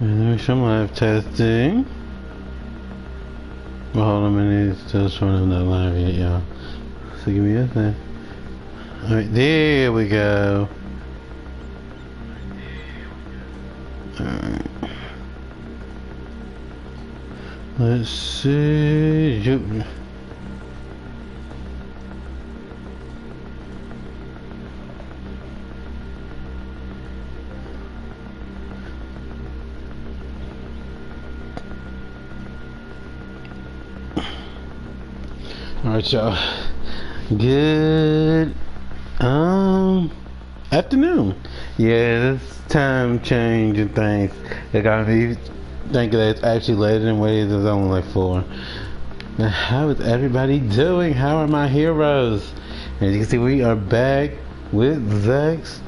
Doing some live testing. Well, hold on a minute, it's still showing up not live yet, y'all. So give me a thing. Alright, there we go. Alright. Let's see. Alright, y'all. Good afternoon. Yeah, this time change and things, it got me thinking that it's actually later than what it is. It's only like 4. Now, how is everybody doing? How are my heroes? As you can see, we are back with Zex.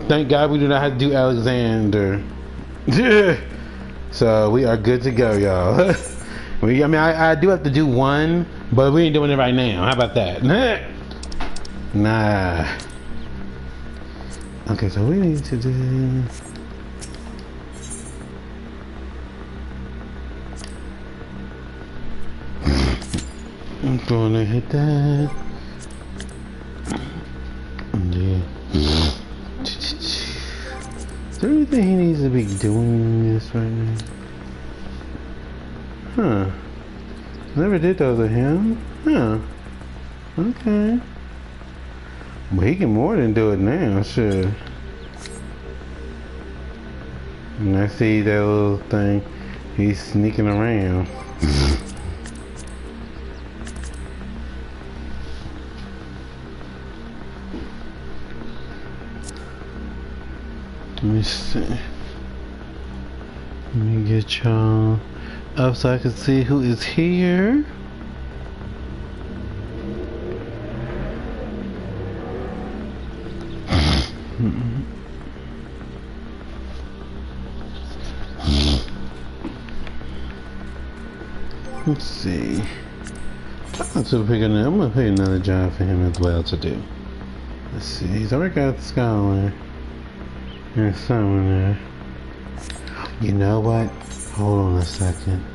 Thank God we do not have to do Alexander. So we are good to go, y'all. I do have to do one, but we ain't doing it right now. How about that? Nah. Okay, so we need to do... I'm gonna hit that. Yeah. Is there anything he needs to be doing this right now? Huh. Never did those with him. Huh. Okay. But he can more than do it now, sure. And I see that little thing. He's sneaking around. Let me see. Let me get y'all up so I can see who is here. Let's see. I'm gonna pick another job for him as well to do. Let's see. He's already got the scholar. There's someone there. You know what? Hold on a second.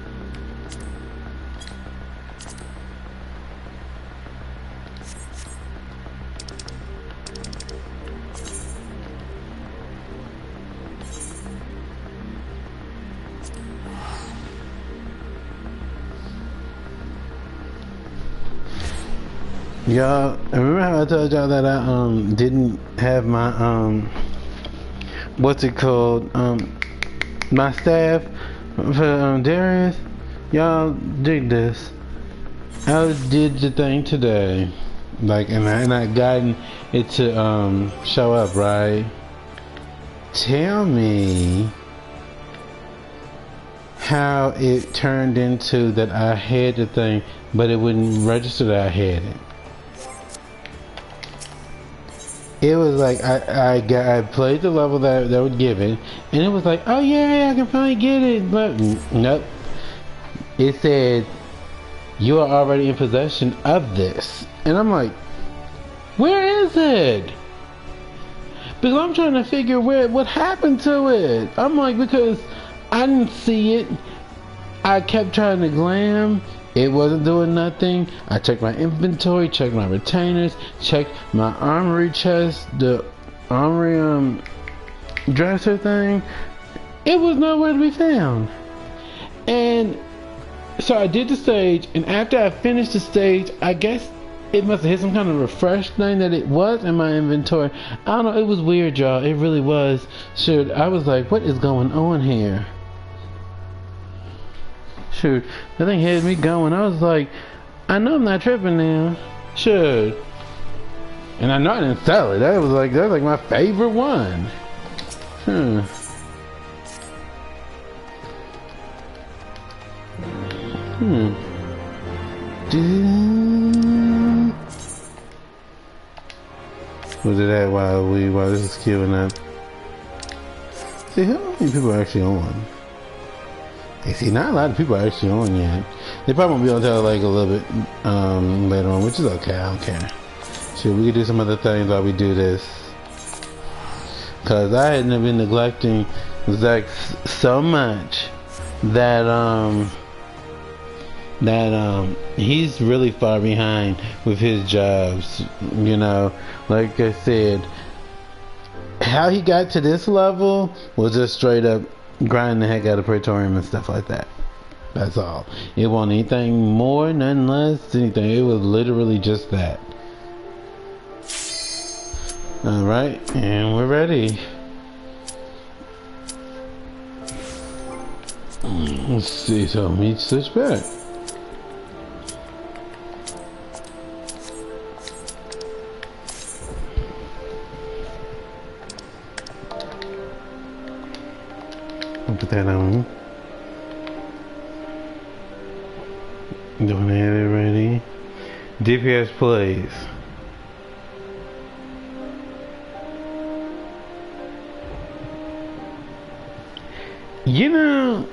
Y'all, remember how I told y'all that I didn't have my what's it called, my staff for Darius? Y'all dig this. I did the thing today, like, and I gotten it to show up, right? Tell me how it turned into that I had the thing, but it wouldn't register that I had it. It was like I played the level that would give it, and it was like, oh yeah, I can finally get it, but nope. It said you are already in possession of this, and I'm like, where is it? Because I'm trying to figure what happened to it. I'm like, because I didn't see it. I kept trying to glam. It wasn't doing nothing. I checked my inventory, checked my retainers, checked my armory chest, the armory dresser thing. It was nowhere to be found. And so I did the stage, and after I finished the stage, I guess it must have hit some kind of refresh thing that it was in my inventory. I don't know, it was weird, y'all. It really was. Sure, I was like, what is going on here? Sure, that thing had me going. I was like, I know I'm not tripping now. Sure. And I know I didn't sell it. That was like my favorite one. Huh. Was it that while this is queuing up? See, how many people are actually on? You see, not a lot of people are actually on yet. They probably won't be able to tell like a little bit later on, which is okay. I don't care. Shit, we could do some other things while we do this. Cause I hadn't been neglecting It's like so much that he's really far behind with his jobs, you know. Like I said, how he got to this level was just straight up grinding the heck out of Praetorium and stuff like that. That's all. It wasn't anything more, nothing less, anything. It was literally just that. Alright, and we're ready. Let's see, so let me switch back. I'll put that on. Don't have it ready. DPS plays. You know,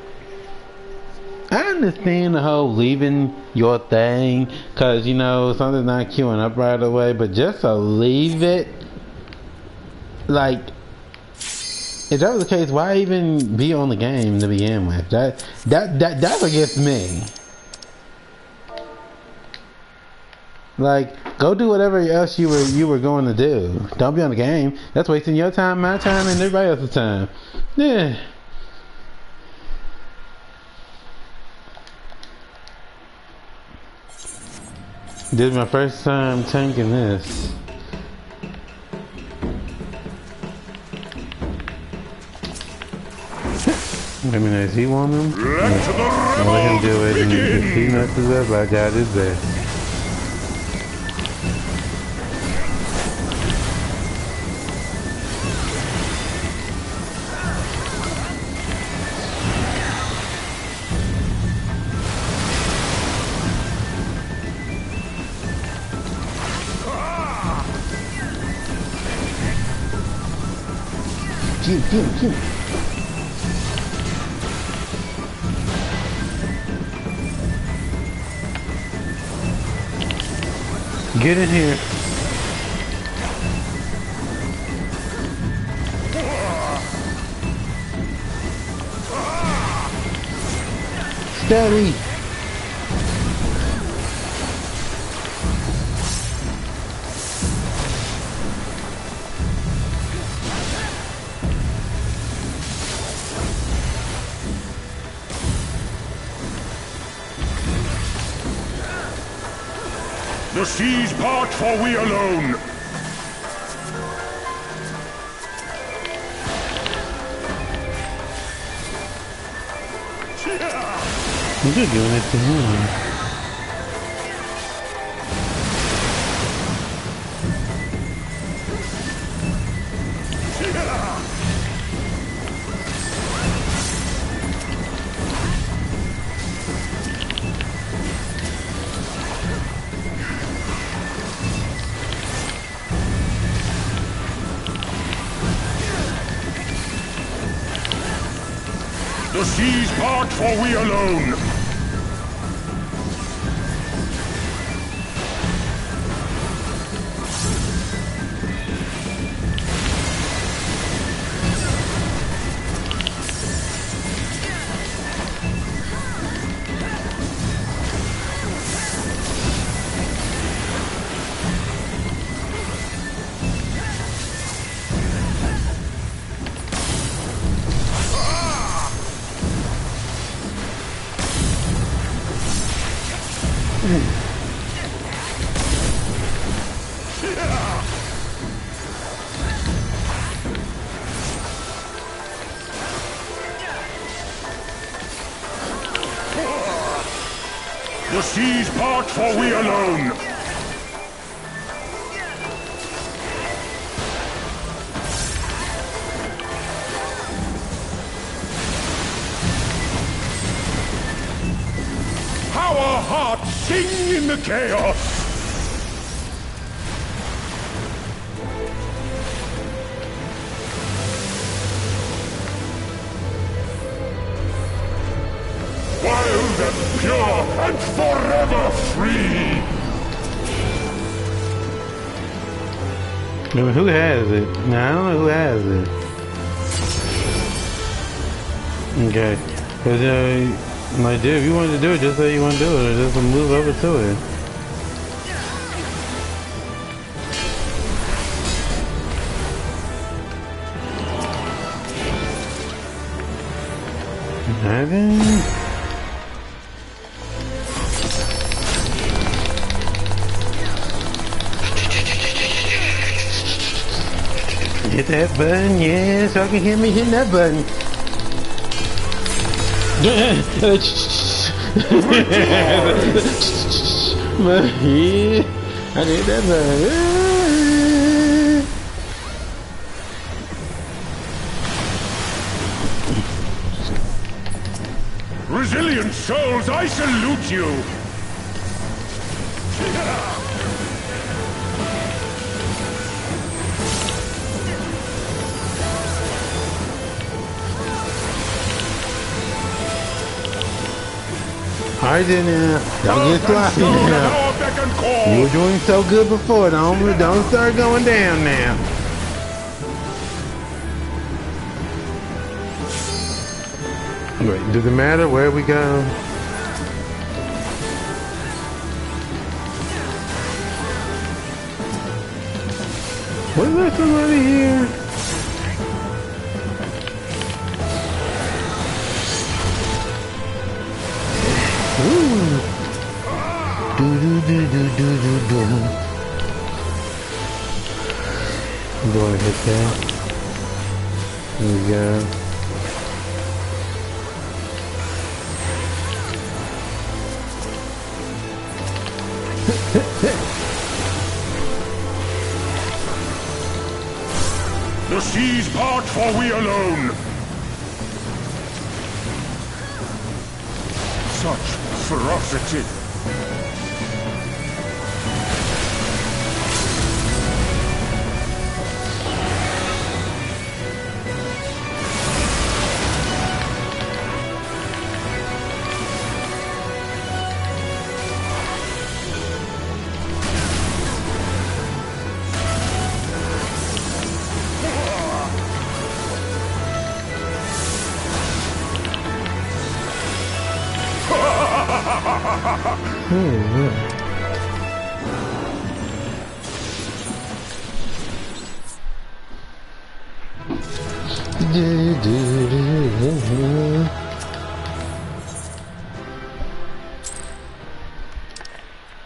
I understand the whole leaving your thing, cause you know something's not queuing up right away, but just to leave it, like, if that was the case, why even be on the game to begin with? That's against me. Like, go do whatever else you were going to do. Don't be on the game. That's wasting your time, my time, and everybody else's time. Yeah. This is my first time tanking this. I mean, does he want them? I'll let him do it, and if he messes up, I got his best. Get. Get in here. Steady. The seas part, for we alone. You're doing it to him. The seas part, for we alone. The seas part, for we alone. How our hearts sing in the chaos. Wild and pure and forever free! I mean, who has it? Now, I don't know who has it. Okay. Cause like, dude, if you want to do it, just say you want to do it, or just move over to it. Hit that button, yeah, so I can hear me hitting that button. Yeah, I did that button. Resilient souls, I salute you! Alright then now, don't get sloppy now. You were doing so good before, don't start going down now. Wait, does it matter where we go? Was there somebody here? Ooh. Do do do do do do do. I'm going to hit that. There we go. The seas part for we alone. Such ferocity.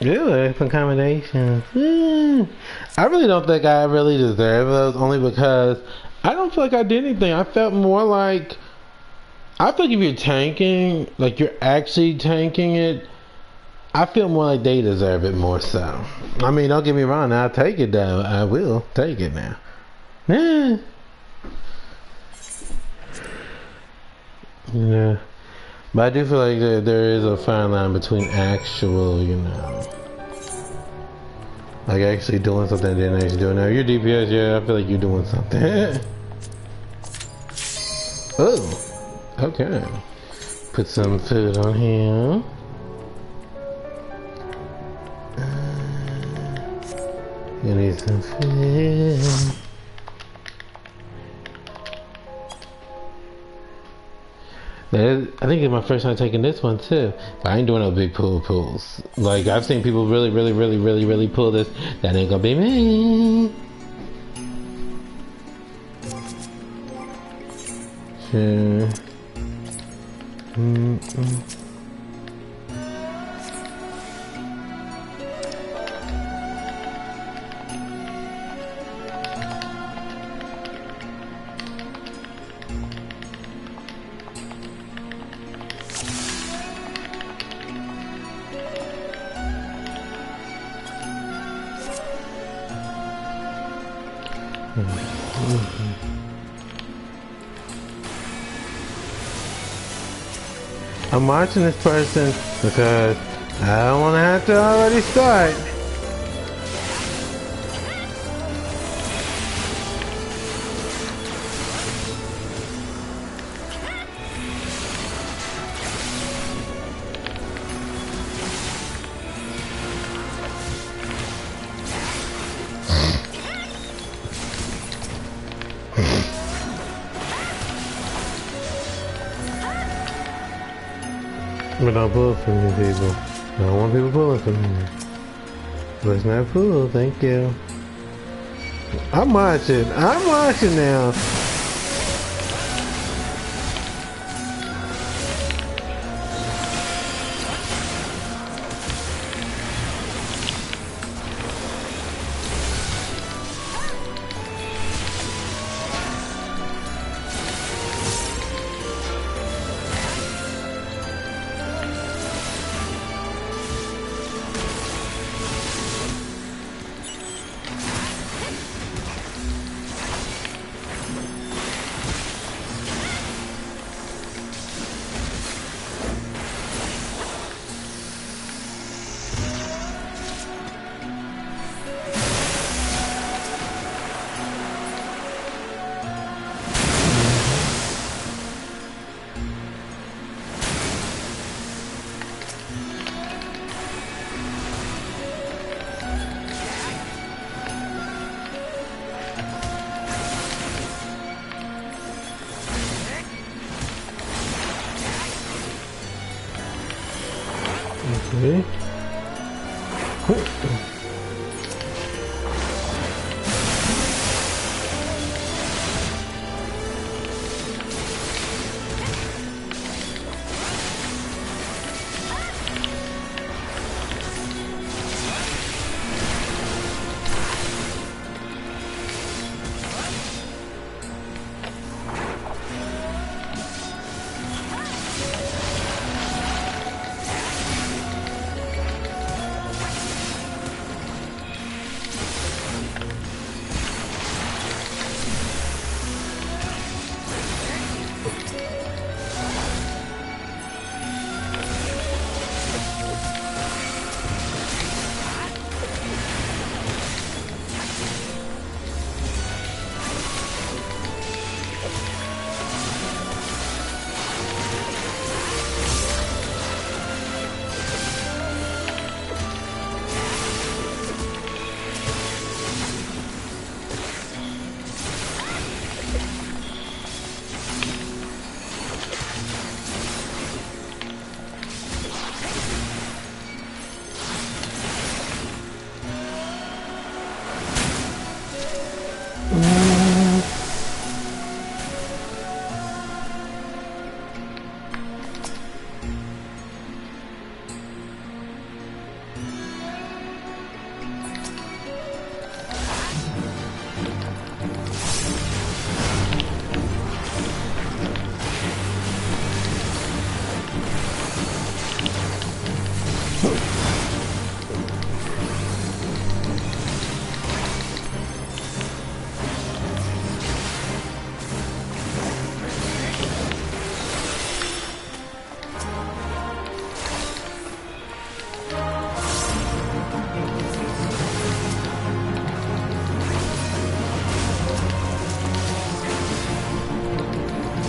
Really? Accommodations. I really don't think I really deserve those, only because I don't feel like I did anything. I felt more like, I feel like if you're tanking, like you're actually tanking it, I feel more like they deserve it more so. I mean, don't get me wrong, I'll take it though. I will take it now. Yeah. But I do feel like there is a fine line between actual, you know, like actually doing something and then actually doing. Now, your DPS, yeah, I feel like you're doing something. Oh, okay. Put some food on here. You need some food. I think it's my first time taking this one too. But I ain't doing no big pulls. Like, I've seen people really pull this. That ain't gonna be me. Sure. I'm watching this person because I don't want to have to already start. But don't pull from me, people. I don't want people pulling from me. Let's not pull, thank you. I'm watching now. Okay.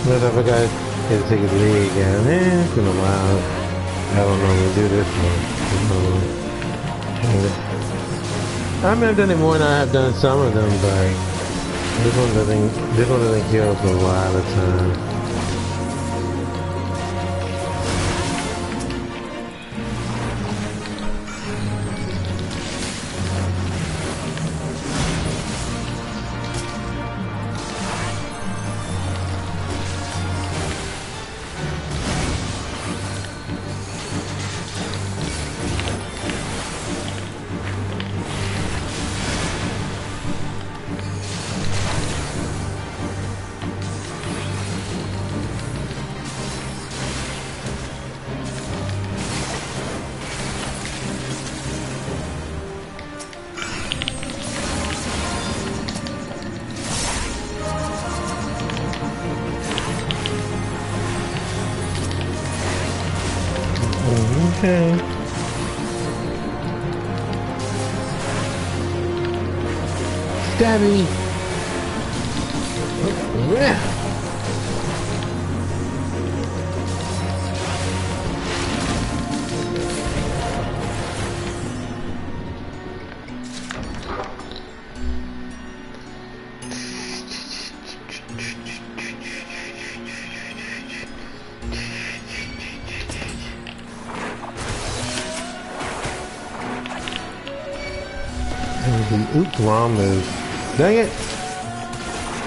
But I forgot to take a leg down there. It's been a while. I don't normally do this one. I mean, I've done it more than I have done some of them, but this one doesn't kill for a lot of time. Okay. Stabby. Yeah. Oops, wrong move. Dang it!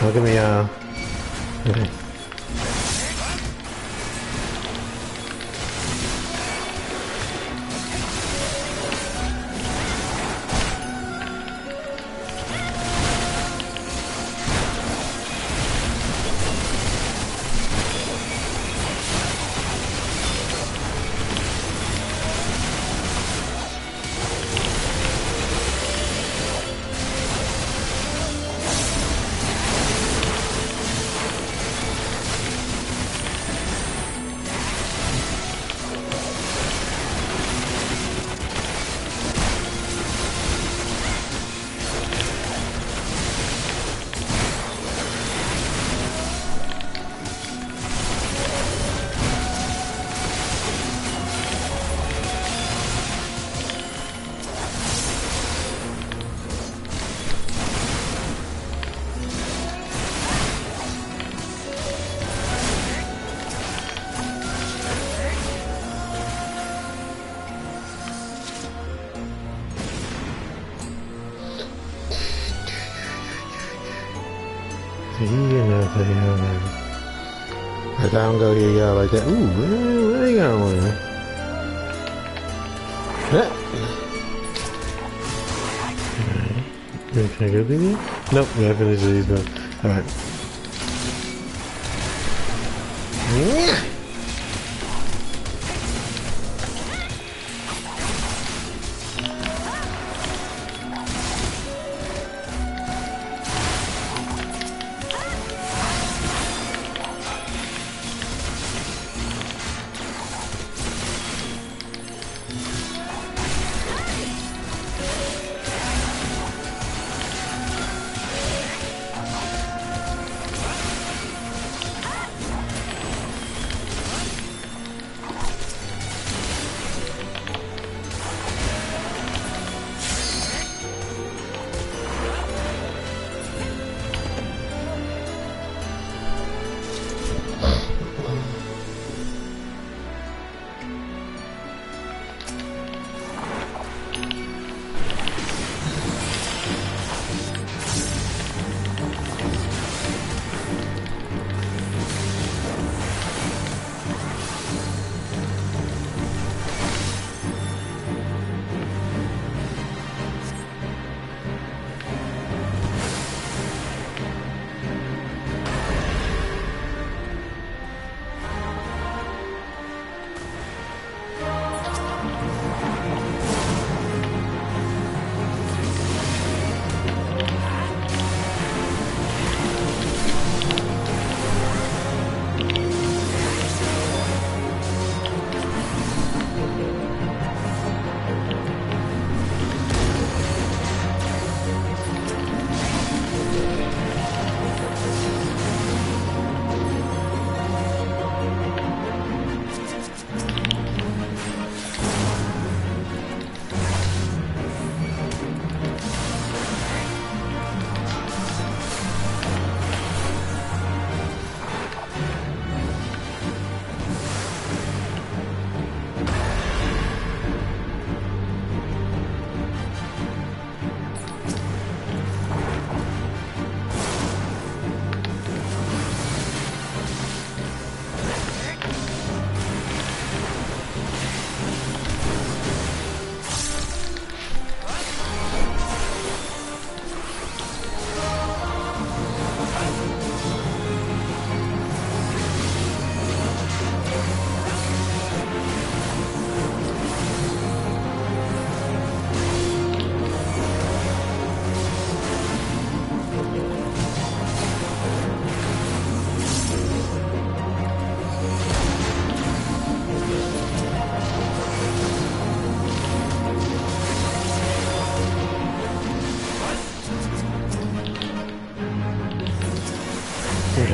Look at me, okay. I don't go here, y'all, like that. Ooh, where you going? Alright. Can I go through here? Nope, we gotta finish these, but alright.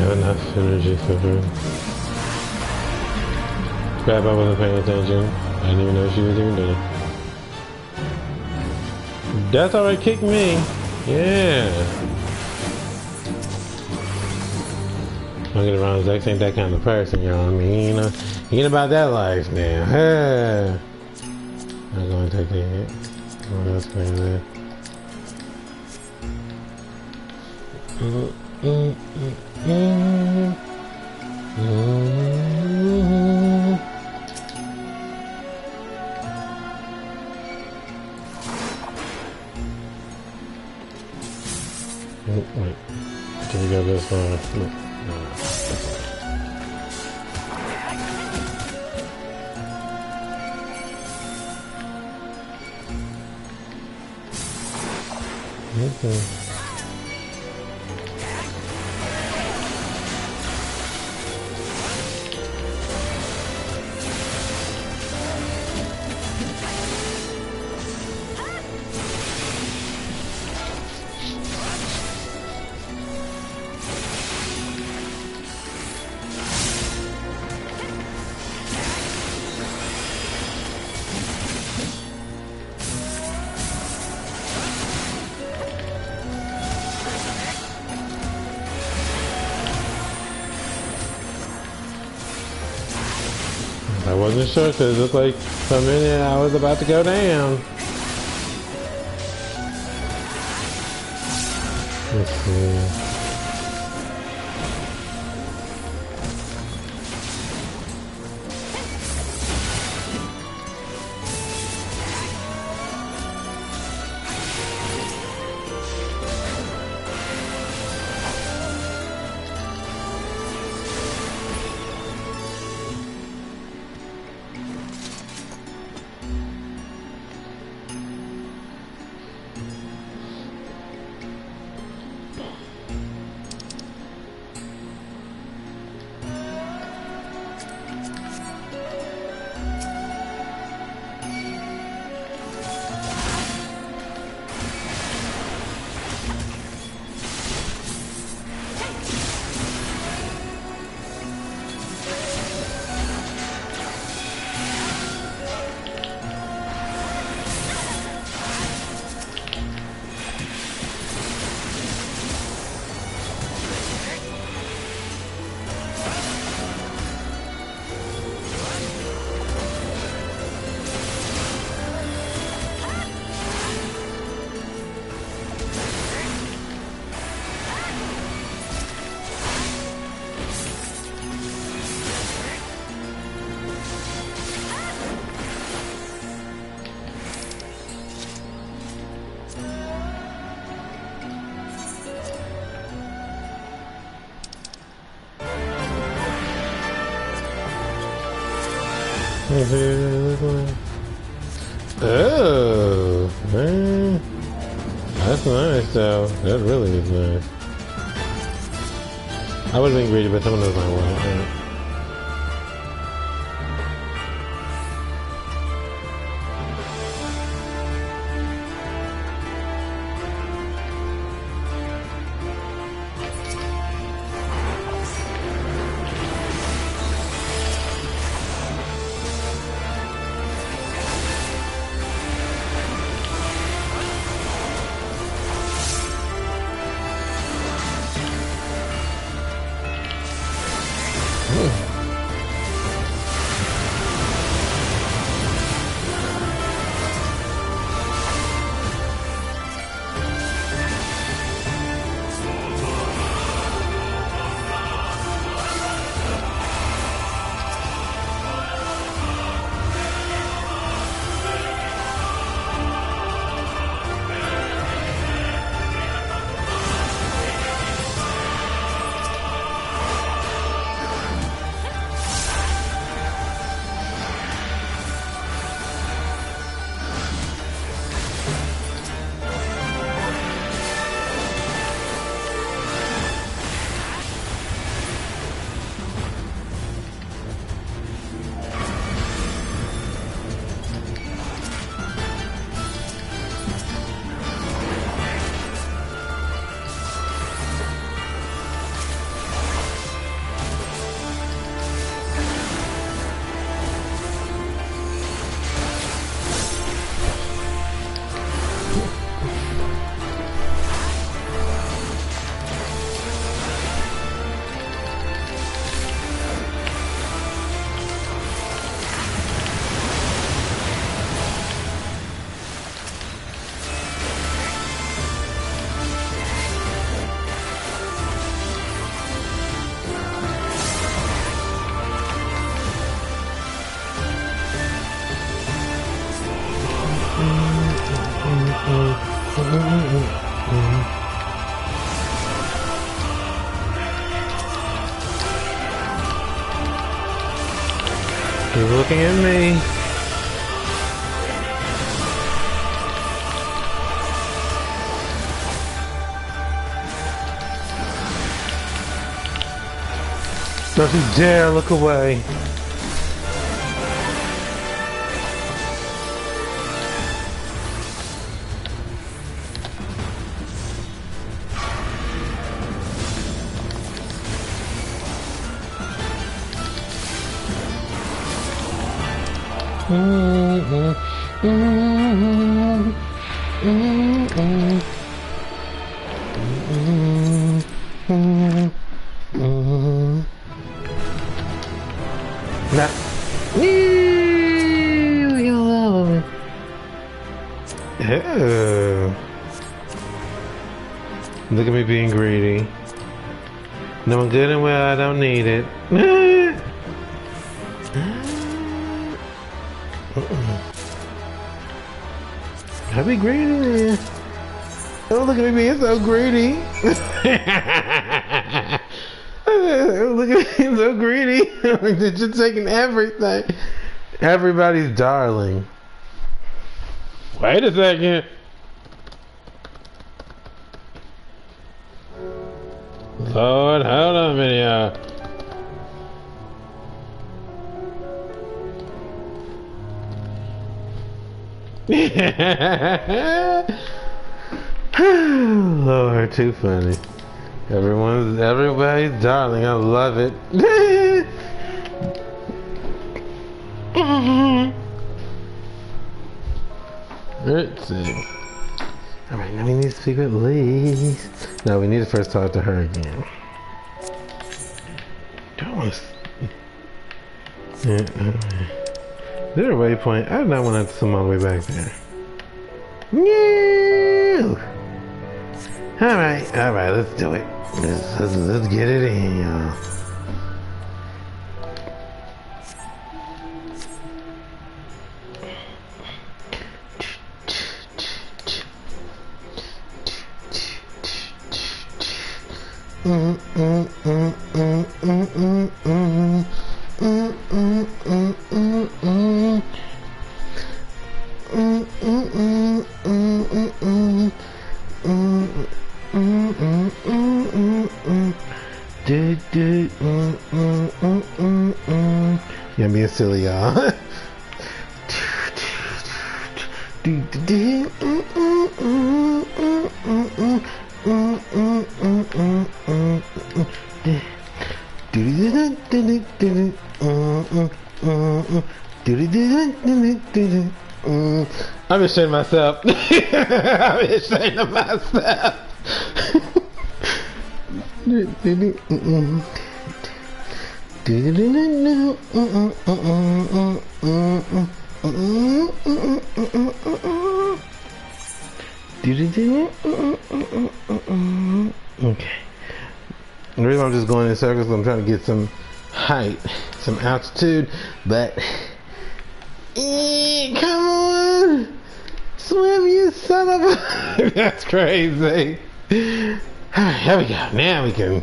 have enough energy for her. Crap, I wasn't paying attention. I didn't even know she was even there. That's already kicked me. Yeah. Don't get around, Zex ain't that kind of person, you know what I mean? You know, he ain't about that life now. I'm going to take the hit. What else can I do? Wait. Can we go this far? No. Okay. I wasn't sure because it looked like for a minute I was about to go down. Let's see. Oh, man. That's nice, though. That really is nice. I would have been greedy, but someone knows my well. He's looking at me. Don't you dare look away. Look at me being greedy. Knowing good and well I don't need it. I be greedy, man. Oh, look at me being so greedy. Look at me being so greedy. They're just taking everything. Everybody's darling. Wait a second. Lord, hold on a minute, Lord, too funny. Everybody's darling. I love it. Let's see. Alright, now we need to speak with Lee. No, we need to first talk to her again. Is there a waypoint? I do not want to swim all the way back there. No! Alright, let's do it. Let's get it in, y'all. Yeah, I'm being silly, y'all. I'm ashamed of myself. I'm ashamed of myself. Okay. The reason I'm just going in circles is I'm trying to get some height, some altitude, but come on, swim, you son of a. That's crazy. Alright, here we go. Now we can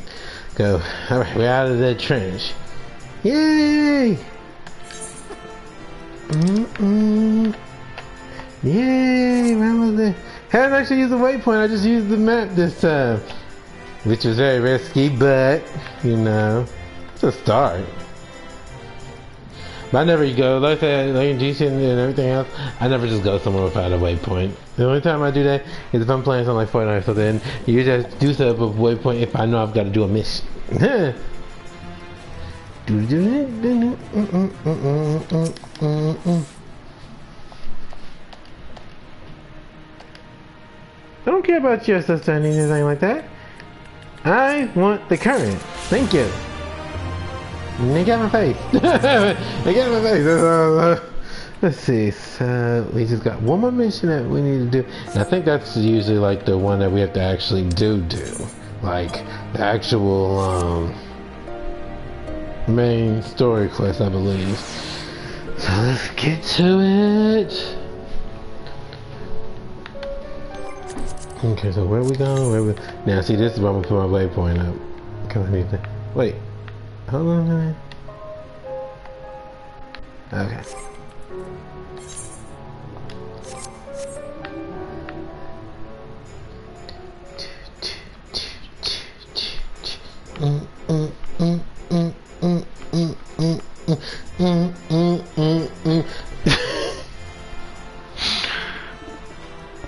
go. Alright, we're out of that trench. Yay! Yay! Where was it? I didn't actually use the waypoint, I just used the map this time. Which was very risky, but, you know, it's a start. But I never go, like that, like in GC and everything else, I never just go somewhere without a waypoint. The only time I do that is if I'm playing something like Fortnite, so then you just do stuff with waypoint if I know I've got to do a mission. I don't care about your sister or anything like that. I want the current. Thank you. They got my face. They got my face. Let's see. So we just got one more mission that we need to do. And I think that's usually like the one that we have to actually do. Like the actual main story quest, I believe. So let's get to it. Okay, so where we going? Now, see, this is where I'm gonna put my waypoint up. Cause I need to. Wait, hold on a minute. Okay.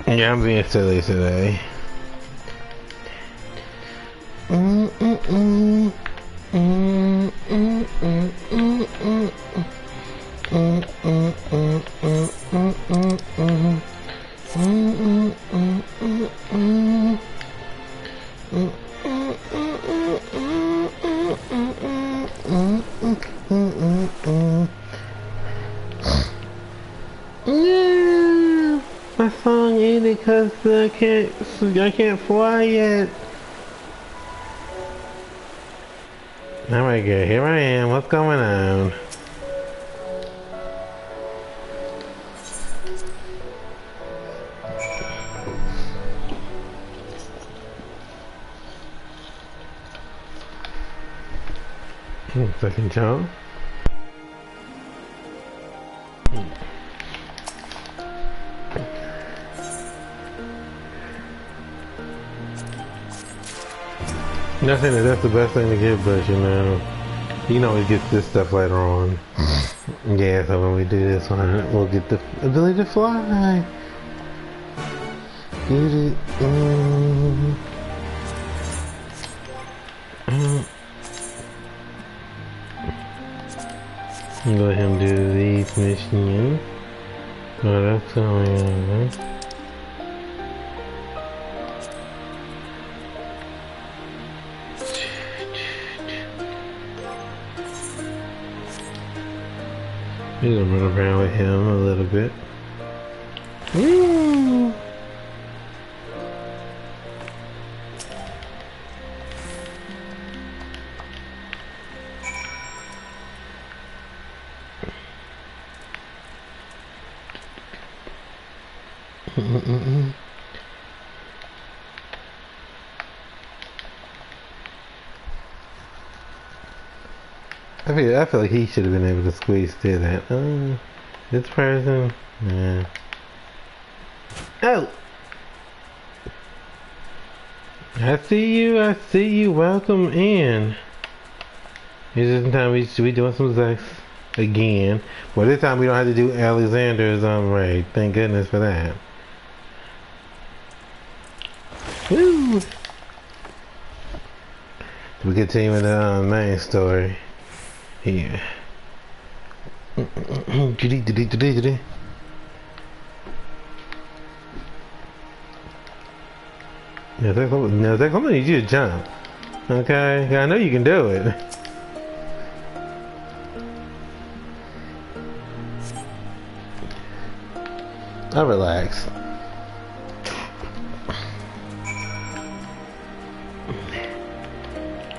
Yeah, I'm being silly today. Yeah, my song ended because I can't fly yet. Alright, good. Here I am. What's going on? Second jump. Not saying that that's the best thing to get, but you know, you can always get this stuff later on. Yeah, so when we do this one, we'll get the ability to fly. Let him do these missions. Oh, that's going on. We're gonna run around with him a little bit. Woo! I feel like he should have been able to squeeze through that. This person, yeah. Oh, I see you. Welcome in. This time we should be doing some sex again. Well, this time we don't have to do Alexander's raid. Thank goodness for that. Woo! We continue with the main story. Here. Now, Zach, I'm gonna need you to jump. Okay? I know you can do it. I'll relax.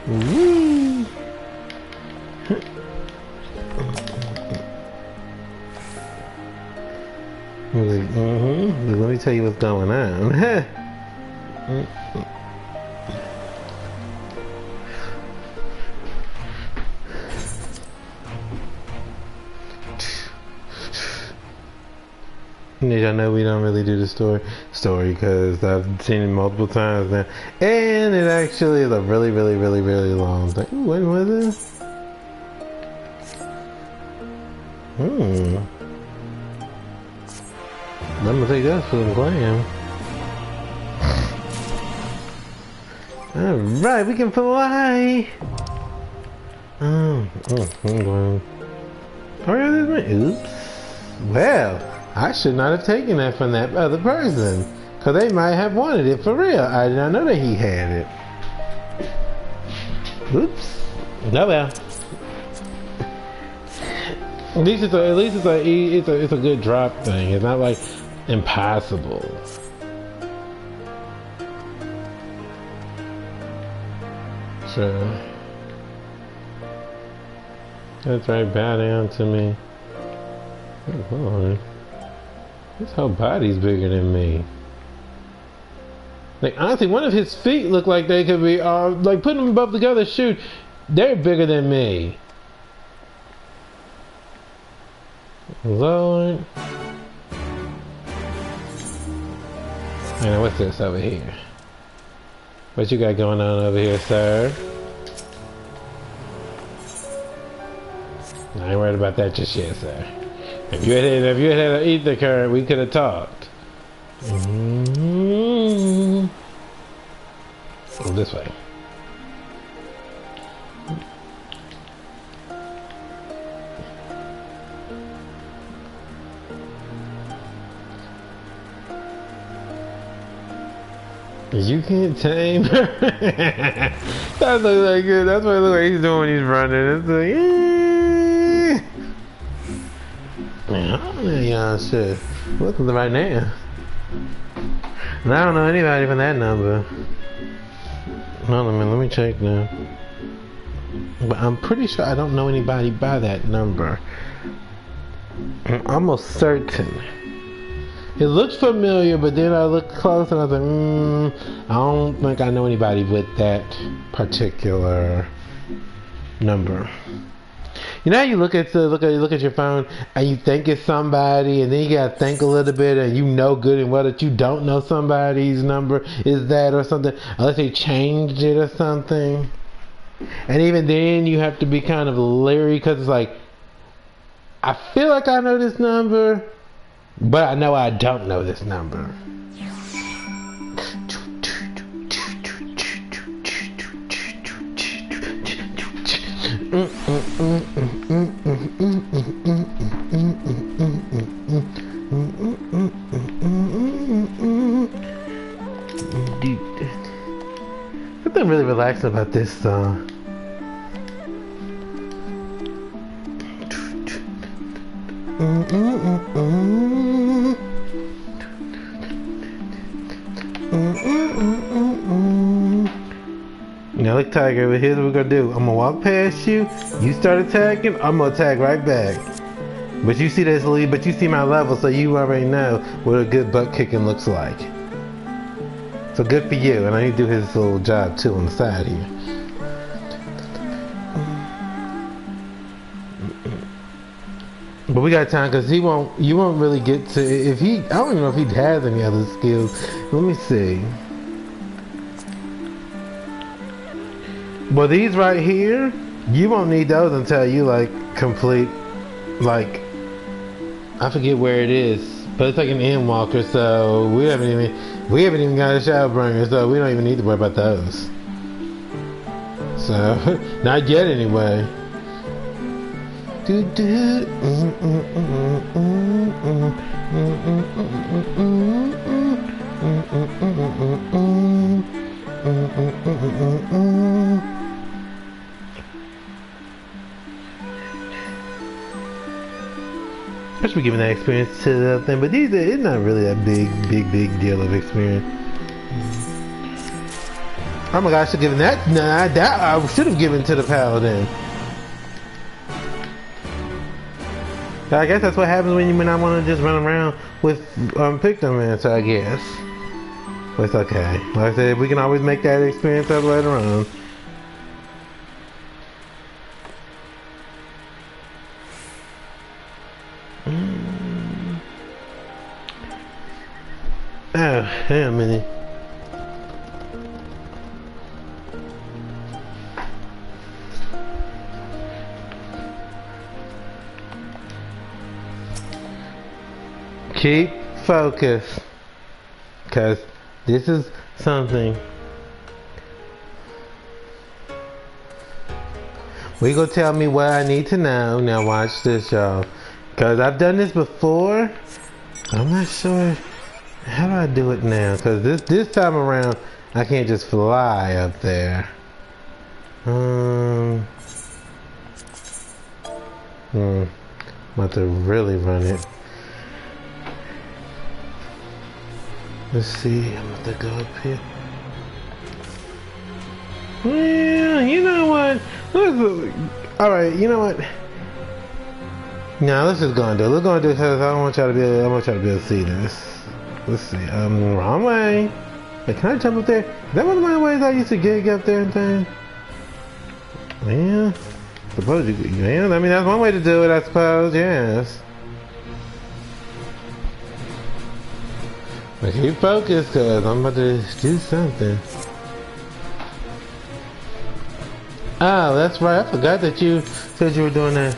Woo! Let me tell you what's going on. I know we don't really do the story because I've seen it multiple times now, and it actually is a really long thing. Ooh, when was this? I'm gonna take that for the glam. Alright, we can fly! Oops. Well, I should not have taken that from that other person. Because they might have wanted it for real. I did not know that he had it. Oops. No, well. At least it's a good drop thing. It's not like impossible. Sure. That's right, bow down to me. Oh, hold on. His whole body's bigger than me. Like, honestly, one of his feet look like they could be, like, putting them both together, shoot, they're bigger than me. Lord. And what's this over here? What you got going on over here, sir? I ain't worried about that just yet, sir. If you had an ether current, we could have talked. Mm-hmm. Oh, this way. You can't tame her. That looks like good. That's what it looks like he's doing when he's running. It's like, man, I don't know y'all shit. What's the right now? And I don't know anybody from that number. Hold on a minute, let me check now. But I'm pretty sure I don't know anybody by that number. I'm almost certain. It looks familiar, but then I looked close and I was like, I don't think I know anybody with that particular number. You know how you look at your phone and you think it's somebody, and then you gotta think a little bit, and you know good and well that you don't know somebody's number is that or something, unless they changed it or something. And even then, you have to be kind of leery because it's like, I feel like I know this number, but I know I don't know this number. Something really relaxing about this song. Now look, Tiger, but here's what we're gonna do. I'm gonna walk past you, you start attacking, I'm gonna attack right back. But you see this lead, but you see my level, so you already know what a good butt kicking looks like. So good for you, and I need to do his little job too on the side here. But we got time, because you won't really get to, I don't even know if he has any other skills. Let me see. Well, these right here, you won't need those until you complete, I forget where it is, but it's like an endwalker, so we haven't even got a Shadowbringer, so we don't even need to worry about those. So, not yet anyway. Especially giving that experience to the thing, but it's not really a big deal of experience. Oh my gosh, I should have given that. Nah, that I should have given to the paladin. I guess that's what happens when I want to just run around with Pictomancer, I guess. But it's okay. Like I said, we can always make that experience up later on. Oh, hang on a minute. Keep focused, because this is something we gonna tell me what I need to know. Now watch this, y'all, because I've done this before. I'm not sure how do I do it now, because this time around I can't just fly up there. I'm about to really run it. Let's see, I'm about to go up here. Well, you know what? Alright, you know what? Nah, let's just go and do it. Let's go and do it because I want y'all to be able to see this. Let's see. Wrong way. Wait, can I jump up there? Is that one of my ways I used to get up there and thing? Yeah. Suppose you, yeah, I mean, that's one way to do it, I suppose, yes. But keep focused, cause I'm about to do something. Oh, that's right. I forgot that you said you were doing that.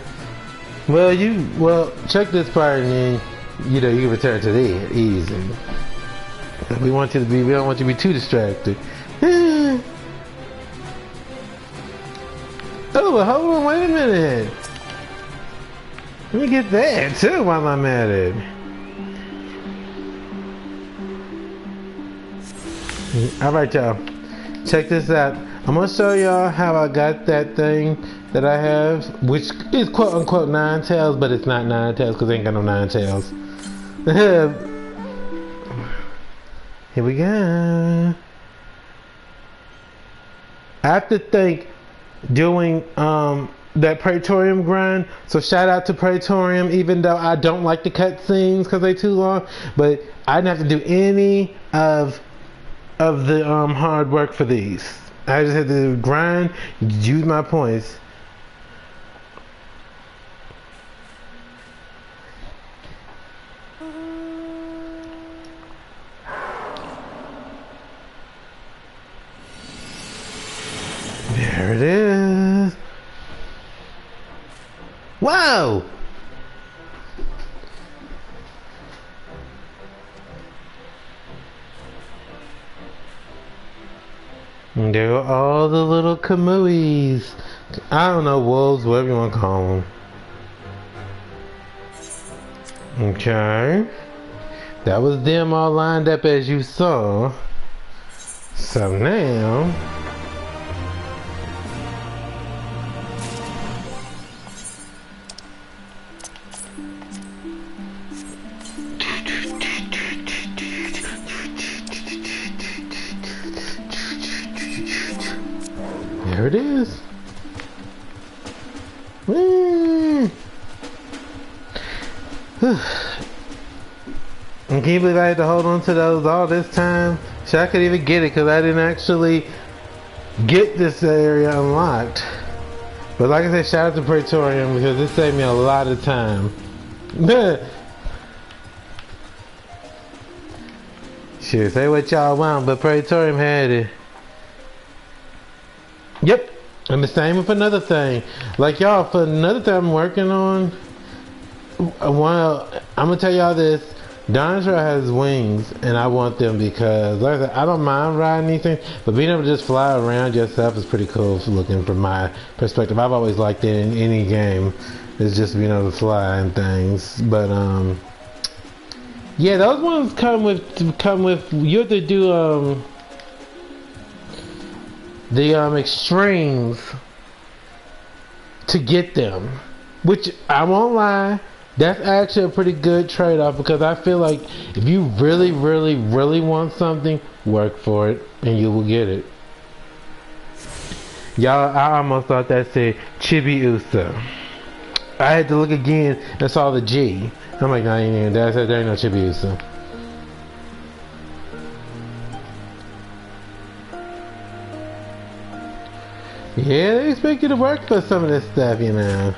Well, check this part and then, you can return to the easy. We don't want you to be too distracted. Oh, well, hold on, wait a minute. Let me get that too while I'm at it. Alright, y'all. Check this out. I'm gonna show y'all how I got that thing that I have, which is quote unquote 9 tails, but it's not 9 tails because I ain't got no 9 tails. Here we go. I have to think doing that Praetorium grind, so shout out to Praetorium, even though I don't like the cutscenes because they too long, but I didn't have to do any of the hard work for these. I just had to grind, use my points. There it is. Wow! And there are all the little Kamuis. I don't know, wolves, whatever you want to call them. Okay. That was them all lined up as you saw. So now... there it is. Woo. And can you believe I had to hold on to those all this time? So I could even get it because I didn't actually get this area unlocked. But like I said, shout out to Praetorium because this saved me a lot of time. Sure, say what y'all want, but Praetorium had it. Yep, and the same with another thing. Like y'all, for another thing I'm working on, well, I'm gonna tell y'all this. Dinosaur has wings, and I want them because, like I said, I don't mind riding anything, but being able to just fly around yourself is pretty cool looking from my perspective. I've always liked it in any game, is just being able to fly and things. But yeah, those ones come with you have to do the extremes to get them, which I won't lie, that's actually a pretty good trade-off because I feel like if you really want something, work for it and you will get it. Y'all, I almost thought that said Chibiusa. I had to look again and saw the G. I'm like, nah, there ain't no Chibiusa. Yeah, they expect you to work for some of this stuff, you know.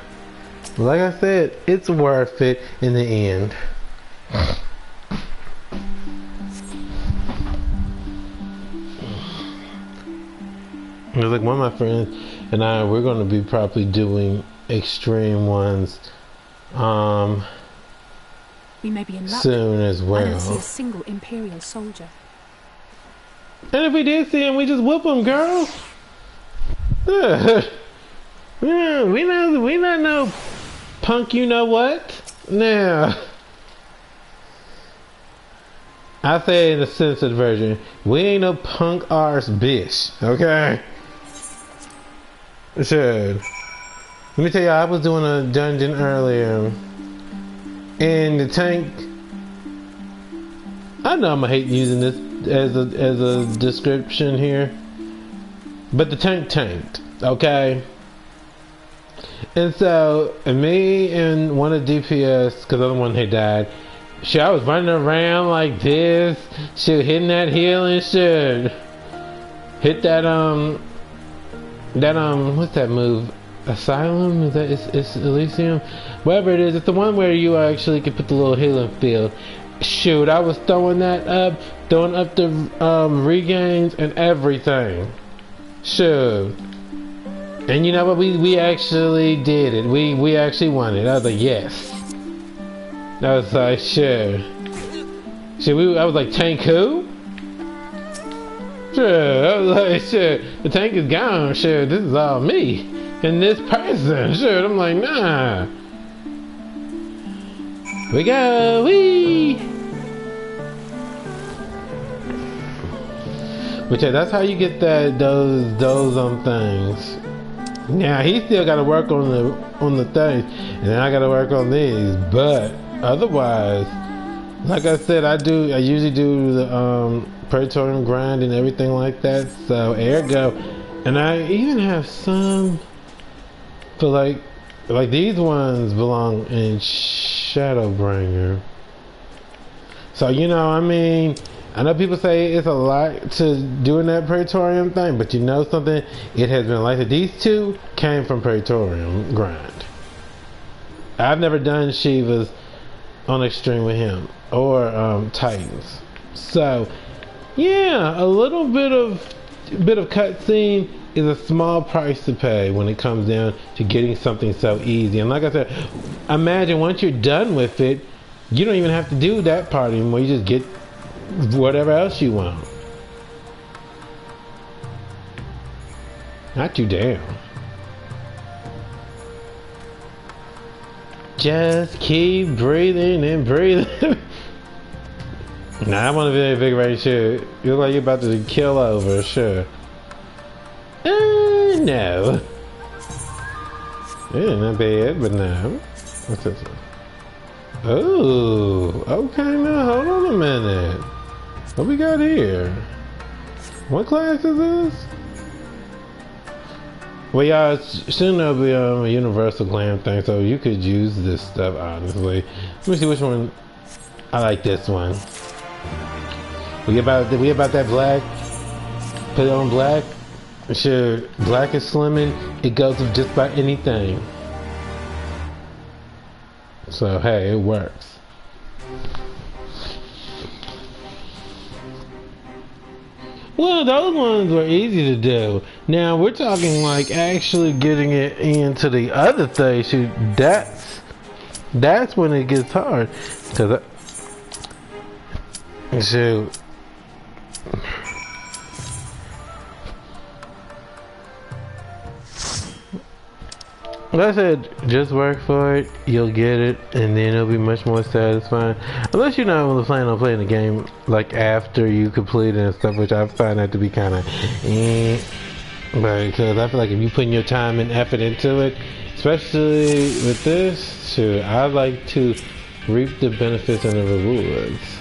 Like I said, it's worth it in the end. It was like one of my friends and I, we're going to be probably doing extreme ones we may be in luck. Soon as well. I don't see a single Imperial soldier. And if we did see him, we just whoop him, girl. Yeah, we not no punk, you know what? Now, I say in the censored version, we ain't no punk arse bitch, okay? Sure. Let me tell you, I was doing a dungeon earlier, and the tank. I know I'm gonna hate using this as a description here, but the tank tanked, okay? And so, me and one of DPS, because the other one had died, shit, I was running around like this, shit, hitting that hill and shit. Hit that, what's that move? Asylum? Is that, it's Elysium? Whatever it is, it's the one where you actually can put the little healing field. Shoot, I was throwing up the regains and everything. Shoot. And you know what? We actually did it. We actually won it. I was like, yes. I was like, sure. I was like, tank who? Sure. I was like, sure. The tank is gone. Sure. This is all me and this person. Sure. I'm like, nah. We go. Wee. But yeah, that's how you get those things. Now he still got to work on the things, and then I got to work on these. But otherwise, like I said, I usually do the Praetorian grind and everything like that. So ergo, and I even have some for like these ones belong in Shadowbringer. So you know, I mean, I know people say it's a lot to doing that Praetorian thing, but you know something? It has been like that. These two came from Praetorian grind. I've never done Shiva's on Extreme with him or Titans. So yeah, a little bit of cutscene is a small price to pay when it comes down to getting something so easy. And like I said, imagine once you're done with it, you don't even have to do that part anymore. You just get whatever else you want. Not too damn. Just keep breathing and breathing. Nah, I want to be a big right, sure. You look like you're about to kill over, sure. No. Yeah, not bad, but no. What's this one? Oh, okay, now hold on a minute. What we got here? What class is this? Well, y'all, soon there'll be a universal glam thing, so you could use this stuff, honestly. Let me see which one. I like this one. We about that black. Put it on black. Sure, black is slimming. It goes with just about anything. So hey, it works. Well, those ones were easy to do. Now we're talking like actually getting it into the other thing. Shoot, that's when it gets hard. Cause shoot. Like I said, just work for it, you'll get it, and then it'll be much more satisfying. Unless you're not really planning on playing the game like after you complete it and stuff, which I find that to be kind of but because I feel like if you putting your time and effort into it, especially with this, sure, I like to reap the benefits and the rewards.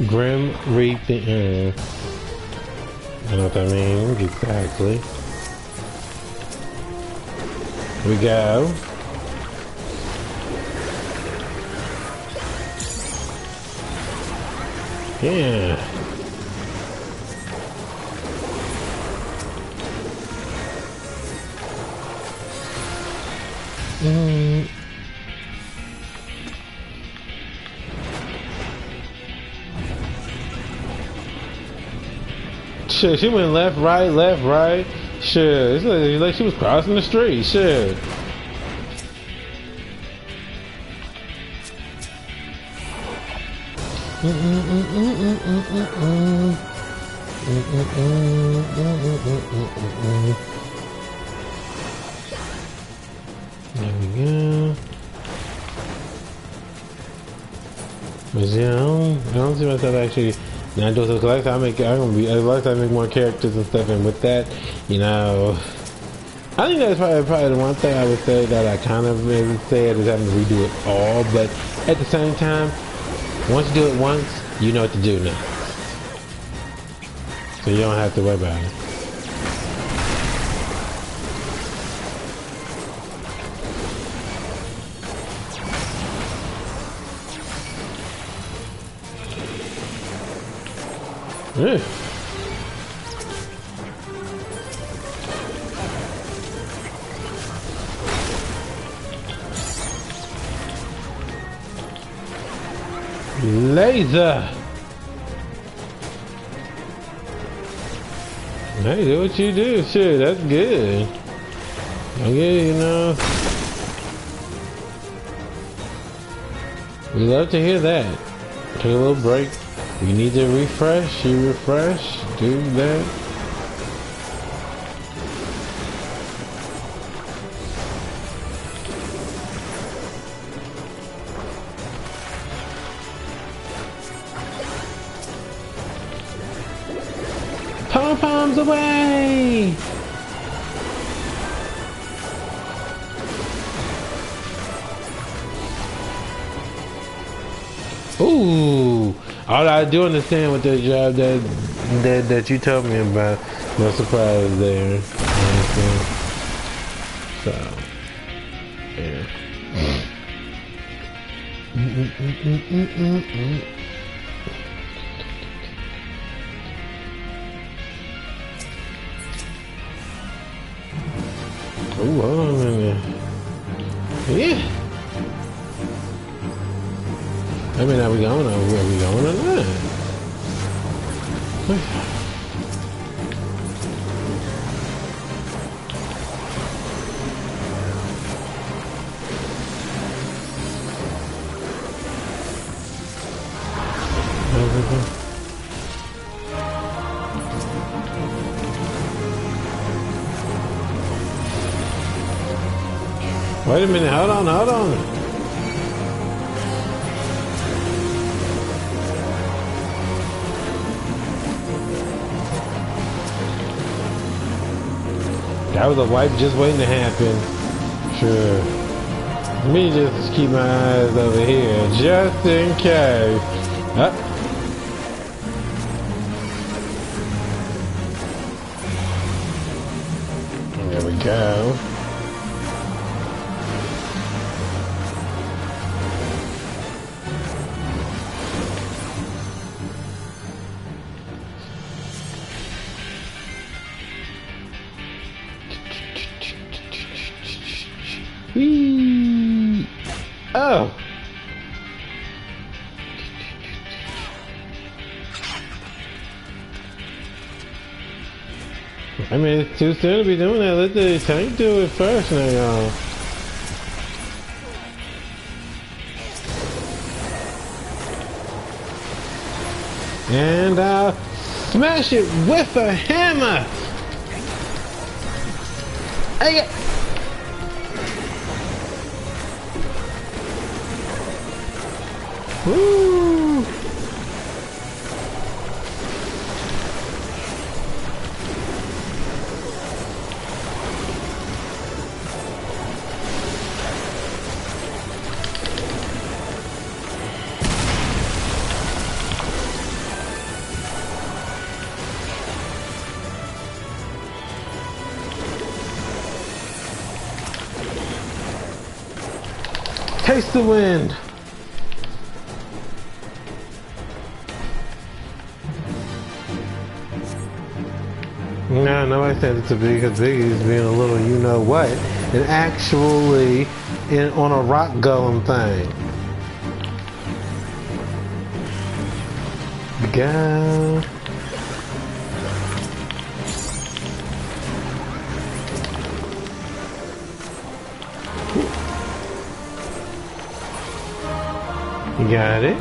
Grim reap the end. I know what that means exactly. We go. Yeah. Sure, she went left, right. Sure, it's like she was crossing the street. Sure. There we go. But yeah, I don't see myself actually. Now, just like I make more characters and stuff, and with that, you know, I think that's probably the one thing I would say that I kind of maybe said is having to redo it all. But at the same time, once you do it once, you know what to do now, so you don't have to worry about it. Yeah. Laser. Hey, do what you do. Sure, that's good. Okay, you know. We love to hear that. Take a little break. We need to refresh. You refresh. Do that. Pom-poms away! Ooh! All I do understand with that job that you told me about. No surprise there. So, yeah. Ooh, hold on a minute. Yeah. I mean, are we going or not? Wait a minute, hold on. That was a wipe just waiting to happen. Sure. Let me just keep my eyes over here, just in case. There we go. Whee! Oh! I mean, it's too soon to be doing that. Let the tank do it first now, y'all. And smash it with a hammer! Hey! Woo! Taste the wind! No, nobody said it to be because Biggie's being a little you know what and actually on a rock golem thing. Go. You got it.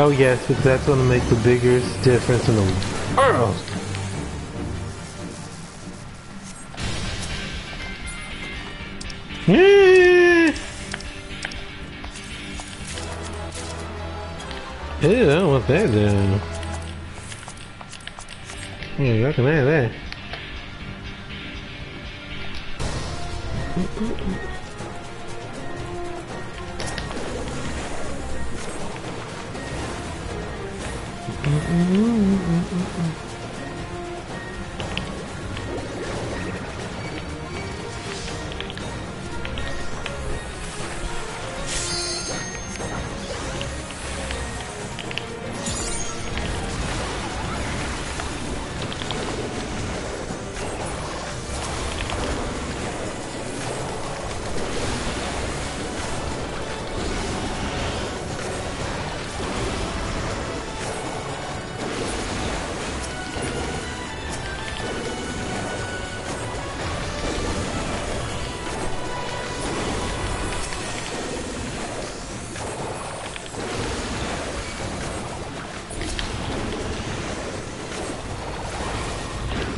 Oh yes, because that's going to make the biggest difference in the world. Ew, I don't want that down. Yeah, I can have that.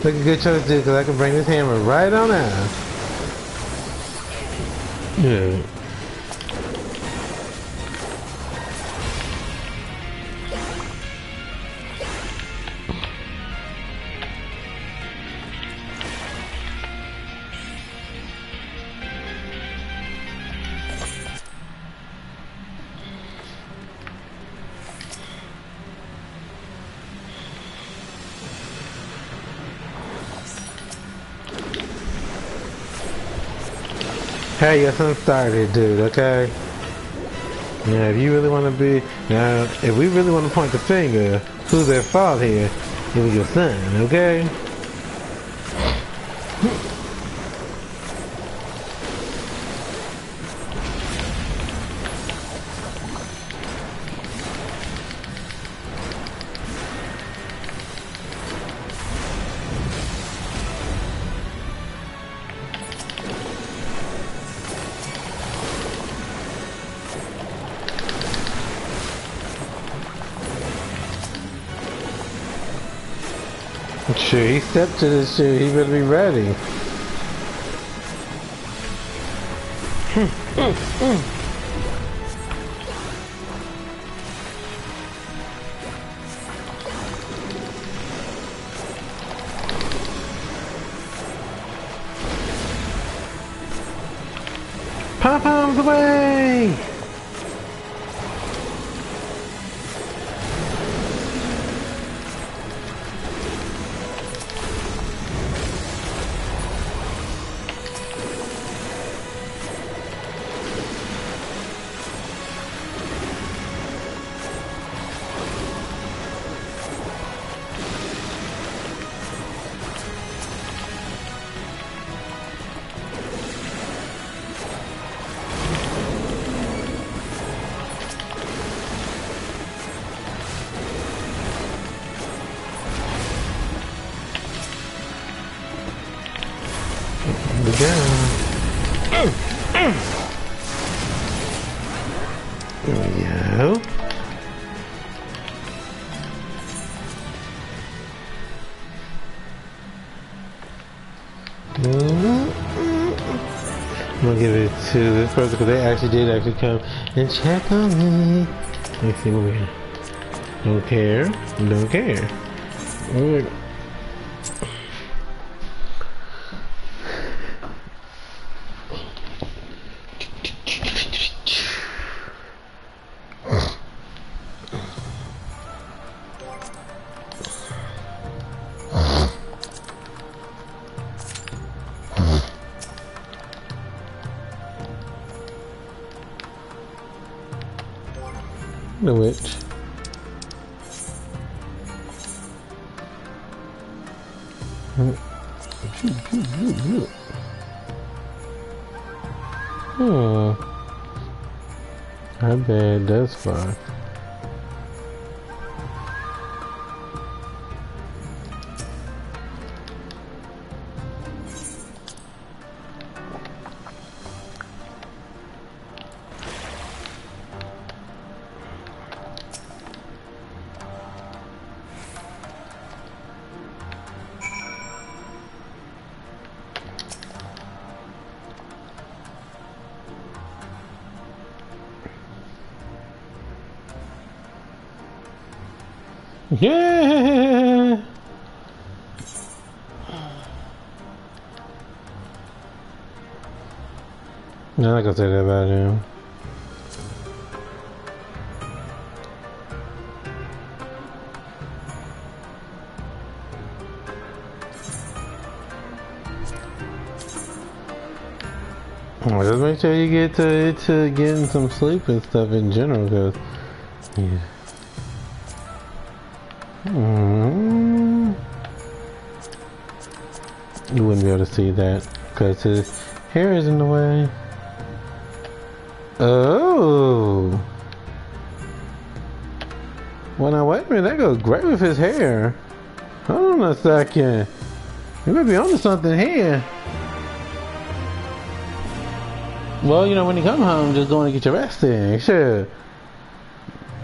Like a good choice, dude, because I can bring this hammer right on out. Yeah. Hey, get something started, dude, okay? Yeah, if you really want to be... Now, if we really want to point the finger, who's at fault here? It was your son, okay? Sure, he stepped to this shit, he better be ready. Pom-poms away! There we go. I'm gonna give it to this person because they actually did come and check on me. Let me see what we don't care. Don't care. Alright. The witch. I bet that's fine. Yeah. I'm not gonna say that about him. Well, just make sure you get to getting some sleep and stuff in general, cause yeah. You wouldn't be able to see that because his hair is in the way. Oh. Well, now wait a minute. That goes great with his hair. Hold on a second. You might be onto something here. Well, you know, when you come home, just going to get your rest in. Sure.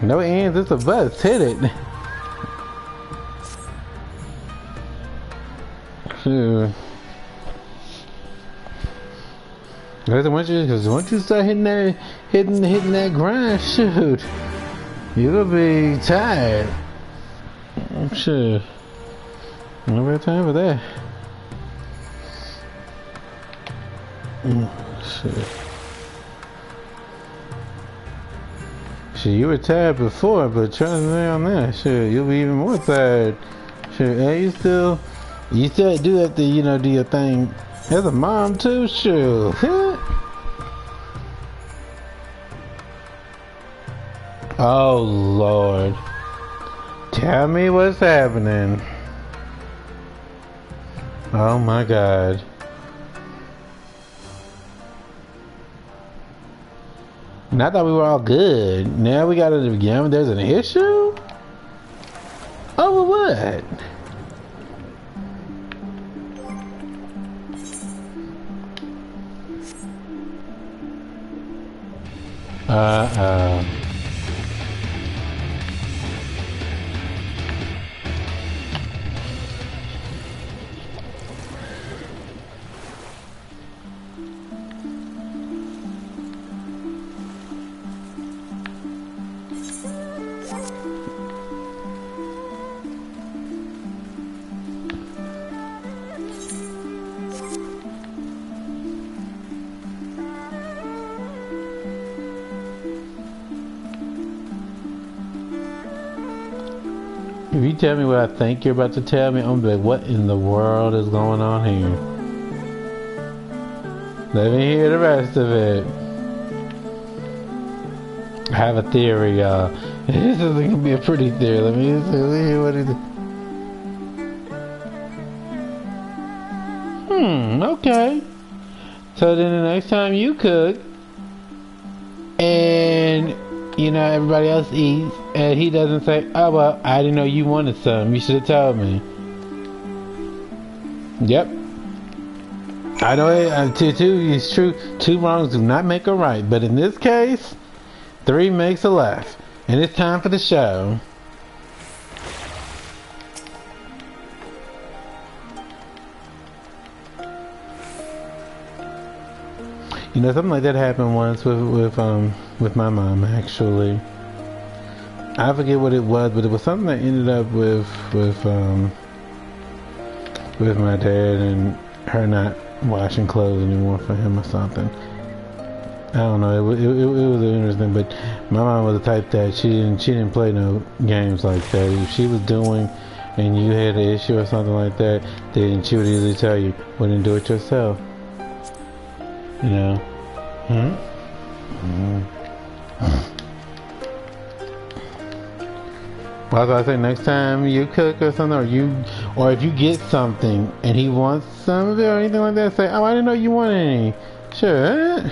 No ends, it's a bus. Hit it. Sure. Because once you start hitting that grind, shoot, you'll be tired. Sure. No better time for that. Shit. Shit, you were tired before, but try to stay on that. Shit, you'll be even more tired. Shit, and you still do have to, you know, do your thing as a mom too. Sure. Oh Lord, tell me what's happening. Oh my God. And I thought we were all good. Now we got it again. There's an issue? Over what? If you tell me what I think you're about to tell me, I'm gonna be like, what in the world is going on here? Let me hear the rest of it. I have a theory, y'all. This is gonna be a pretty theory. Let me hear what it is. Okay. So then the next time you cook, and you know everybody else eats, and he doesn't say, "Oh well, I didn't know you wanted some. You should have told me." Yep. I know it's true. Two wrongs do not make a right, but in this case, three makes a left, and it's time for the show. You know, something like that happened once with my mom. Actually, I forget what it was, but it was something that ended up with my dad and her not washing clothes anymore for him or something. I don't know. It was interesting, but my mom was the type that she didn't play no games like that. If she was doing and you had an issue or something like that, then she would easily tell you, "Well, then do it yourself." You know. Well, that's why I say next time you cook or something, or if you get something and he wants some of it or anything like that, say, "Oh, I didn't know you wanted any." Sure.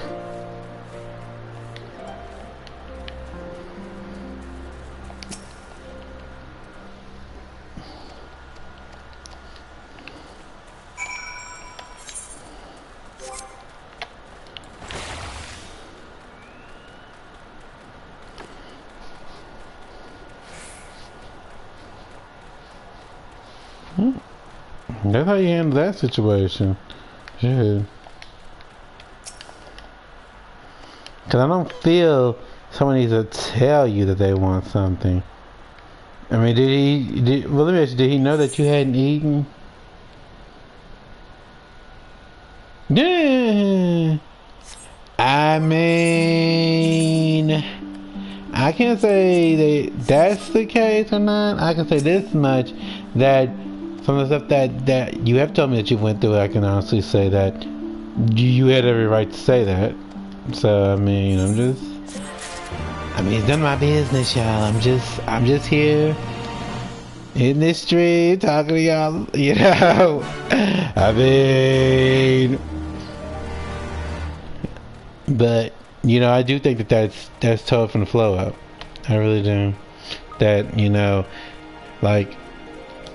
That's how you handle that situation. Yeah. Cause I don't feel someone needs to tell you that they want something. I mean, well, let me ask you, did he know that you hadn't eaten? Yeah. I mean, I can't say that that's the case or not. I can say this much, that from the stuff that you have told me that you went through, I can honestly say that you had every right to say that. So, I mean, I mean, it's none of my business, y'all. I'm just here in this street talking to y'all, you know. I mean, but you know, I do think that that's tough from the flow up. I really do. That, you know, like,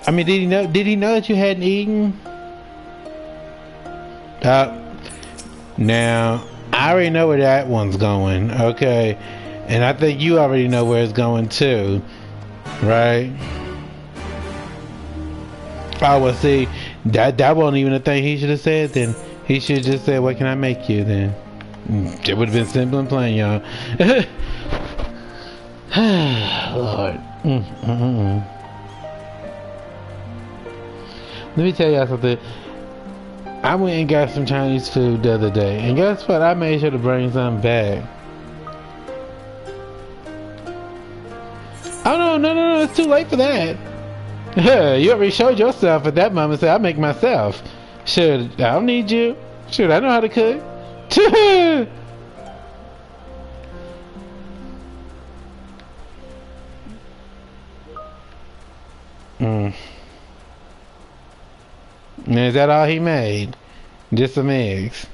I mean, did he know that you hadn't eaten? Now I already know where that one's going. Okay, and I think you already know where it's going too, right? Oh, well, see, that wasn't even a thing he should have said then. He should have just said, what can I make you then? It would have been simple and plain, y'all. Lord. Let me tell y'all something. I went and got some Chinese food the other day, and guess what? I made sure to bring some back. Oh, no, it's too late for that. You already showed yourself at that moment. Say, I make myself. Sure, I don't need you. Sure, I know how to cook. And is that all he made? Just some eggs.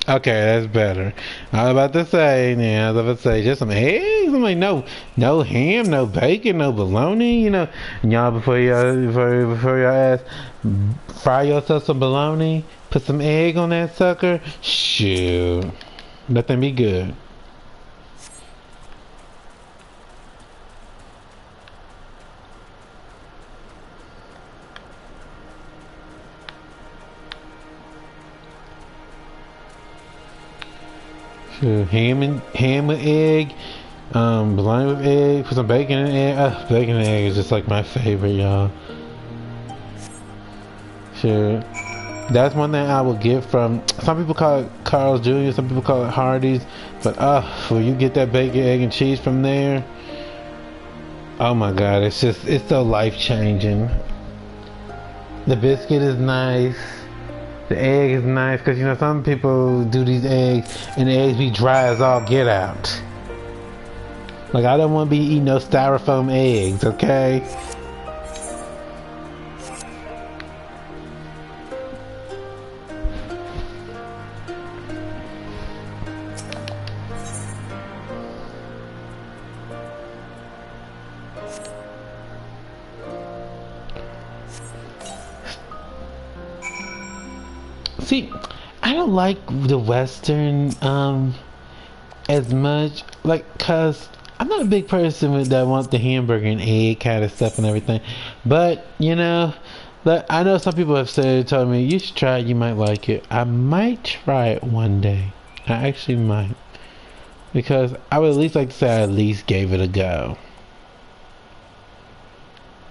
Okay, that's better. I was about to say, yeah, I was about to say just some eggs. I'm like, no ham, no bacon, no bologna. You know, y'all before y'all ask, fry yourself some bologna, put some egg on that sucker. Shoot, let them be good. Ham with egg, bologna with egg, put some bacon and egg. Bacon and egg is just like my favorite, y'all. Sure. That's one thing I will get from, some people call it Carl's Jr., some people call it Hardee's, but when you get that bacon, egg, and cheese from there, oh my god, it's so life changing. The biscuit is nice. The egg is nice, because you know some people do these eggs and the eggs be dry as all get out. Like, I don't want to be eating no styrofoam eggs, okay? See, I don't like the Western as much, like, cause I'm not a big person that wants the hamburger and egg kind of stuff and everything. But you know, I know some people have told me you should try it, you might like it. I might try it one day. I actually might, because I would at least like to say I at least gave it a go.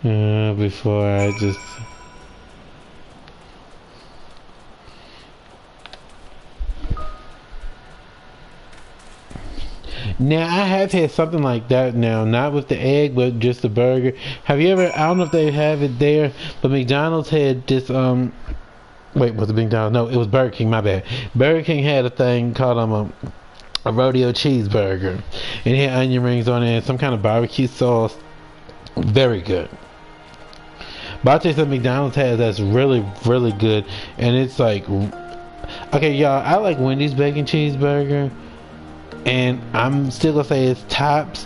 Before I just. Now, I have had something like that now, not with the egg, but just the burger. Have you ever, I don't know if they have it there, but McDonald's had this, wait, was it McDonald's? No, it was Burger King, my bad. Burger King had a thing called, a rodeo cheeseburger. And it had onion rings on it and some kind of barbecue sauce. Very good. But I'll tell you something McDonald's has that's really, really good. And it's like, okay, y'all, I like Wendy's bacon cheeseburger. And I'm still gonna say it's tops,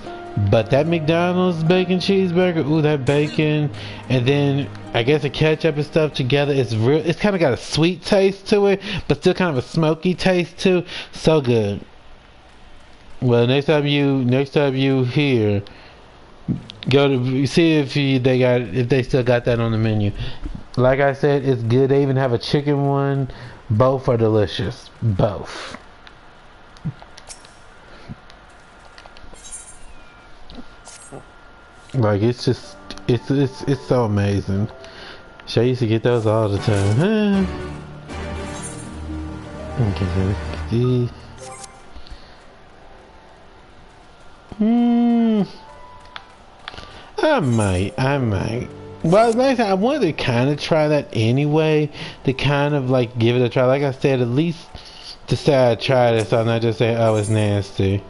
but that McDonald's bacon cheeseburger, ooh, that bacon, and then I guess the ketchup and stuff together, it's real. It's kind of got a sweet taste to it, but still kind of a smoky taste too. So good. Well, next time you here, Go to see if they still got that on the menu. Like I said, it's good. They even have a chicken one. Both are delicious. Both. Like it's just it's so amazing. I used to get those all the time. Okay, I might. Well, like I wanted to kind of try that anyway, to kind of like give it a try. Like I said, at least to say I tried it, so I'm not just saying, oh, it's nasty.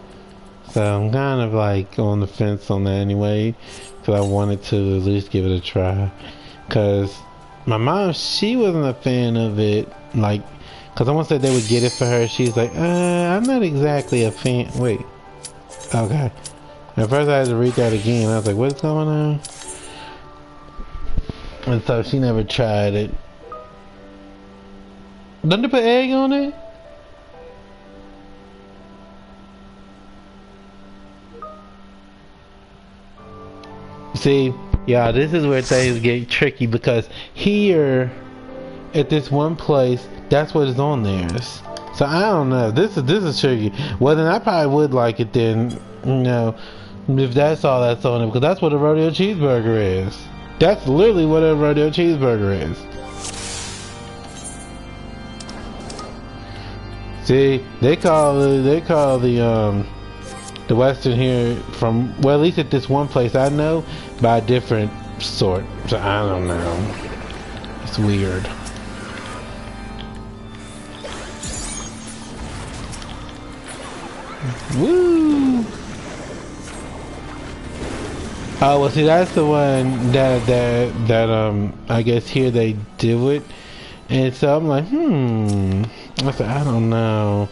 So I'm kind of like on the fence on that anyway, because I wanted to at least give it a try. Because my mom, she wasn't a fan of it, like, because I once said they would get it for her. She's like, I'm not exactly a fan. Wait. Okay. At first I had to read that again. I was like, what's going on? And so she never tried it. Don't they put egg on it? See, yeah, this is where things get tricky because here, at this one place, that's what is on theirs. So I don't know. This is tricky. Well, then I probably would like it then, you know, if that's all that's on it, because that's what a rodeo cheeseburger is. That's literally what a rodeo cheeseburger is. See, they call the Western here from, well, at least at this one place I know, by a different sort. So I don't know. It's weird. Woo! Oh, well, see, that's the one that I guess here they do it, and so I'm like, I don't know.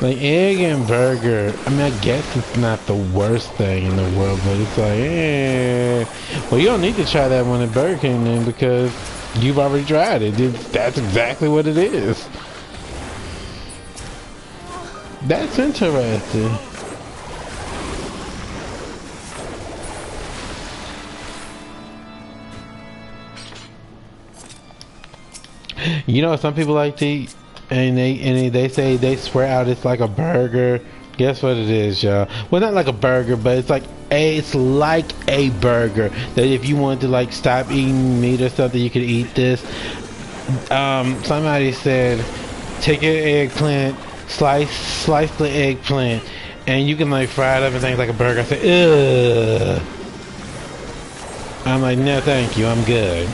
Like egg and burger, I mean, I guess it's not the worst thing in the world, but it's like, well, you don't need to try that one at Burger King then because you've already tried it. That's exactly what it is. That's interesting. You know, some people like to eat, and they say they swear out it's like a burger. Guess what it is, y'all? Well, not like a burger, but it's like a burger. That if you wanted to like stop eating meat or something, you could eat this. Somebody said, take your eggplant, slice the eggplant, and you can like fry it up and things like a burger. I said, ugh. I'm like, no, thank you, I'm good.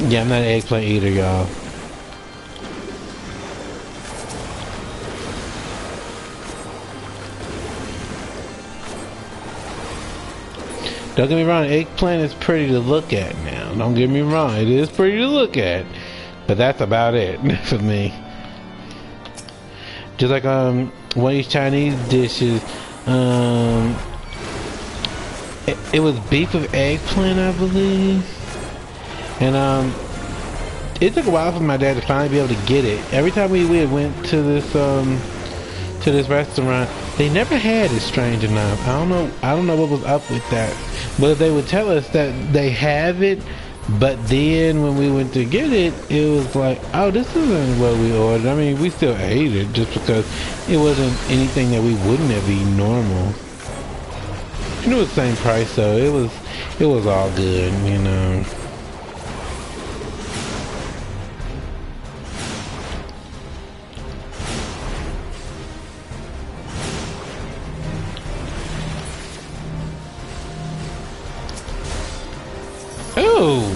Yeah, I'm not an eggplant eater, y'all. Don't get me wrong, eggplant is pretty to look at now. Don't get me wrong, it is pretty to look at. But that's about it for me. Just like one of these Chinese dishes, it was beef with eggplant, I believe. And it took a while for my dad to finally be able to get it. Every time we went to this restaurant, they never had it, strange enough. I don't know what was up with that. But they would tell us that they have it, but then when we went to get it, it was like, oh, this isn't what we ordered. I mean, we still ate it just because it wasn't anything that we wouldn't have eaten normal. And it was the same price, so it was all good, you know. Ooh,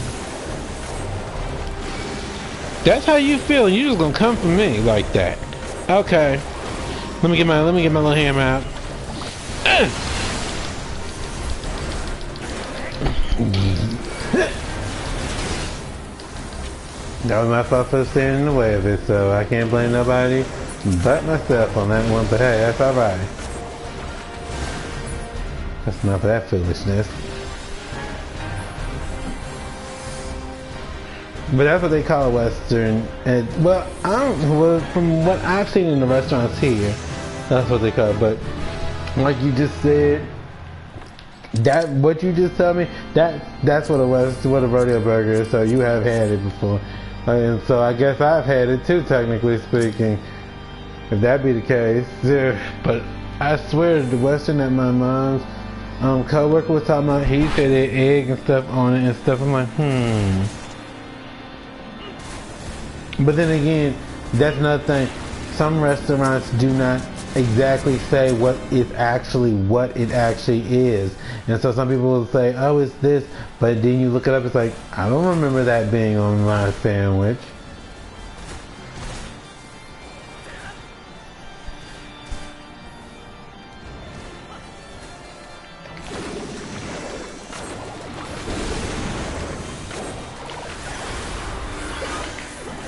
that's how you feel, and you just gonna come for me like that? Okay, let me get my little hammer out. That was my fault for standing in the way of it, so I can't blame nobody but myself on that one. But hey, that's all right. That's enough of that foolishness. But that's what they call a Western. And, well, from what I've seen in the restaurants here, That's what they call it. But like you just said, that what you just told me, that's what it was. What a rodeo burger is. So you have had it before, and so I guess I've had it too, technically speaking. If that be the case, yeah. But I swear, the Western that my mom's co-worker was talking about, he said it egg and stuff on it and stuff. I'm like, But then again, that's another thing. Some restaurants do not exactly say what it actually is. And so some people will say, oh, it's this. But then you look it up, it's like, I don't remember that being on my sandwich.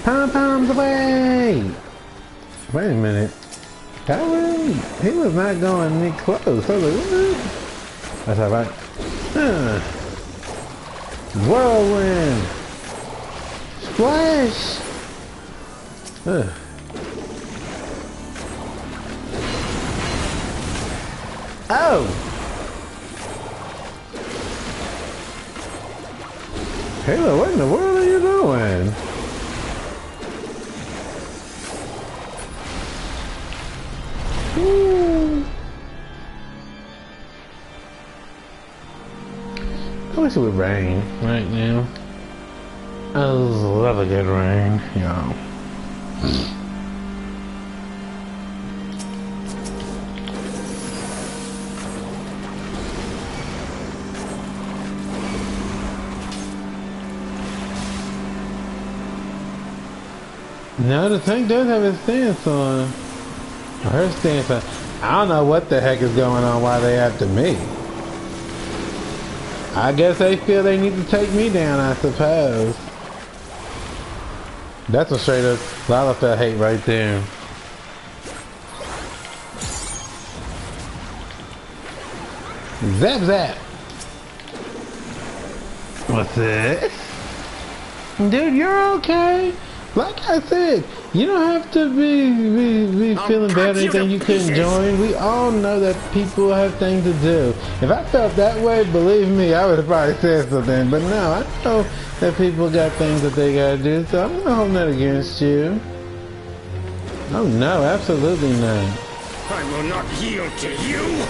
Pom-poms away! Wait a minute. That way? He was not going any close. I was like, what? That's alright. Whirlwind! Splash! Oh! Halo, what in the world are you doing? I wish it would rain right now. I love a good rain, y'all. No, the tank does have its stance on. Her stance on. I don't know what the heck is going on, why they after me. I guess they feel they need to take me down, I suppose. That's a straight up Lalafell hate right there. Zap zap! What's this? Dude, you're okay. Like I said, you don't have to be feeling bad or anything you couldn't join. We all know that people have things to do. If I felt that way, believe me, I would have probably said something. But no, I know that people got things that they gotta do, so I'm not holding that against you. Oh no, absolutely not. I will not yield to you!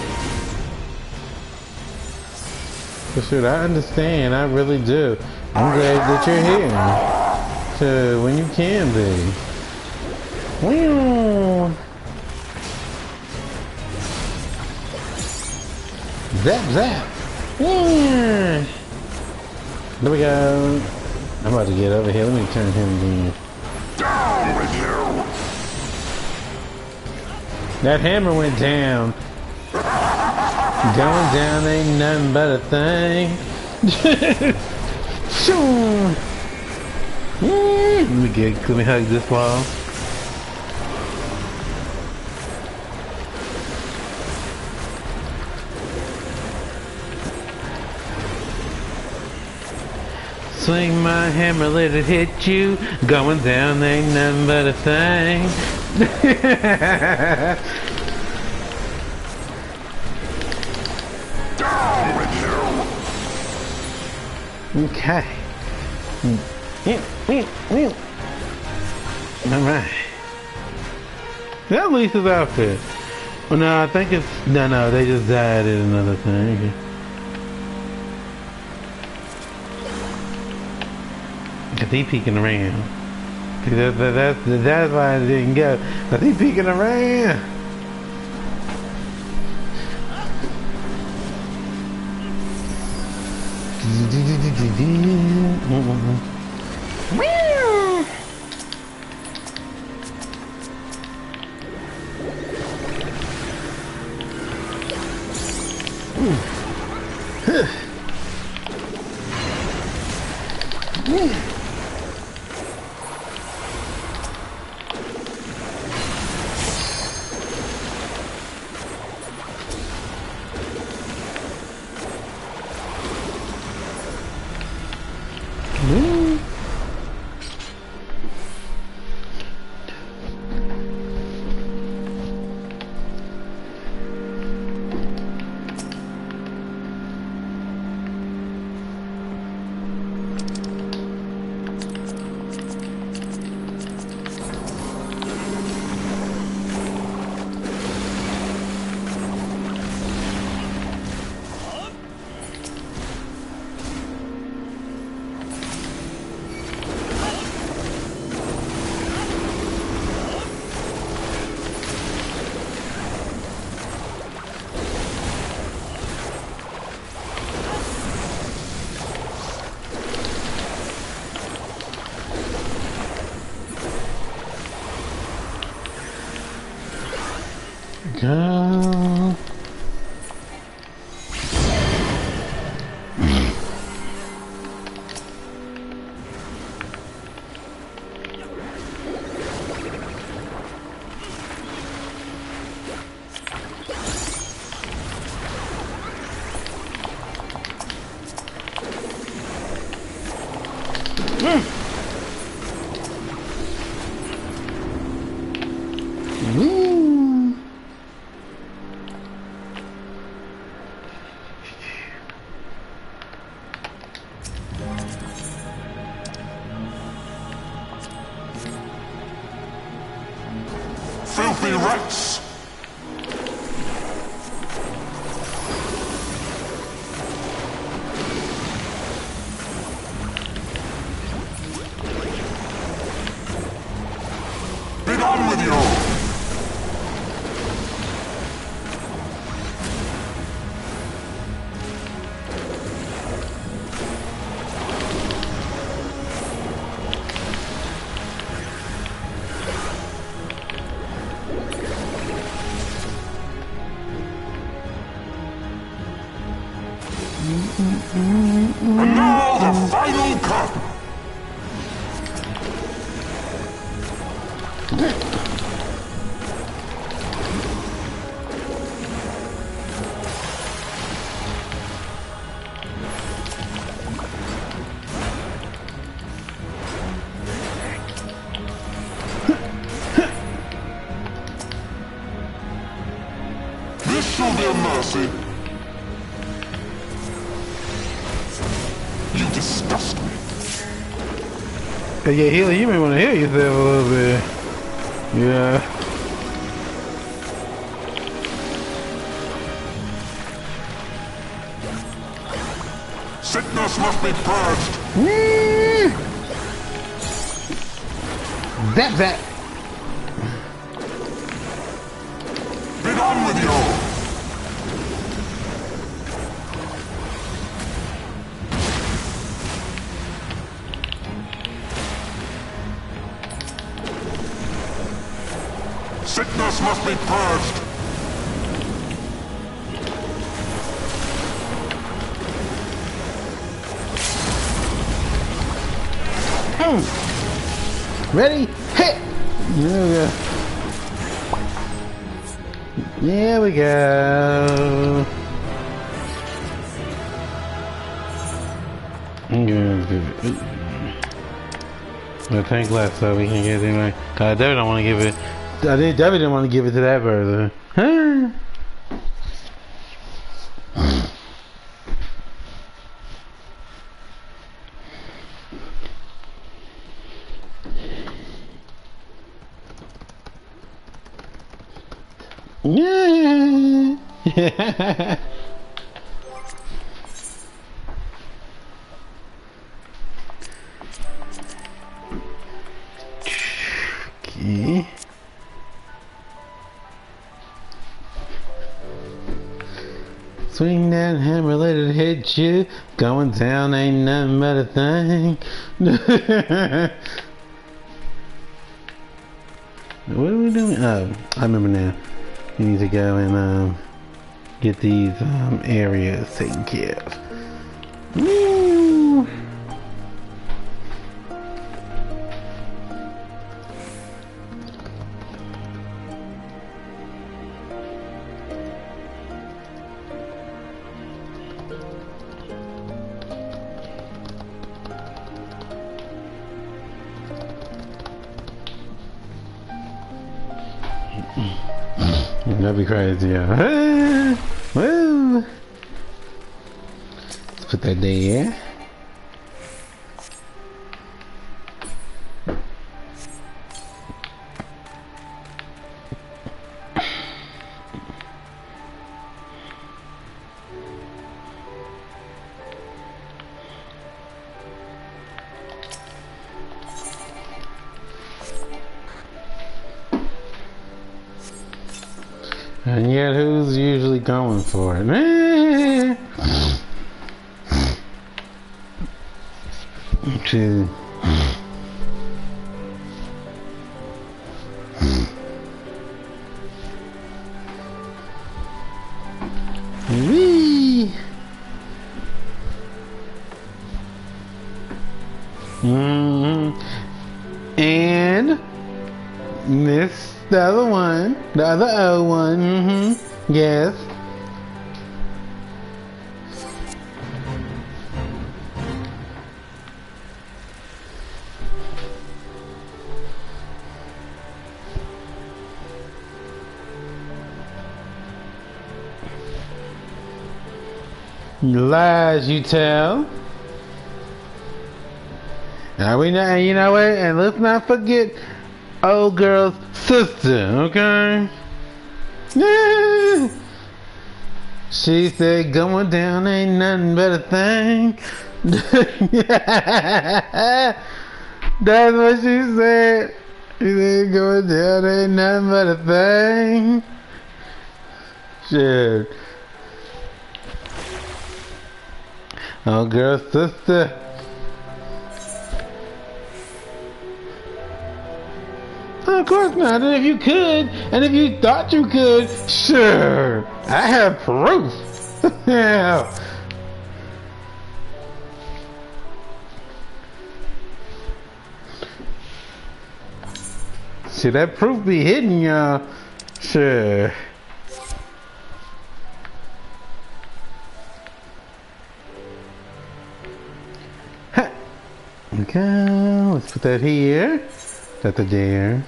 For sure, I understand, I really do. I'm glad that you're here. To when you can be. Zap zap. There we go. I'm about to get over here. Let me turn him in. Down with you! That hammer went down. Going down ain't nothing but a thing. Shoo. Let me hug this wall. Swing my hammer, let it hit you. Going down ain't nothing but a thing. Down with you! Okay. Alright. That Lisa's outfit. Well, no, I think it's... No, they just died at another thing. Cause he peeking around. That's why I didn't go. Cause he peeking around. go. Woo. Filthy rats! Be gone with you! And now the final cut! This shall be a mercy. You disgust me. Yeah, heal. You may want to heal yourself a little bit. Yeah. Sickness must be purged. Zap zap. Be gone with you. Sickness must be purged. Ready? Hit! There we go. The tank left so we can get it anyway. I definitely don't want to give it. I definitely didn't want to give it to that brother. Huh? Yeah. Okay. Swing that hammer, let it hit you. Going down ain't nothing but a thing. What are we doing? Oh, I remember now. We need to go and get these areas taken care of. Woo! That'd be crazy, yeah. Woo! Let's put that there. And yet, who's usually going for it? To Mm-hmm. And this, the other one, the other old one. Mm-hmm. Yes. Lies you tell. Now we know, you know what? And let's not forget old girl's sister, okay? Yeah. She said going down ain't nothing but a thing. That's what she said. She said going down ain't nothing but a thing. Shit. Old girl's sister. Of course not. And if you could, and if you thought you could, sure, I have proof. Yeah. See, that proof be hidden, y'all. Sure. Ha. Okay, let's put that here. That's there.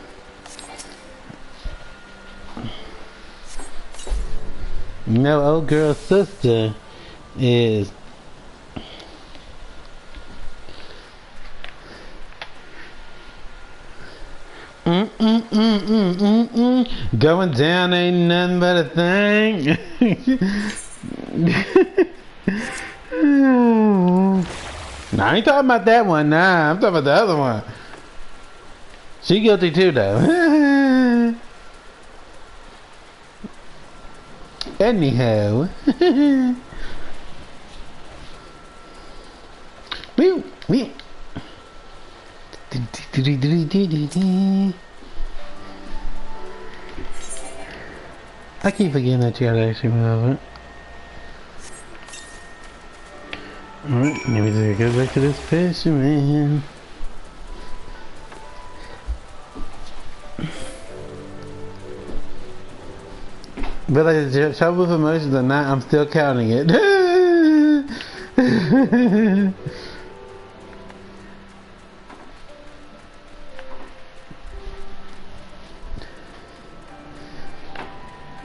No, old girl's sister is going down ain't nothing but a thing. Nah, I ain't talking about that one. Nah, I'm talking about the other one. She guilty too, though. Anyhow. I keep forgetting that you gotta actually move it. Alright, let me just go back to this picture, man. But like the trouble with emotions or not, I'm still counting it.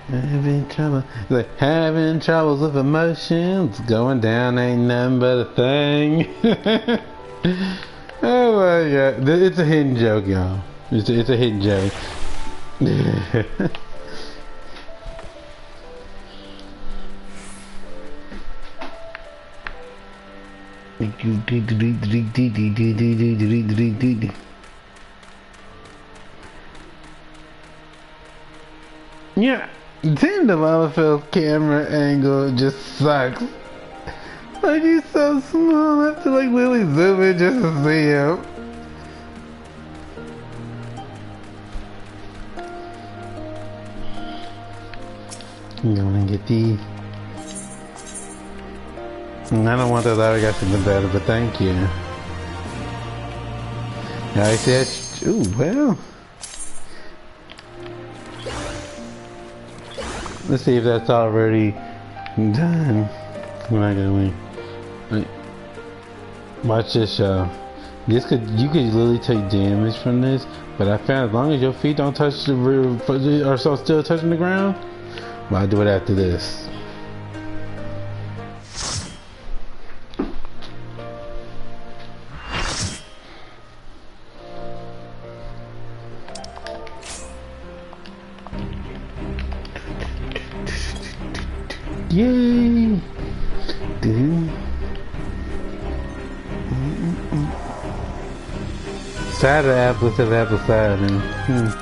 Having trouble, like having troubles with emotions, going down ain't nothing but a thing. Oh my god, it's a hidden joke, y'all. It's a hidden joke. Yeah, damn, the Lalafell's camera angle just sucks. Like, he's so small, I have to like literally zoom in just to see him. I'm gonna get these. I don't want those other guys to be better, but thank you. I said, ooh, well. Let's see if that's already done. We're not gonna win. Wait. Watch this, y'all. You could literally take damage from this, but I found as long as your feet don't touch the rear, or so still touching the ground, well, I'll do it after this. Yay! Dude. Cider apple instead of apple cider.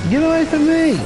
Get away from me!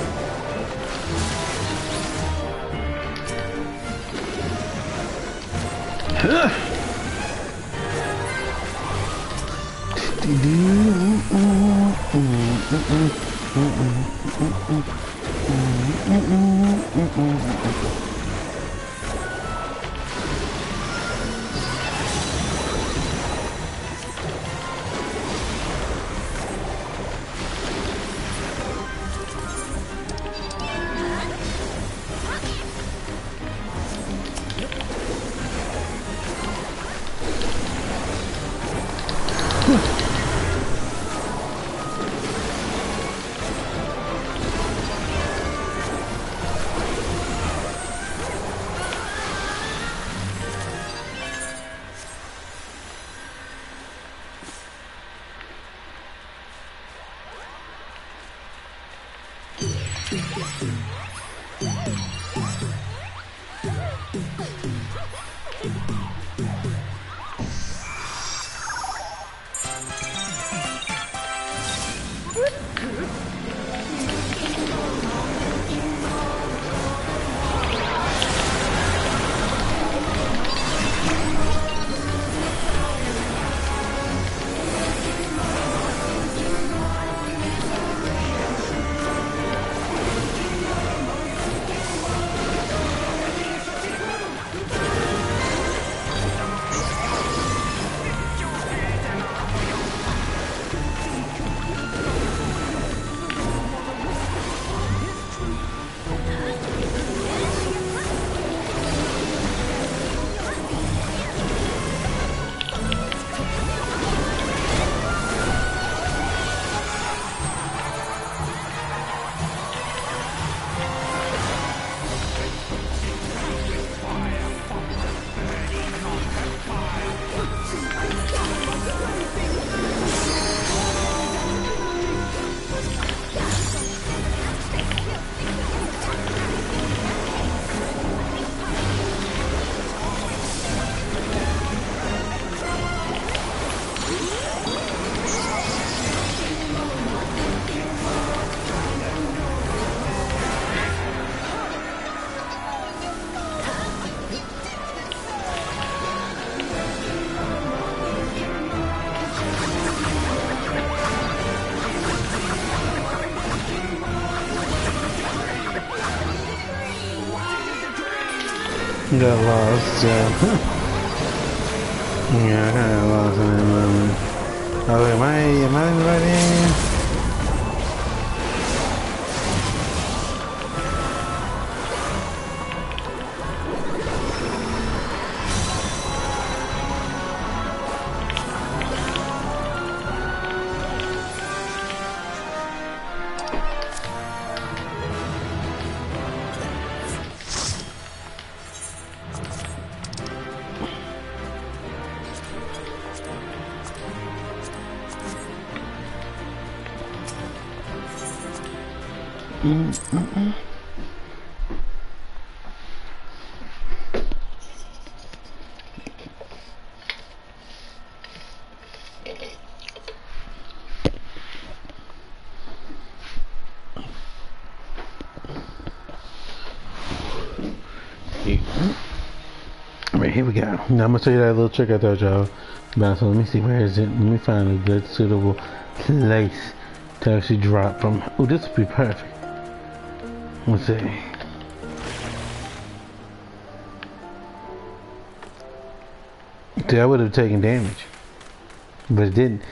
Got lost, yeah. Yeah, I kinda lost in that moment. Oh, am I in the right area? Alright, here we go. Now I'm gonna show you that little trick I told y'all about. So let me see, where is it? Let me find a good suitable place to actually drop from. Oh, this would be perfect. Let's see. See, I would have taken damage, but it didn't.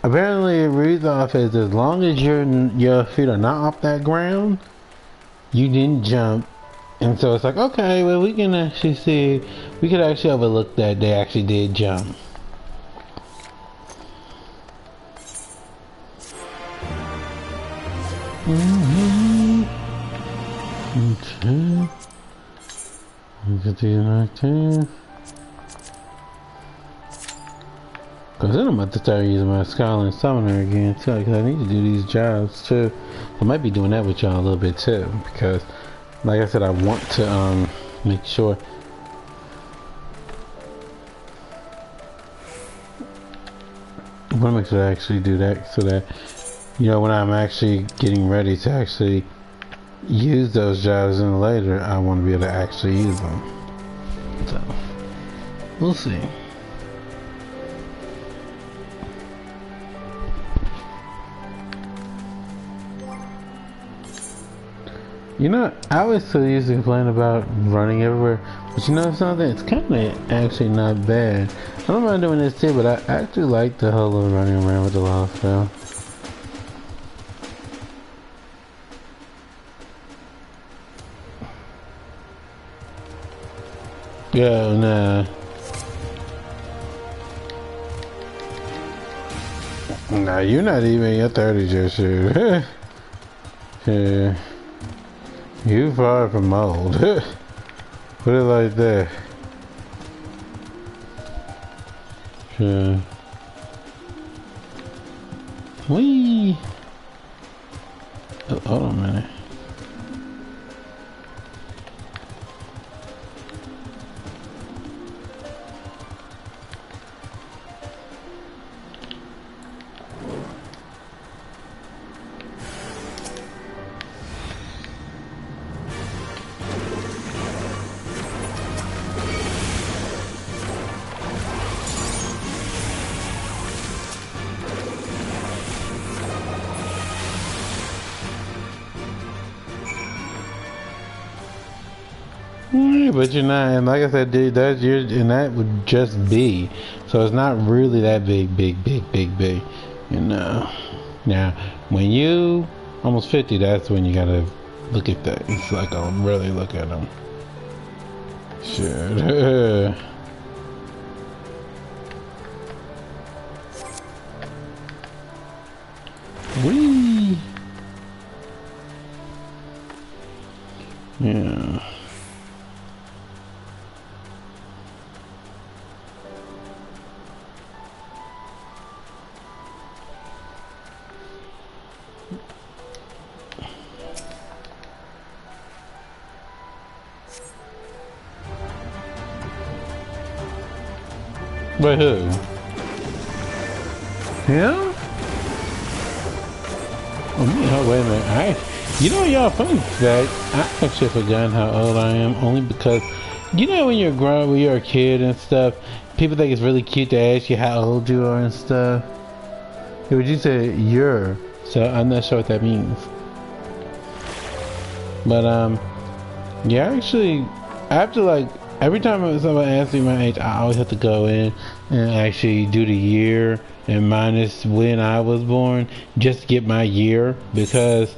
Apparently, it reads off as long as your feet are not off that ground, you didn't jump. And so it's like, okay, well, we can actually see, we could actually overlook that they actually did jump. Okay. Look at these right there. Because then I'm about to start using my Skyline Summoner again too, because I need to do these jobs too. I might be doing that with y'all a little bit too, because like I said, I want to make sure I want to make sure I actually do that, so that You know, when I'm actually getting ready to actually use those jobs in later, I want to be able to actually use them. So, we'll see. You know, I always still used to complain about running everywhere, but you know something? It's kind of actually not bad. I don't mind doing this too, but I actually like the whole of running around with the loft though. Yeah, nah. Nah, you're not even in your 30s yet, shit. Yeah. You far from old. Put it like that. Yeah. Whee! Oh, hold on a minute. Yeah, but you're not, and like I said, dude, that's your, and that would just be, so it's not really that big, you know. Now, when you almost 50, that's when you gotta look at that. It's like, I'll really look at them. Sure. Whee! Yeah. Wait, who? Him? Oh, wait a minute. You know, y'all, funny fact, I actually forgotten how old I am, only because, you know, when you're grown, when you're a kid and stuff, people think it's really cute to ask you how old you are and stuff. Yeah, would you say you're? So I'm not sure what that means. But yeah, actually, I have to like every time somebody asks me my age, I always have to go in and actually do the year and minus when I was born, just to get my year, because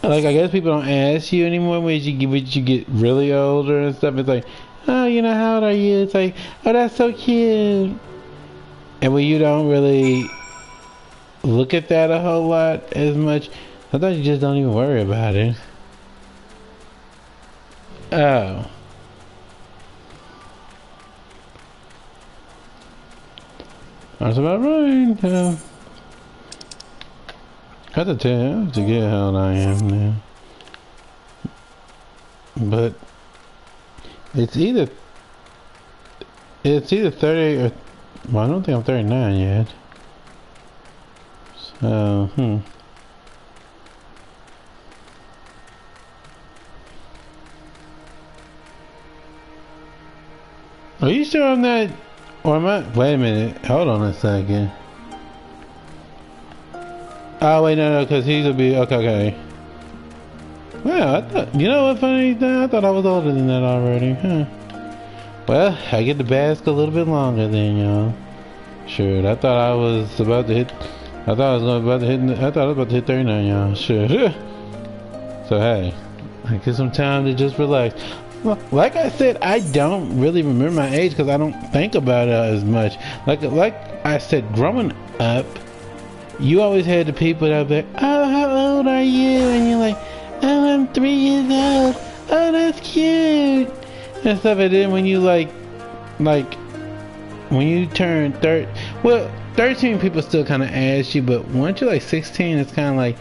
like I guess people don't ask you anymore when you get really older and stuff. It's like, oh, you know, how old are you? It's like, oh, that's so cute. And when you don't really look at that a whole lot as much, sometimes you just don't even worry about it. Oh. That's about right. I have to tell you, I have to get how old I am now. But it's either 30 or, well, I don't think I'm 39 yet. So, Are you sure I'm not, or am I, wait a minute, hold on a second. Oh, wait, no, because he's gonna be, okay. Well, I thought, you know what funny thing? I thought I was older than that already, huh? Well, I get to bask a little bit longer than y'all. Sure, I thought I was about to hit, I thought I was about to hit 39, y'all. Sure. So, hey, I get some time to just relax. Like I said, I don't really remember my age because I don't think about it as much. Like I said, growing up, you always had the people that would be like, oh, how old are you? And you're like, oh, I'm 3 years old. Oh, that's cute. And stuff. And then when you like when you turn 30, well, 13 people still kind of ask you, but once you're like 16, it's kind of like,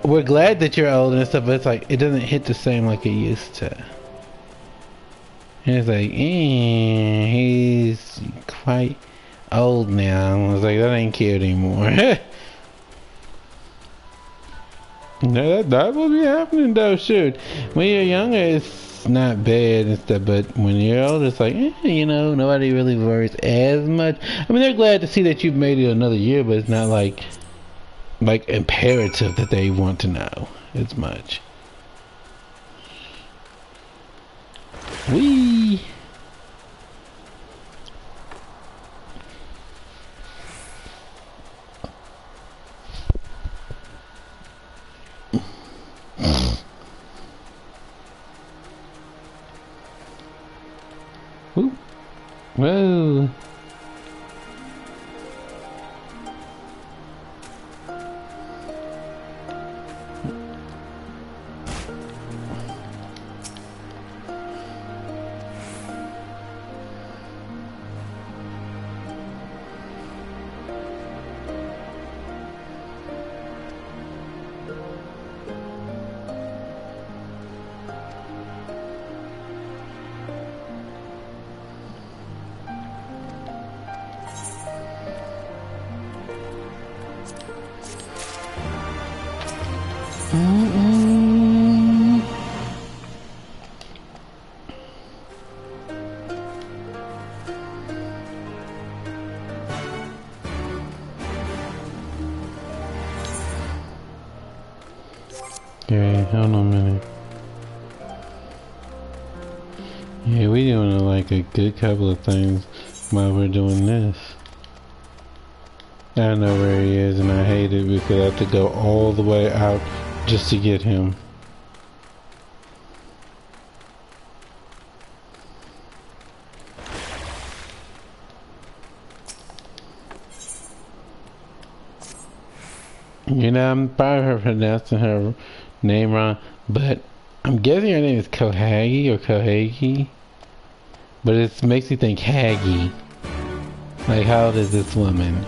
we're glad that you're old and stuff, but it's like, it doesn't hit the same like it used to. And it's like, he's quite old now. I was like, that ain't cute anymore. No, that will be happening though. Shoot, when you're younger, it's not bad and stuff, but when you're older, it's like, you know, nobody really worries as much. I mean, they're glad to see that you've made it another year, but it's not like imperative that they want to know as much. Wee. Woo. Whoa. Okay, hold on a minute. Yeah, we doing like a good couple of things while we're doing this. I know where he is and I hate it because I have to go all the way out just to get him. You know, I'm probably pronouncing her name wrong, but I'm guessing her name is Kohagi or Kohagi. But it makes me think Haggy. Like, how old is this woman?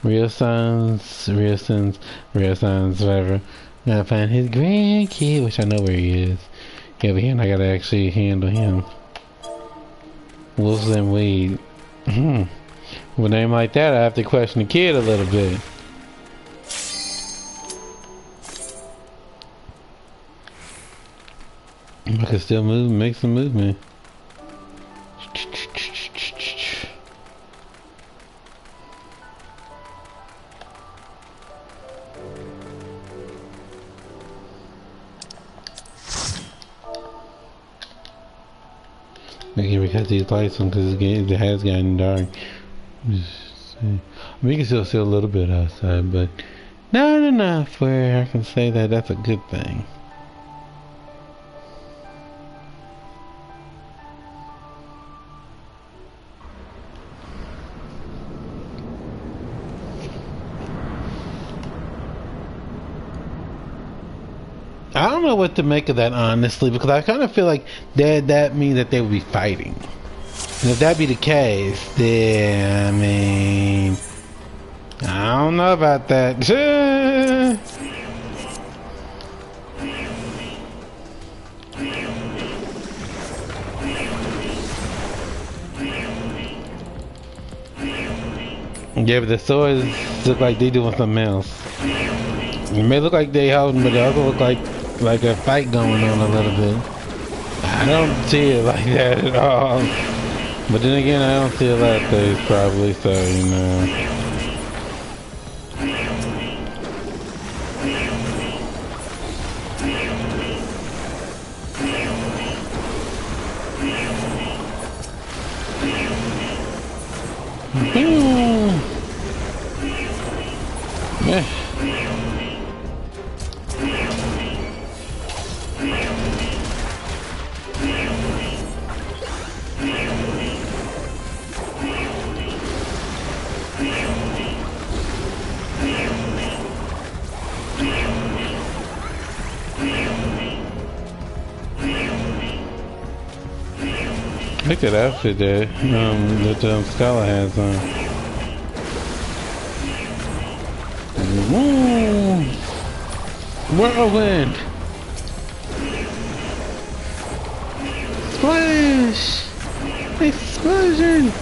Real sons, whatever. Gotta find his grandkid, which I know where he is. Yeah, but I gotta actually handle him. Wolves and weed. With a name like that, I have to question the kid a little bit. I can still move, make some movement. Maybe we got these lights on because it has gotten dark. We can still see a little bit outside, but not enough where I can say that that's a good thing. I don't know what to make of that, honestly, because I kind of feel like that means that they would be fighting. And if that be the case, then, I mean, I don't know about that. Yeah, but the swords look like they doing something else. It may look like they holding, but they also look like a fight going on a little bit. I don't see it like that at all. But then again, I don't see a lot of things probably, so you know. Yeah. Look at that outfit that Scholar has on. Woo! Whirlwind! Splash! Explosion!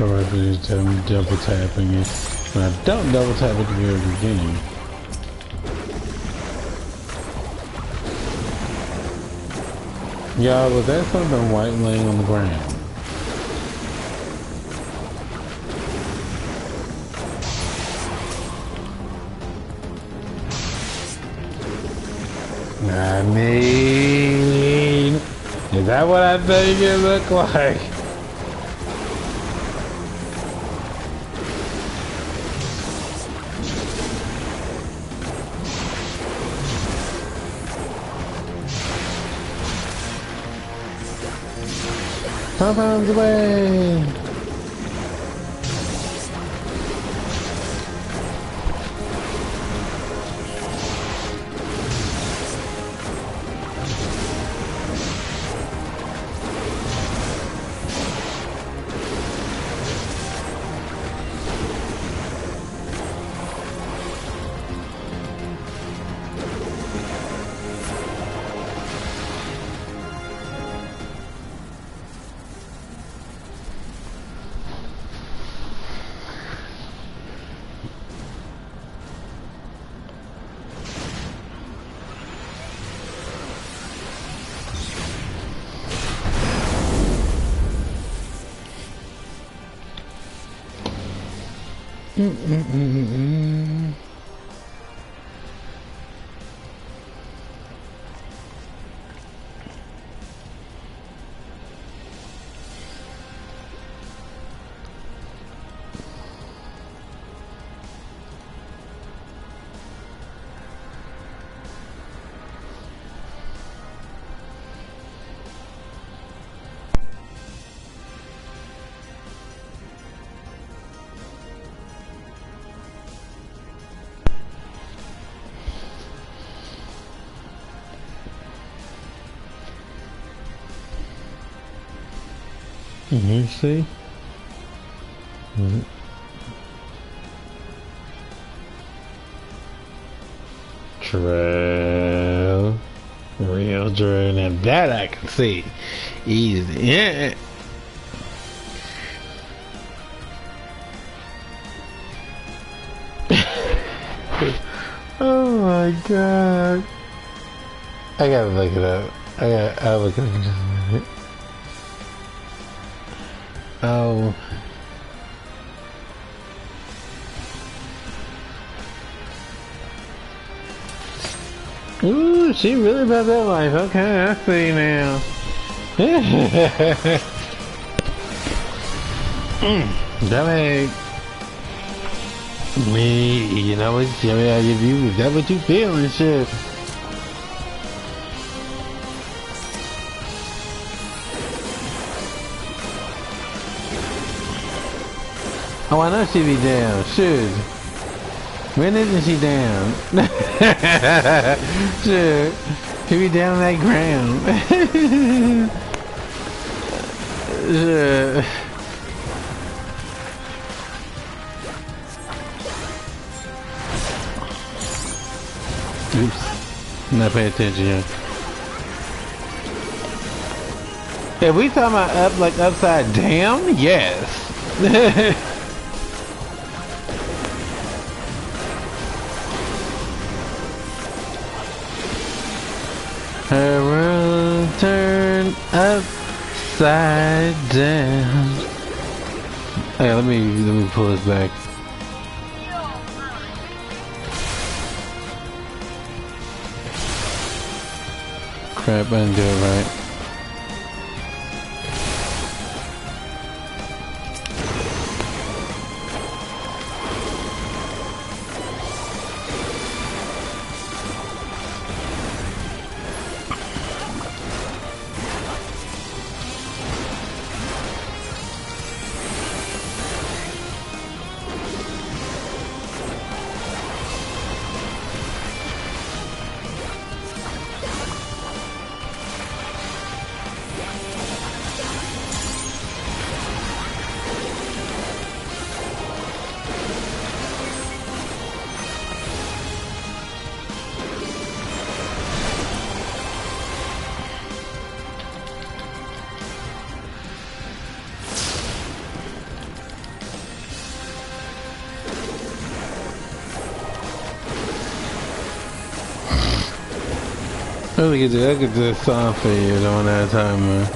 course, it's double tapping it. But I don't double tap at the very beginning. Y'all, was that something white laying on the ground? I mean, is that what I think it looked like? Sometimes away. You see? True. Real true. Now that I can see. Easy. Yeah. Oh my god. I gotta look it up. I'll look it up in just a minute. Oh. Ooh, she really about that life. Okay, I see now. That ain't me. You know what? Tell me how you view. Is that what you feel and shit? Oh, I know she be down. Shoot. When isn't she down? Shoot. She be down on that ground. Shoot. Oops. Not paying attention yet. If we talking about up, like upside down, yes. Her world turned upside down. Hey, let me pull this back. Crap, I didn't do it right. I could do a song for you during that time, man.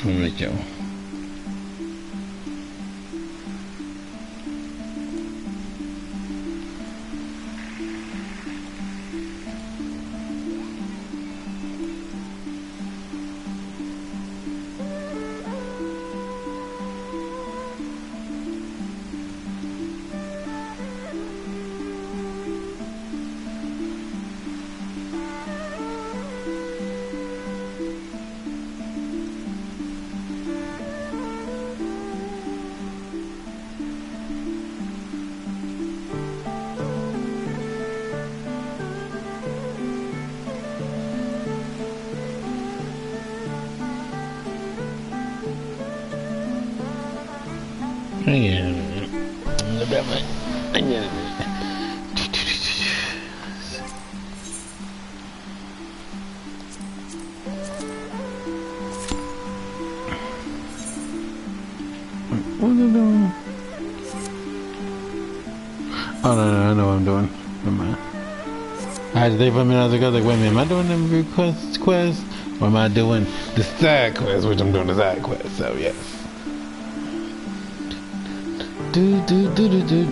Here we go. What am I doing? Oh no, I know what I'm doing. Never mind. I had to think for a minute. I was like, wait a minute, am I doing the quest? Or am I doing the side quest? Which I'm doing the side quest, so yes. Do do do do do.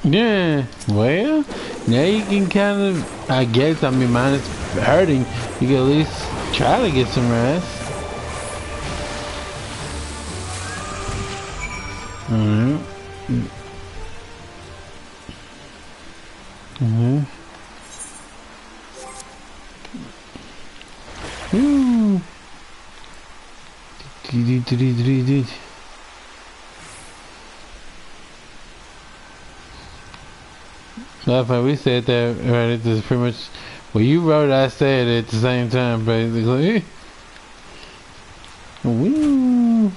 Yeah, well, now you can kind of, I guess, I mean, mine is hurting. You can at least try to get some rest. Alright. Last time we said that, right, it is pretty much, well, you wrote it, I said it at the same time, basically. Woo.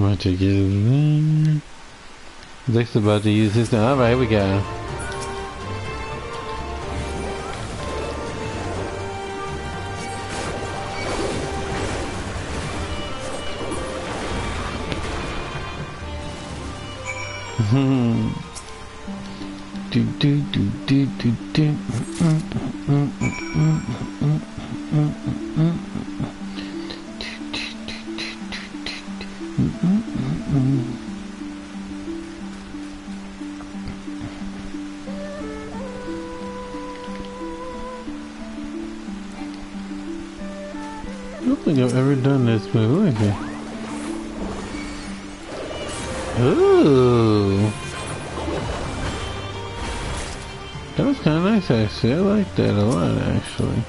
much to get. Zach's about to use his. Alright, here we go. Do do do do do do. I don't think I've ever done this move. Look at it. Ooh. That was kind of nice actually. I like that a lot actually.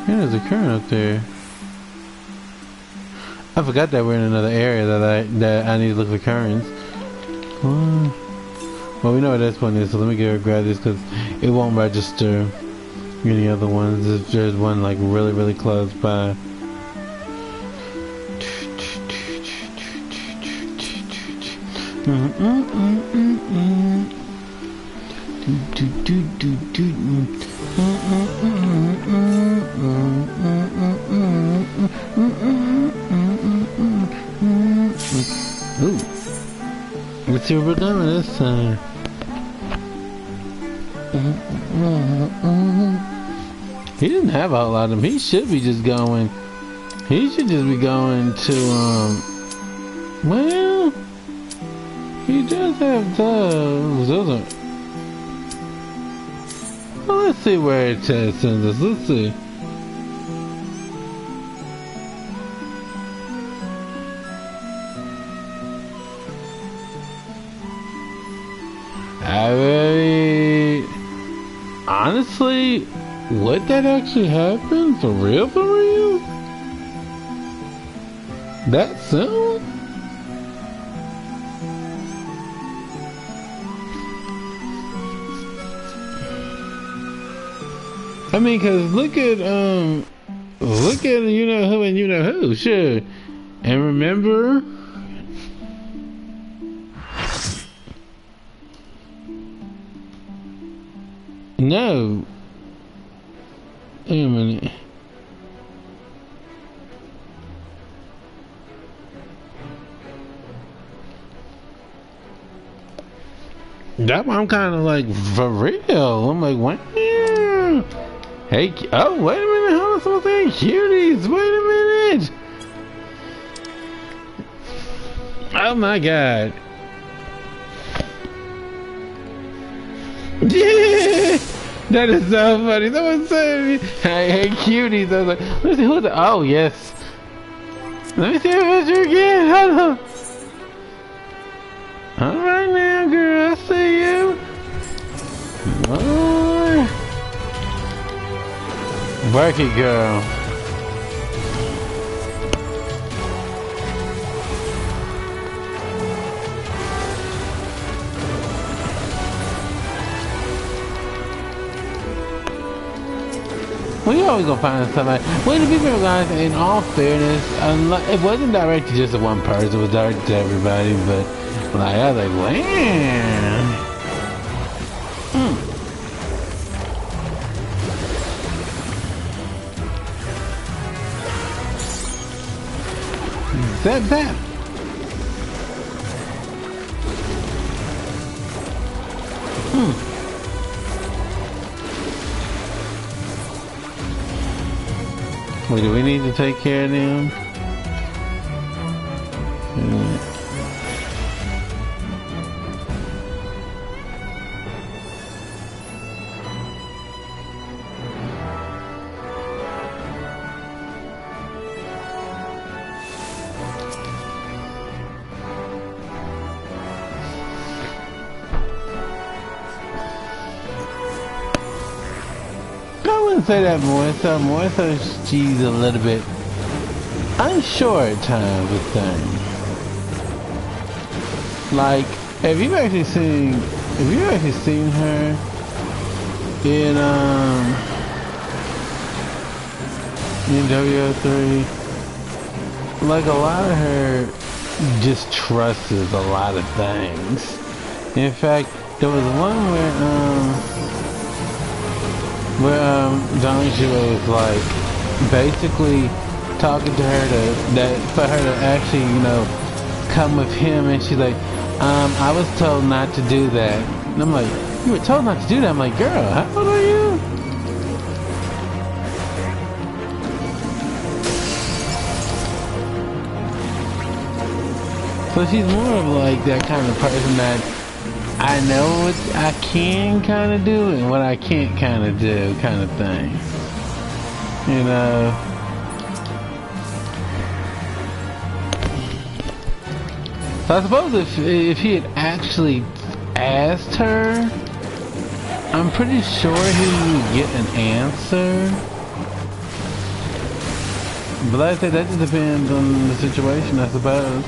Yeah, there's a current up there. I forgot that we're in another area that I need to look for currents. Well, we know what this one is, so let me grab this because it won't register any other ones if there's one like really close by. Ooh. Let's see what we're doing this time. He didn't have a whole lot of them. He should be just going. He should just be going to well, he does have those. Those are. Well, let's see where it sends us. Let's see. I mean, honestly, would that actually happen? For real, for real? That soon? I mean, cause look at you know who and you know who, sure. And remember, no. Wait a minute. That one I'm kind of like, for real. I'm like, wow. Hey, oh, wait a minute. Hold on, someone saying cuties. Wait a minute. Oh my god. Yeah. That is so funny. Someone said, hey, cuties. I was like, let me see who's the, oh, yes. Let me see a picture again. Hold on. Alright now, girl. I see you. Boy. Work it, girl. We always gonna find somebody. Well, to be fair, guys, in all fairness, it wasn't directed just to one person, it was directed to everybody, but like, I was like, man. That. Wait, do we need to take care of them? wouldn't say that more so. More so, she's a little bit unsure at times with things. Like, if you've actually seen her in WO3, like a lot of her just trusts a lot of things. In fact, there was one where Donja was like basically talking to her for her to actually, you know, come with him, and she's like, I was told not to do that. And I'm like, you were told not to do that? I'm like, girl, how old are you? So she's more of like that kind of person that I know what I can kind of do and what I can't kind of do kind of thing. You know? So I suppose if he had actually asked her, I'm pretty sure he would get an answer. But like I said, that just depends on the situation, I suppose.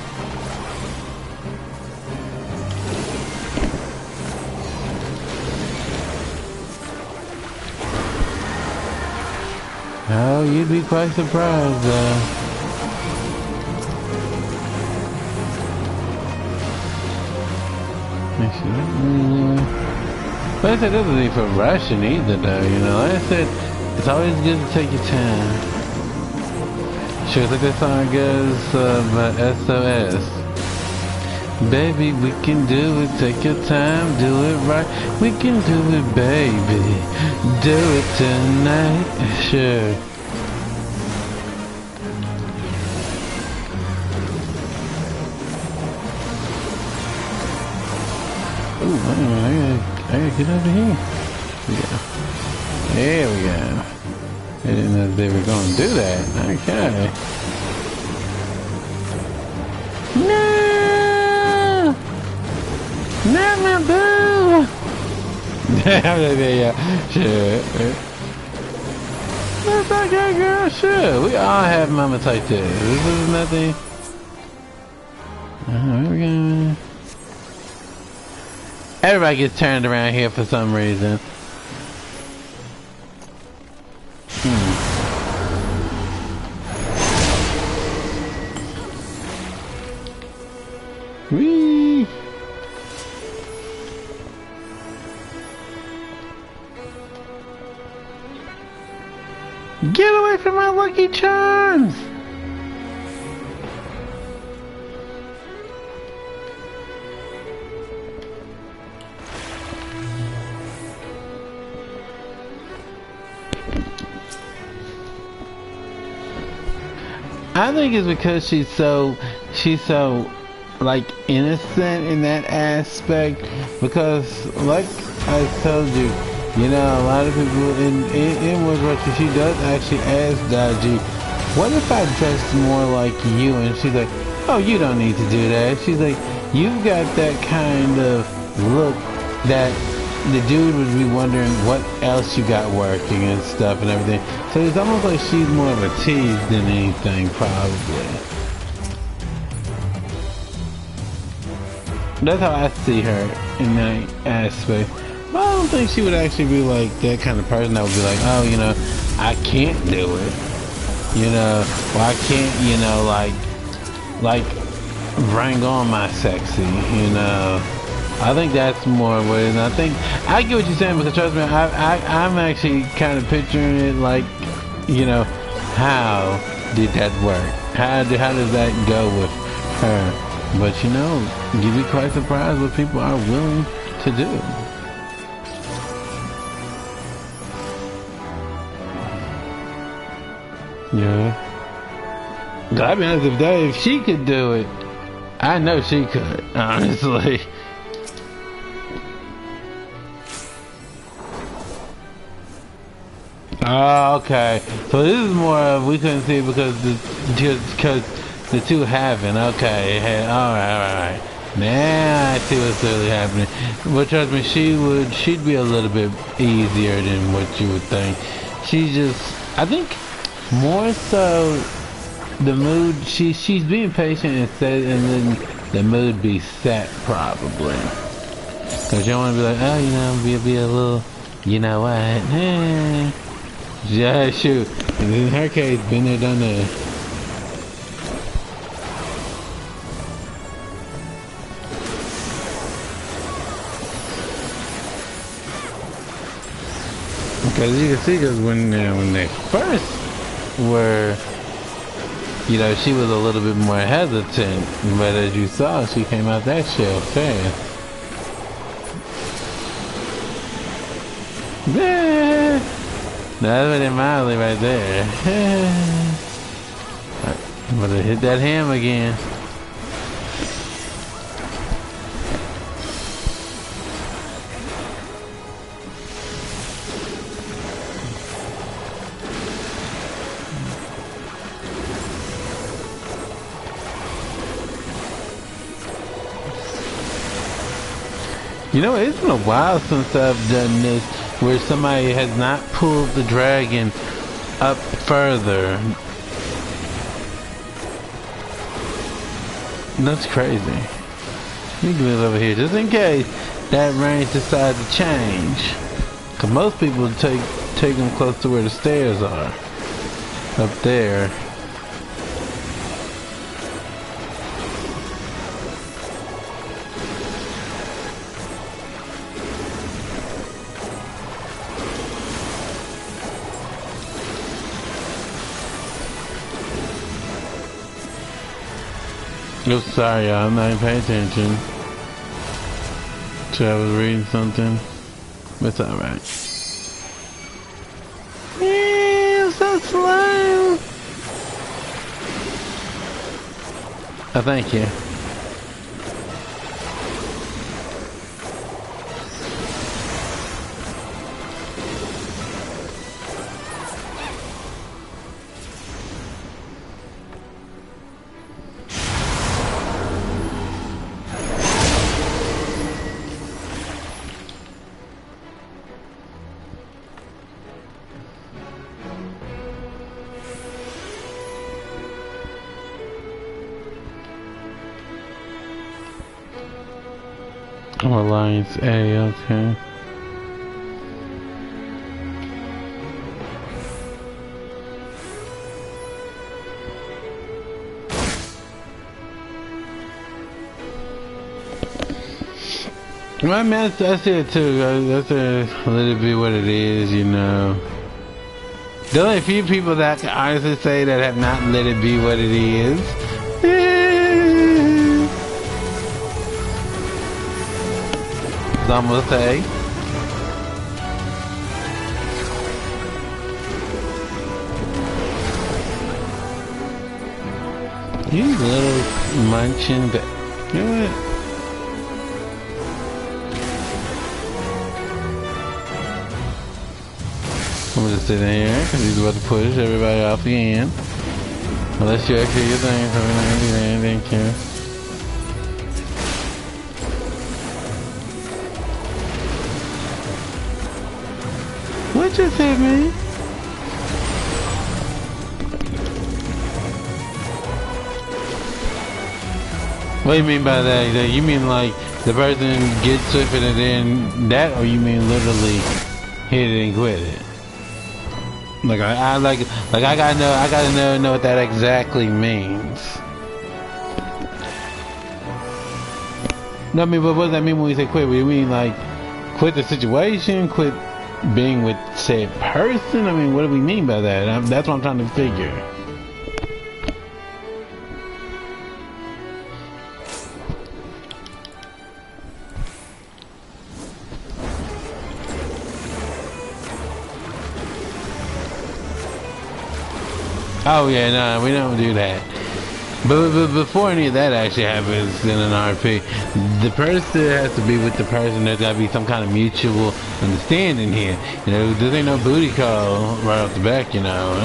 Oh, you'd be quite surprised, though. But I said, this isn't for rushing either, though, you know. Like I said, it's always good to take your time. Sure, like that song goes by SOS. Baby, we can do it, take your time, do it right. We can do it, baby. Do it tonight, sure. Ooh, I gotta get over here. There we go. I didn't know they were gonna do that. Okay. No! Not my boo! Yeah, sure. That's okay, girl, sure. We all have moments like this. This is nothing. Where we going? Everybody gets turned around here for some reason. Whee! Get away from my Lucky Charms! I think it's because she's so like innocent in that aspect, because like I told you, you know, a lot of people in Woods Retro, she does actually ask Daji, what if I dressed more like you? And she's like, oh, you don't need to do that. She's like, you've got that kind of look that the dude would be wondering what else you got working and stuff and everything. So it's almost like she's more of a tease than anything, probably. That's how I see her in that aspect. But I don't think she would actually be like that kind of person that would be like, oh, you know, I can't do it. You know, or I can't, you know, like bring on my sexy, you know. I think that's more what it is. And I think I get what you're saying, because trust me, I'm actually kind of picturing it like, you know, how did that work? How does that go with her? But you know, you'd be quite surprised what people are willing to do. Yeah. I'll be honest, if she could do it, I know she could, honestly. Oh, okay. So this is more of, we couldn't see it because the two haven't. Okay. Alright. Now I see what's really happening. But trust me, she'd be a little bit easier than what you would think. she's just, I think, more so the mood. She's being patient instead, and then the mood be set probably. Cause you don't want to be like, oh, you know, be a little, you know what? Yeah, shoot. And in her case, been there, done that. Because you can see, because when they first were, you know, she was a little bit more hesitant, but as you saw, she came out that shell fast. Yeah. That's what it mildly right there. I'm gonna hit that ham again. You know, it's been a while since I've done this where somebody has not pulled the dragon up further. That's crazy. You can move over here just in case that range decides to change. Cause most people take them close to where the stairs are. Up there. Oh, sorry, y'all. I'm not even paying attention. So I was reading something. It's alright. Yeah, I'm so slow. Oh, thank you. Oh, Alliance A, okay. Well, I mean, that's it too. That's a little bit what it is, you know. There are only a few people that can honestly say that have not let it be what it is. Some will say. You little munching bit. You know what? I'm gonna just sit in here because he's about to push everybody off again. Unless you actually your thing, so we're not gonna do that. Thank you. What just hit me? What do you mean by that? You mean like the person gets with it and then that, or you mean literally hit it and quit it? Like I gotta know what that exactly means. No, I mean, but what does that mean when we say quit? We mean like quit the situation, quit being with said person? I mean, what do we mean by that? That's what I'm trying to figure. Oh yeah, no, we don't do that. But before any of that actually happens in an RP, the person has to be with the person. There's got to be some kind of mutual understanding here. You know, there ain't no booty call right off the back, you know.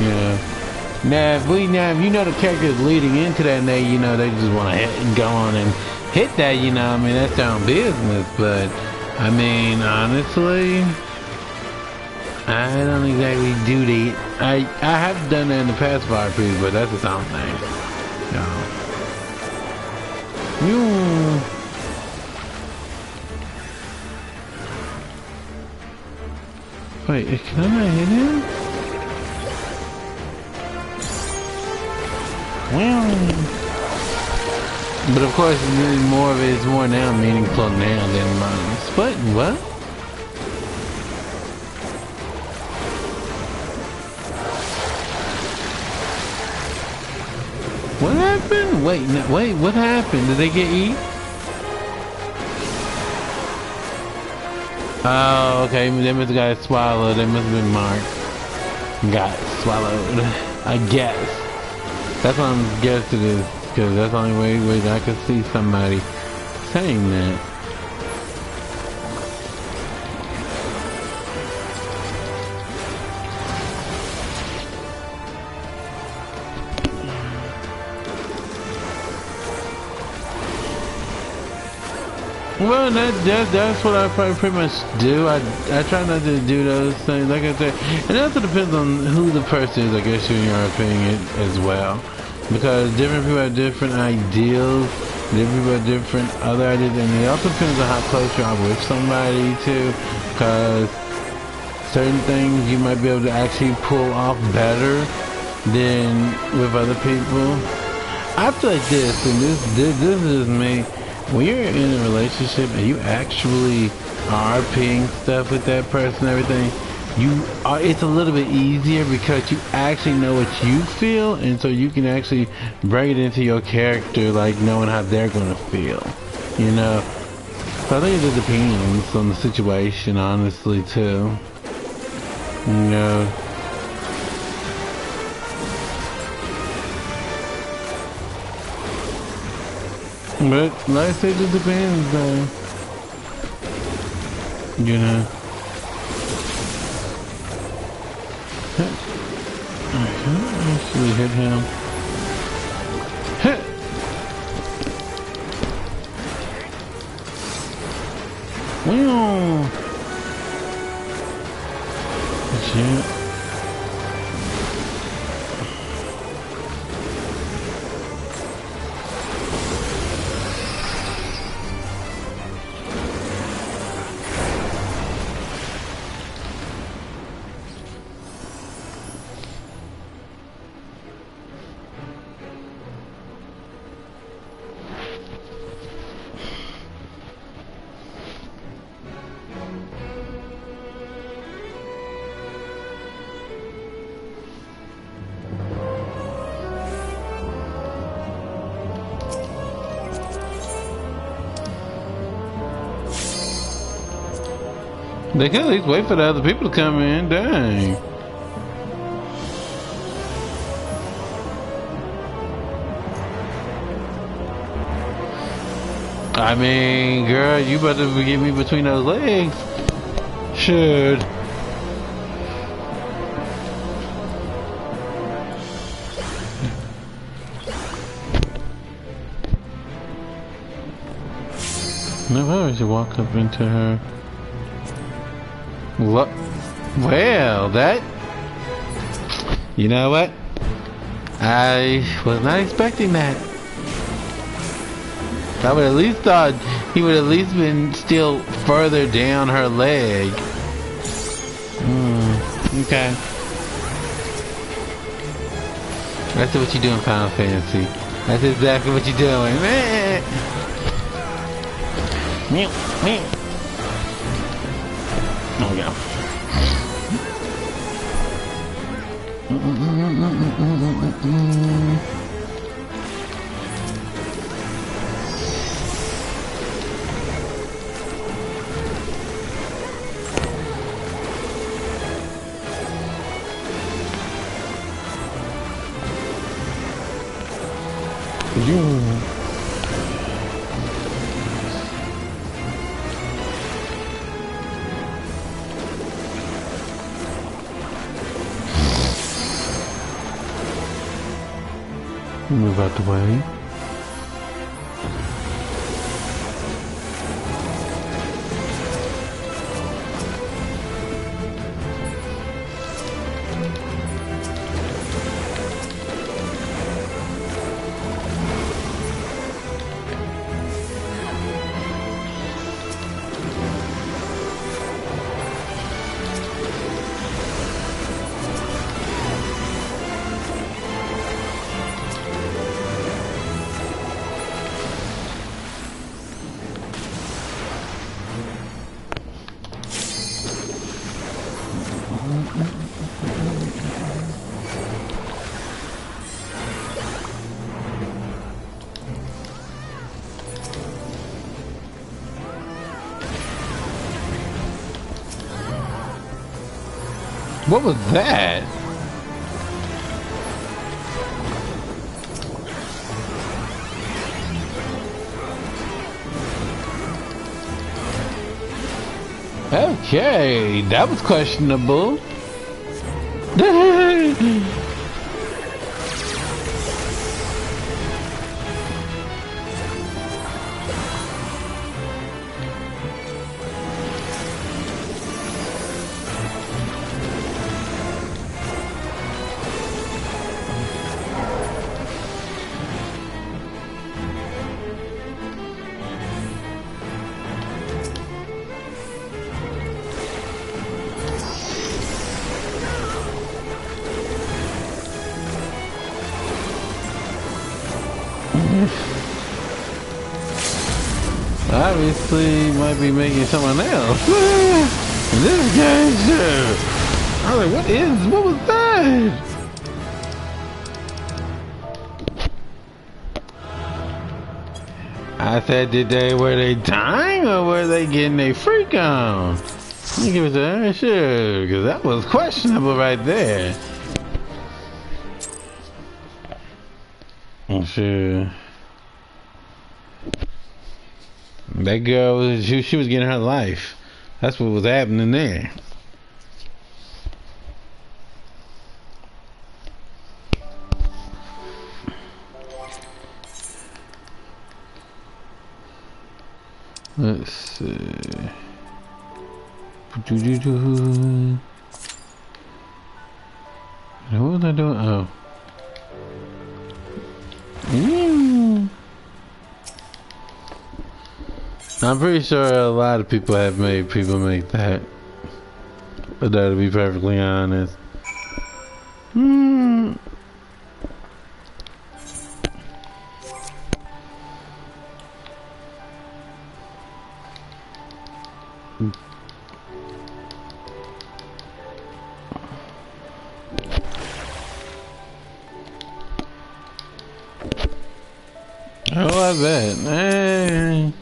Yeah. Now, if you know the character is leading into that and they just want to go on and hit that, you know, I mean, that's their own business, but I mean, honestly, I don't exactly do the. I have done that in the past for RPs, but that's its own thing. You. Wait, can I not hit him? Well. But of course, more of it is more now meaningful now than mine. But what? What happened? Wait, no, wait, what happened? Did they get eat? Oh, okay. They must have got swallowed. They must have been marked. Got swallowed. I guess. That's what I'm guessing it is. Because that's the only way that I could see somebody saying that. Well, that's what I probably pretty much do. I try not to do those things, like I said. And it also depends on who the person is, I guess, in your opinion, as well. Because different people have different ideals, different people have different other ideas, and it also depends on how close you are with somebody too. Because certain things you might be able to actually pull off better than with other people. I feel like this, and this is me. When you're in a relationship and you actually are RPing stuff with that person, and everything. It's a little bit easier because you actually know what you feel, and so you can actually bring it into your character, like knowing how they're gonna feel, you know. So I think it just depends on the situation, honestly, too. You know. But like I said, it just depends, though. You know. I can actually hit him. Hit! Wow! Shit. They can at least wait for the other people to come in. Dang. I mean, girl, you better get me between those legs. Should. No, I should walk up into her. What? Well, that... You know what? I was not expecting that. I would at least thought he would at least been still further down her leg. Okay. That's what you do in Final Fantasy. That's exactly what you're doing. Oh, yeah. Move out the way. What was that? Okay, that was questionable. Obviously, might be making someone else. In this game, too. I was like, what was that? I said, were they dying or were they getting a freak on? Let me give it to her, sure, because that was questionable right there. Sure. That girl, she was getting her life. That's what was happening there. Let's see. What was I doing? Oh. I'm pretty sure a lot of people have made people make that. But to be perfectly honest. Oh, I bet. Hey.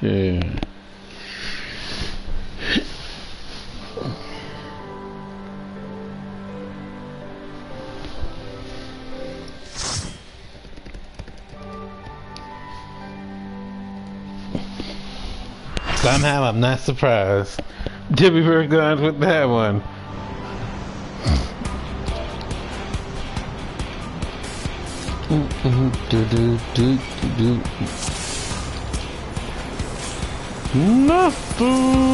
Sure. Somehow I'm not surprised. To be very honest with that one. Nothing.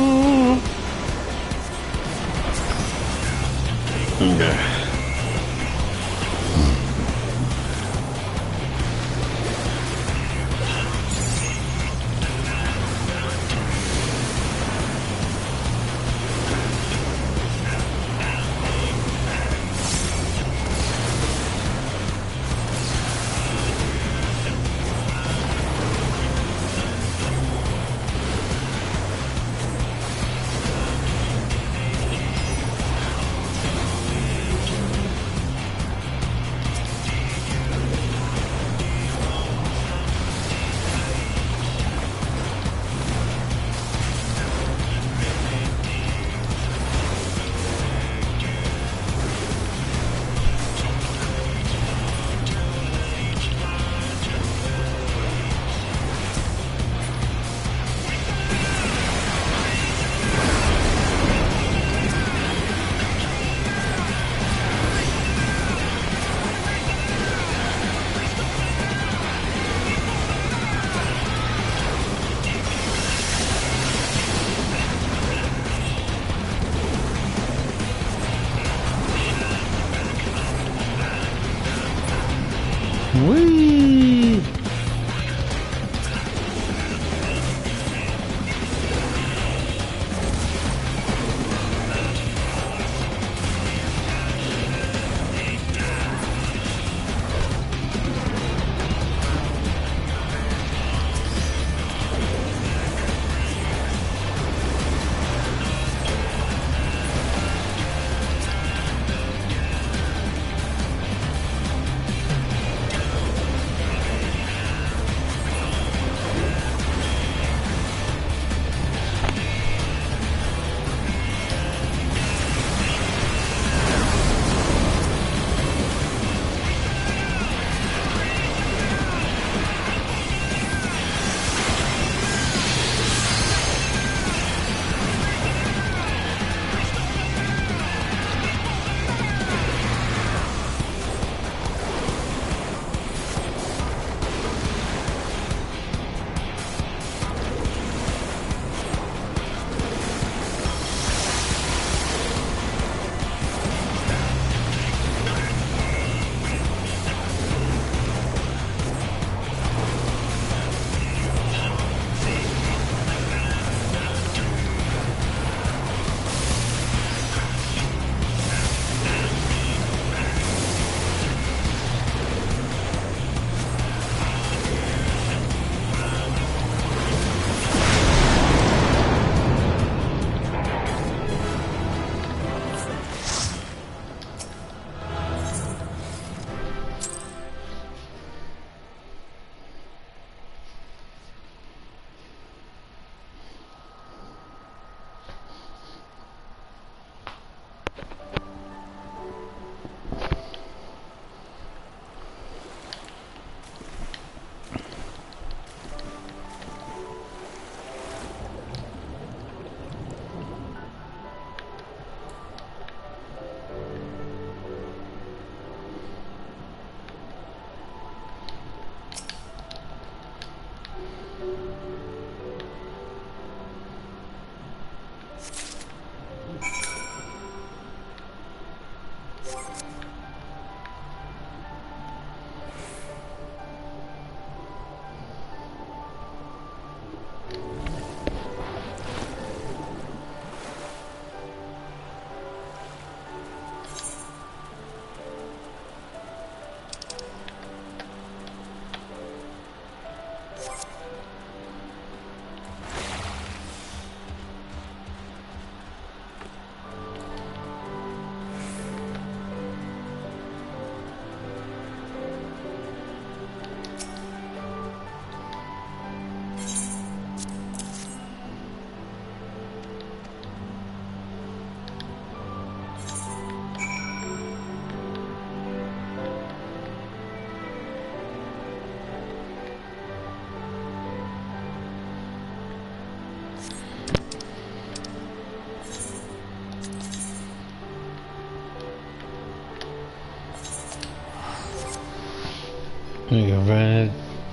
We can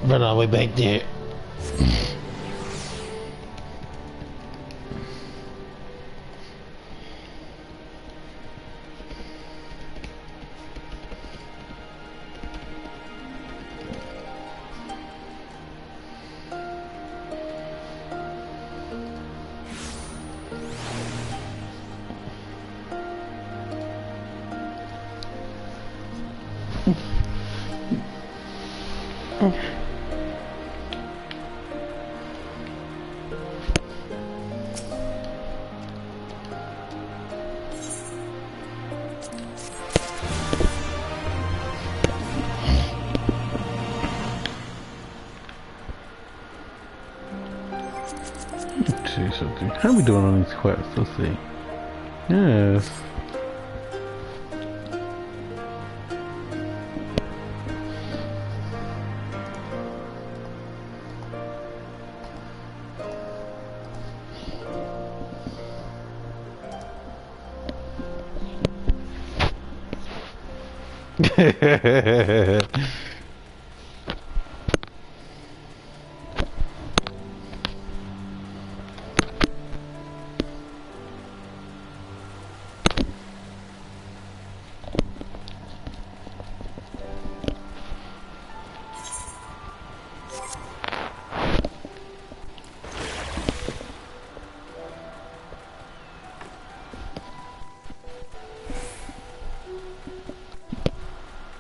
run all the way back there. Let's see something. How are we doing on these quests? Let's see. Yes.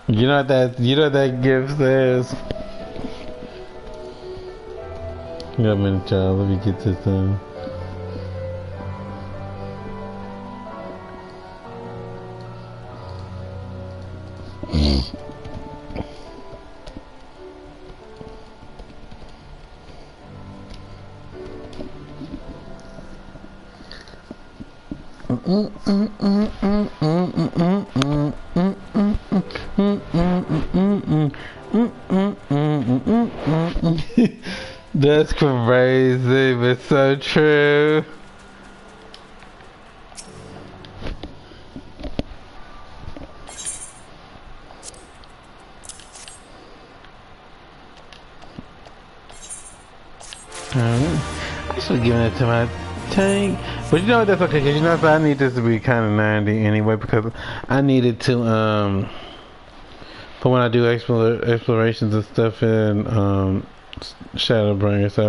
You know what that gift says? Got a minute, child. Let me get this done. That's crazy, but so true. I should have given it to my tank, but you know what? That's okay, because you know what? I need this to be kind of 90 anyway, because I needed to for when I do explorations and stuff in Shadowbringer, so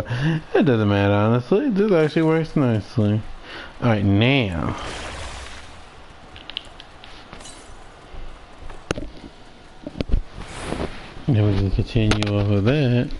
it doesn't matter honestly. This actually works nicely. Alright, now then we can continue over that.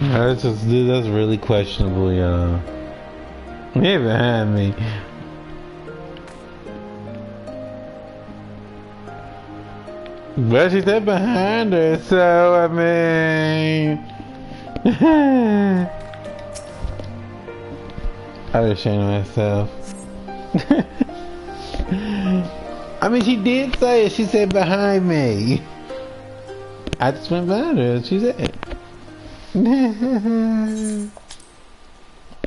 That's really questionable, y'all. He behind me. But she said behind her, so I mean, I was ashamed of myself. I mean, she did say it. She said behind me. I just went behind her. She said.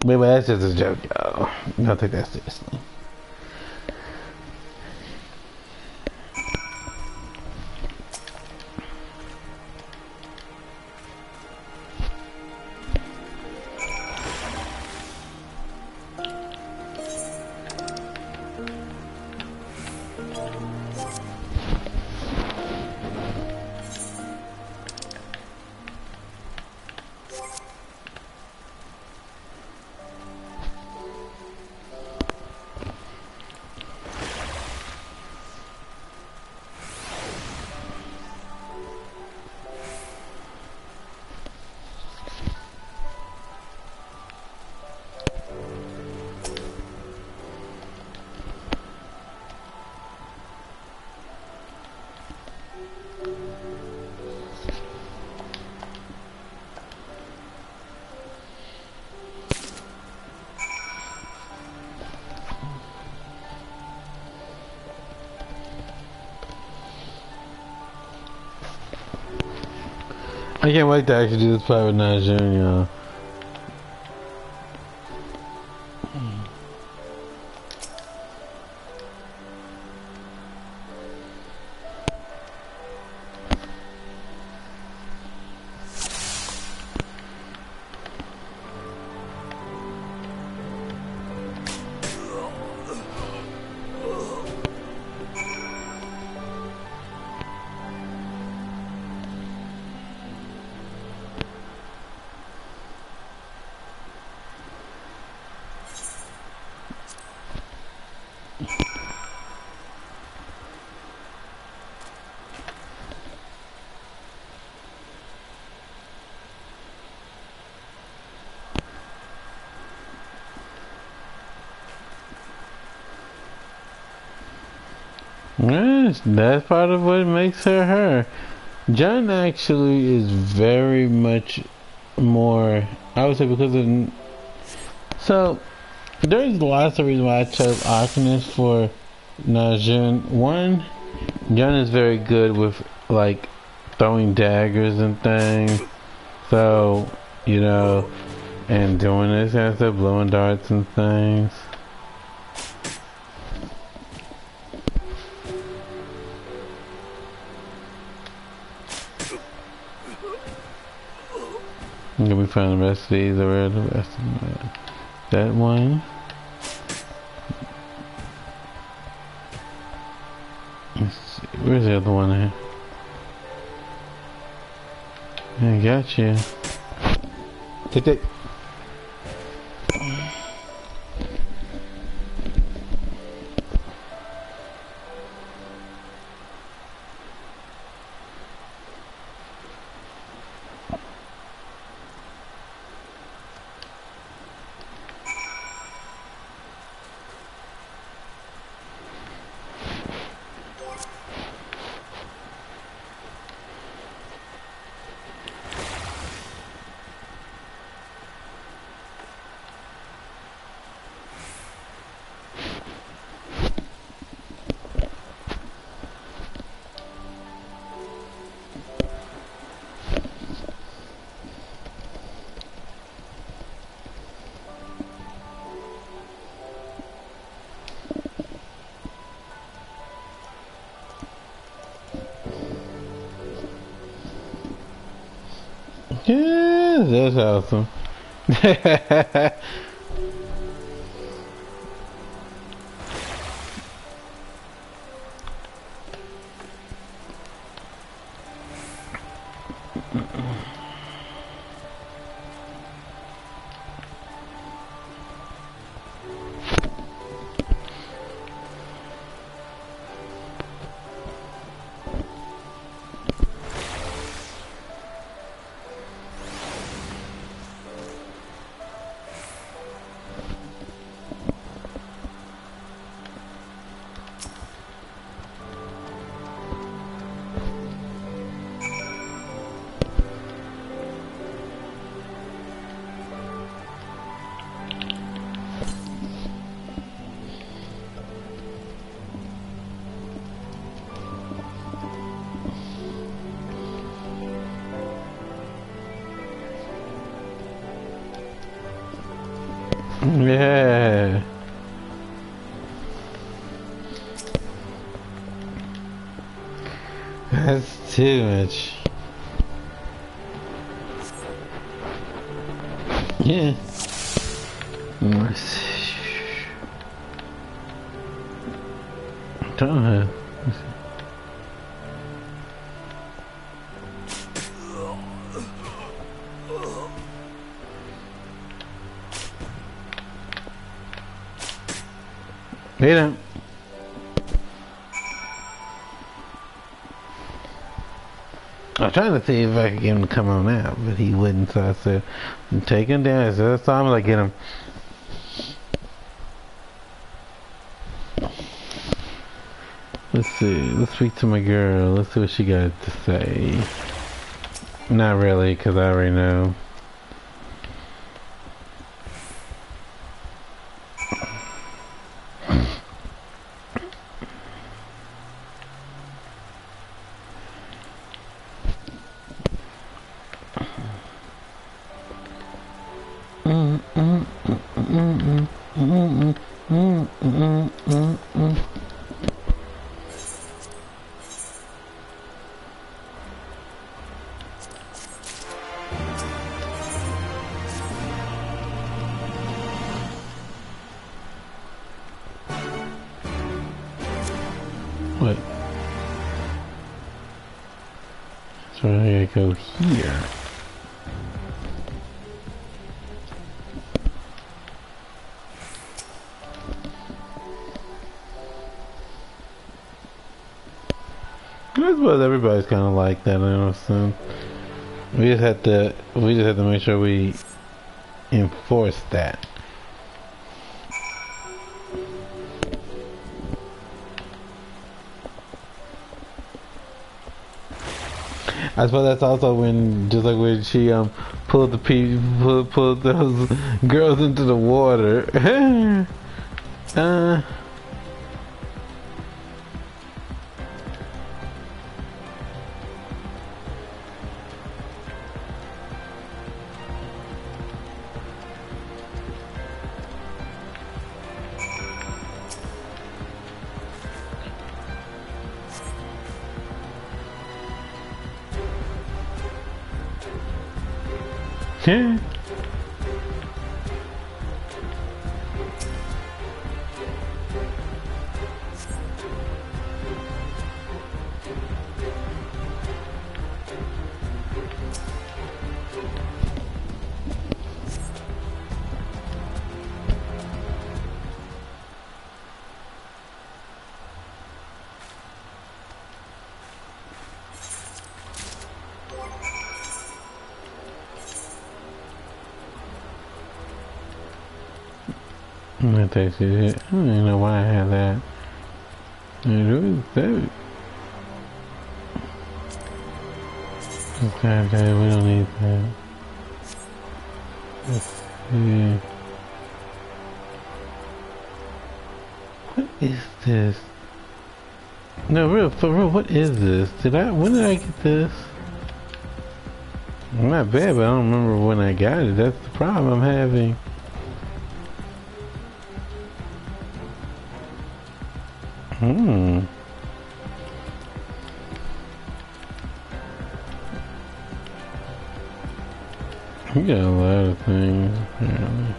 But that's just a joke, y'all. Don't take that seriously. I can't wait to actually do this part with Najun, y'all. Yes, that's part of what makes her her. Jen actually is very much more, I would say, because of... So, there's lots of reasons why I chose Arcanist for Najun. One, Jen is very good with, like, throwing daggers and things. So, you know, and doing this kind of stuff, blowing darts and things. Let me find the rest of these, or where the rest of them at. That one. Let's see, where's the other one at? I got you. Take that. Yeah, that's awesome. Yeah. That's too much. Yeah. Let's see. Don't have. They don't. I was trying to see if I could get him to come on out, but he wouldn't, so I said, take him down. So that's all I'm like, get him. Let's see. Let's speak to my girl. Let's see what she got to say. Not really, because I already know. What? So I gotta go here. I suppose everybody's kind of like that, I understand. We just have to make sure we enforce that. I suppose that's also when, just like when she pulled those girls into the water. Yeah. I'm gonna take shit. I don't even know why I had that. Okay, we don't need that. Let's see. What is this? No, for real, what is this? When did I get this? Not bad, but I don't remember when I got it. That's the problem I'm having. We got a lot of things, apparently.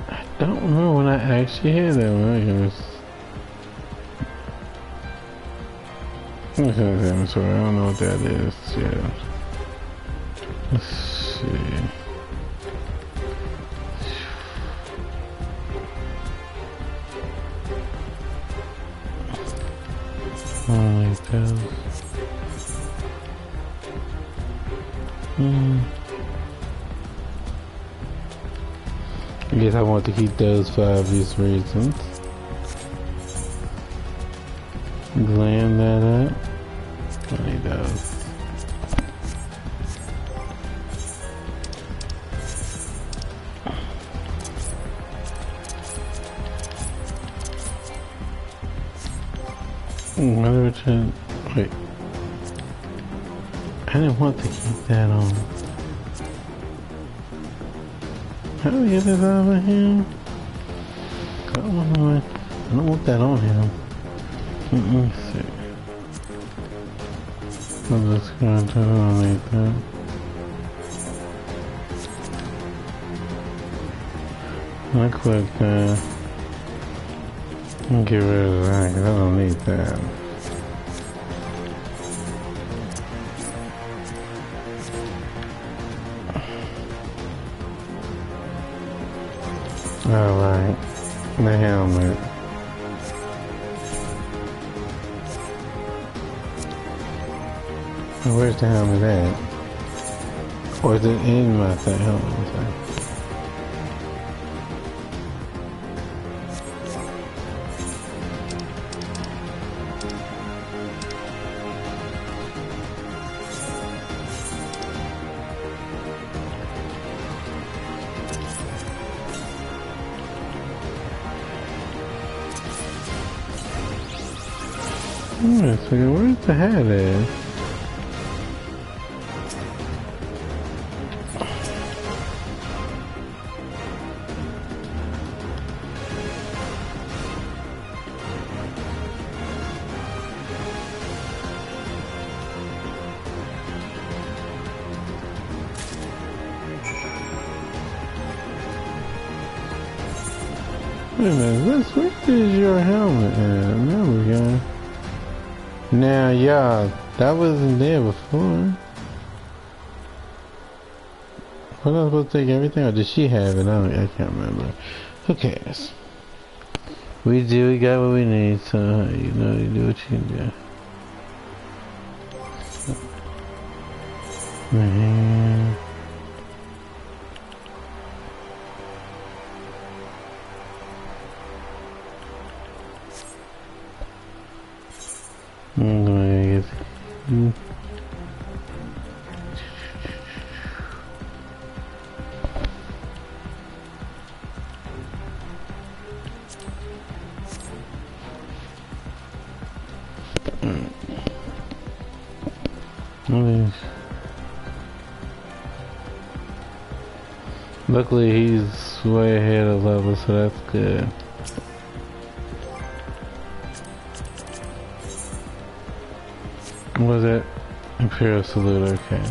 I don't remember when I actually had that one. I don't know what that is. Yeah. Let's see. Like those. I guess I want to keep those for obvious reasons. Glam that up. I need those. Wait. I didn't want to keep that on. How do we get this out of him? I don't want that on him. Let's see. I'm just gonna turn on like that. I click that. Get rid of that because I don't need that. Alright, the helmet. Where's the helmet at? Or is it in my thing? Helmet? Wait a second, where's the hat at? Wait a minute, where is your helmet at? There we go. Now, y'all, that wasn't there before. Was I supposed to take everything, or did she have it? I can't remember. Who cares? We got what we need, so, you know, you do what you can do. Man. I'm gonna get Luckily he's way ahead of level, so that's good. What was it? Imperial Salute, okay.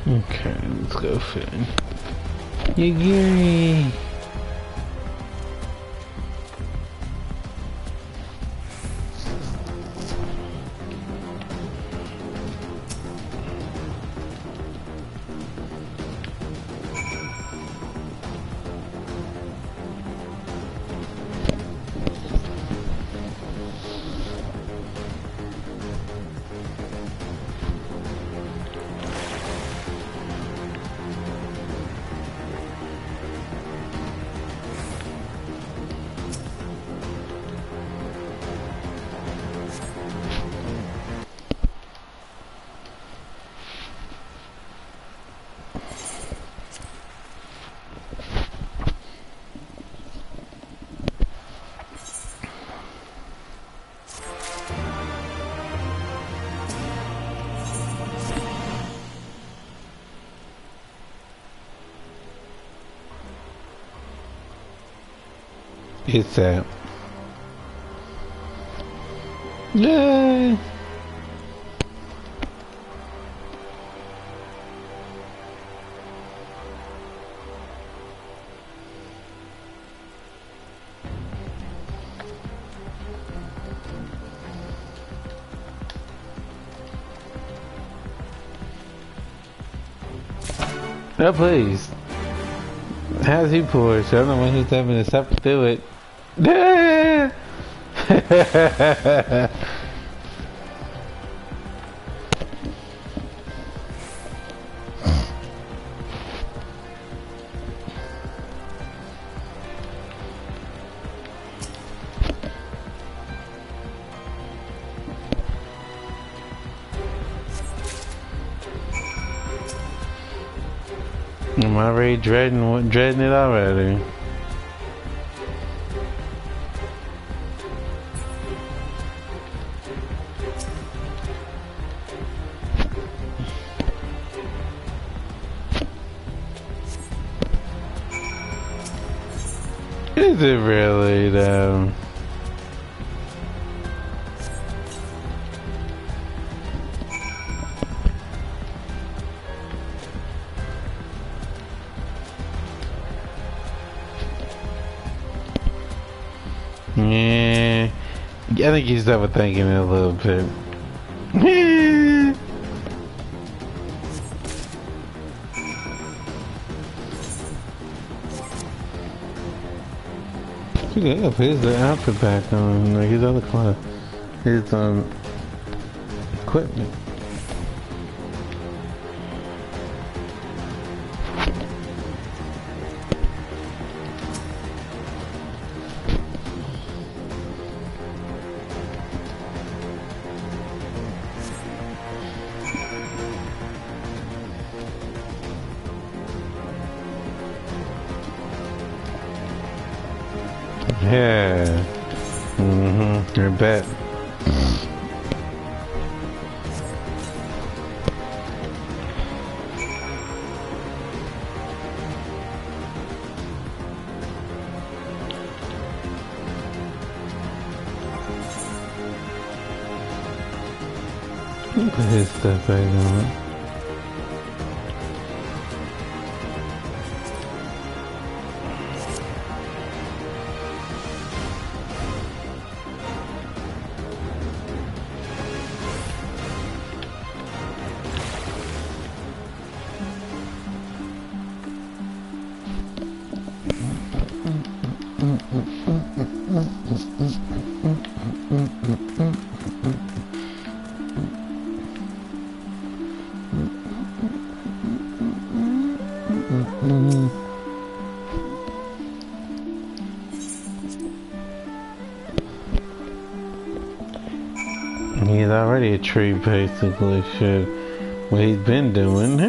Okay, let's go Finn. Yay! It's that. Yay! Oh, please. How's he push? I'm the one who's having to stop to do it. I'm already dreading it already. Is it really though? Yeah, I think he's overthinking it a little bit. He gotta put his outfit back on, like his other clothes, his equipment. Yeah. I bet. Put his stuff back on it. He's already a tree, basically. Shit, what he's been doing.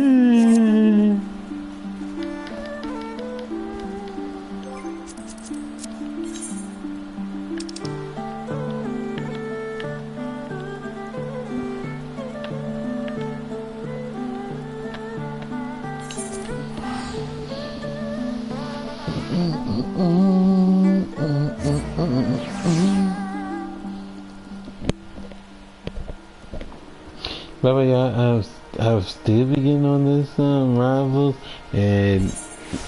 But yeah, I've still been getting on this rivals, and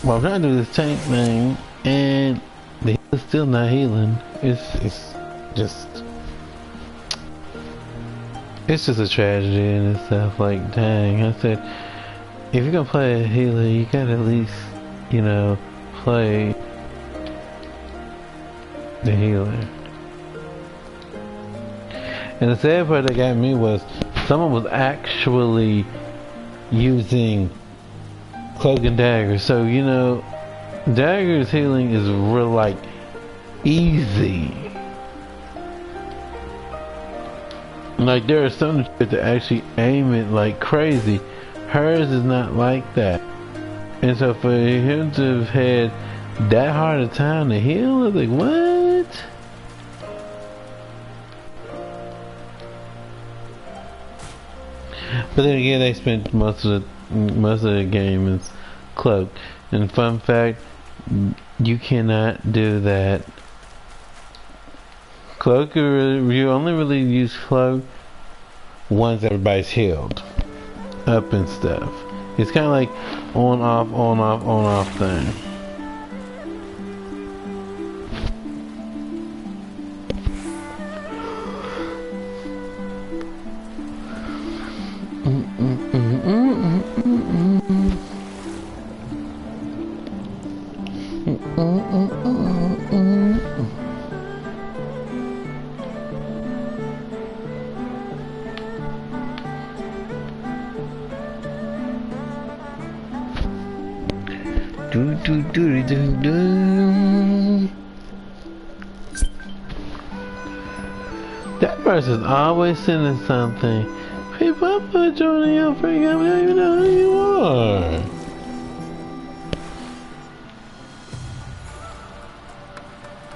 well, I'm trying to do this tank thing, and the healer's still not healing. It's just a tragedy in itself. Like, dang, I said, if you're gonna play a healer, you gotta at least, you know, play the healer. And the sad part that got me was someone was actually using cloak and dagger. So, you know, dagger's healing is real, like, easy. Like, there are some that actually aim it like crazy. Hers is not like that. And so for him to have had that hard a time to heal, I was like, what? But then again, they spent most of the game as cloak. And fun fact, you cannot do that. Cloak, you only really use cloak once everybody's healed up and stuff. It's kind of like on off thing. That person's always sending something. People, I'm not joining your freaking, I don't even know who you are.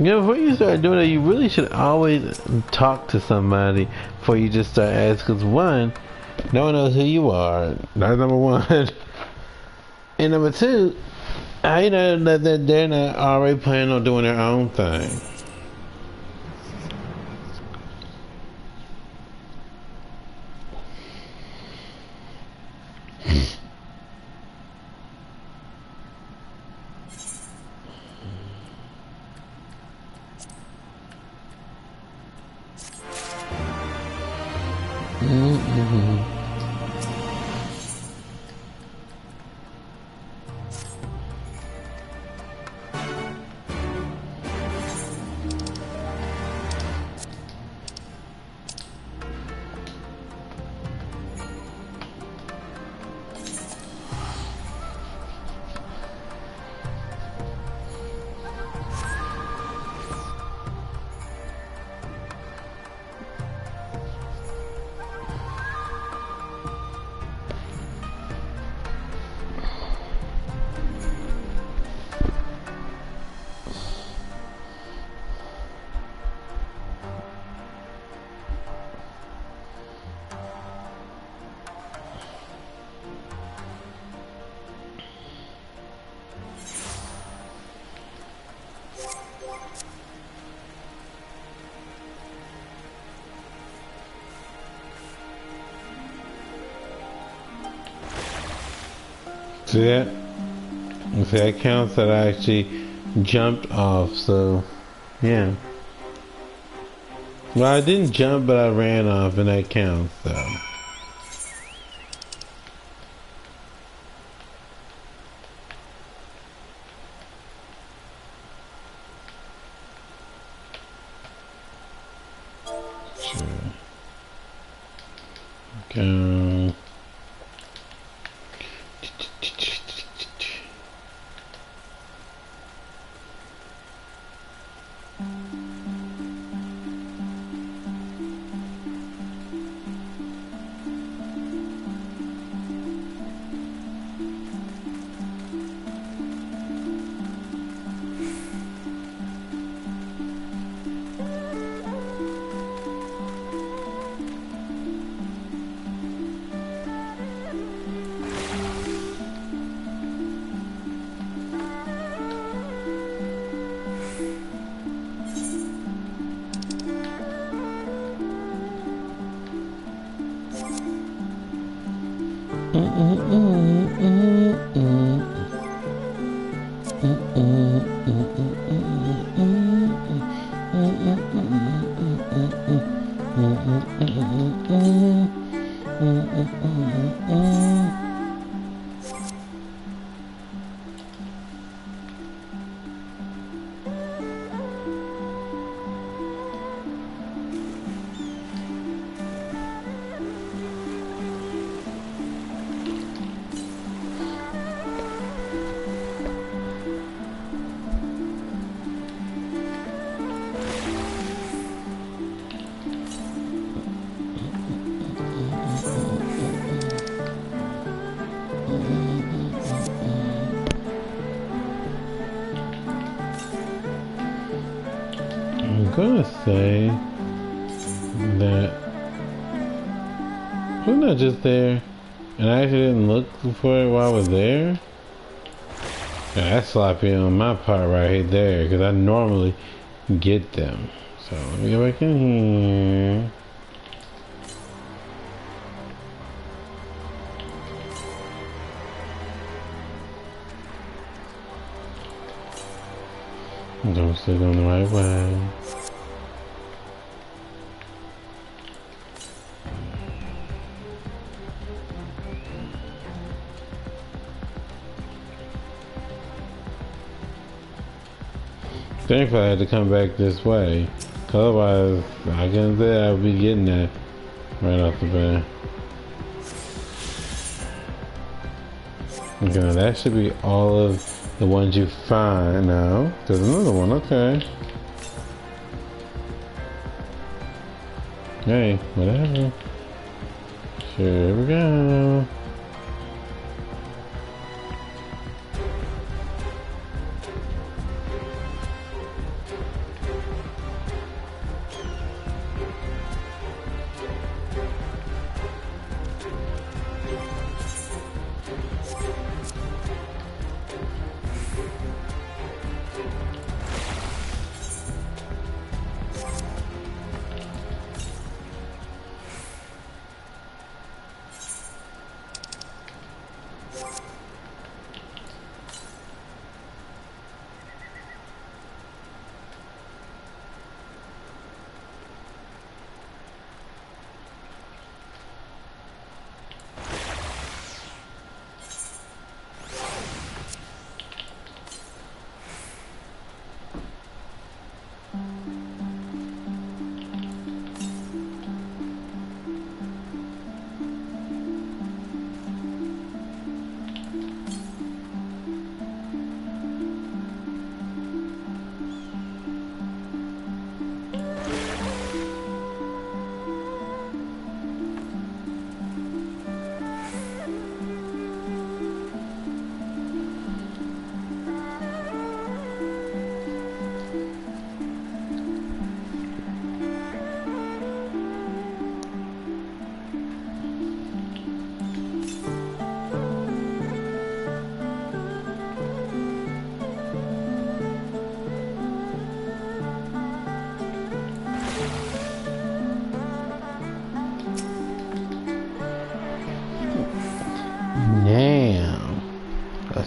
You know, before you start doing it, you really should always talk to somebody before you just start asking. Because one, no one knows who you are. That's number one. And number two, I know that they're not already planning on doing their own thing. See that? See, that counts that I actually jumped off, so, yeah. Well, I didn't jump, but I ran off, and that counts, so. Sure. Go. I'm gonna say that wasn't I just there and I actually didn't look for it while I was there? Yeah, that's sloppy on my part right there because I normally get them. So let me go back in here. Don't still going the right way. Thankfully I had to come back this way. Otherwise, I can say I would be getting that right off the bat. Okay, now that should be all of the ones you find now. There's another one, okay. Hey, whatever. Here we go.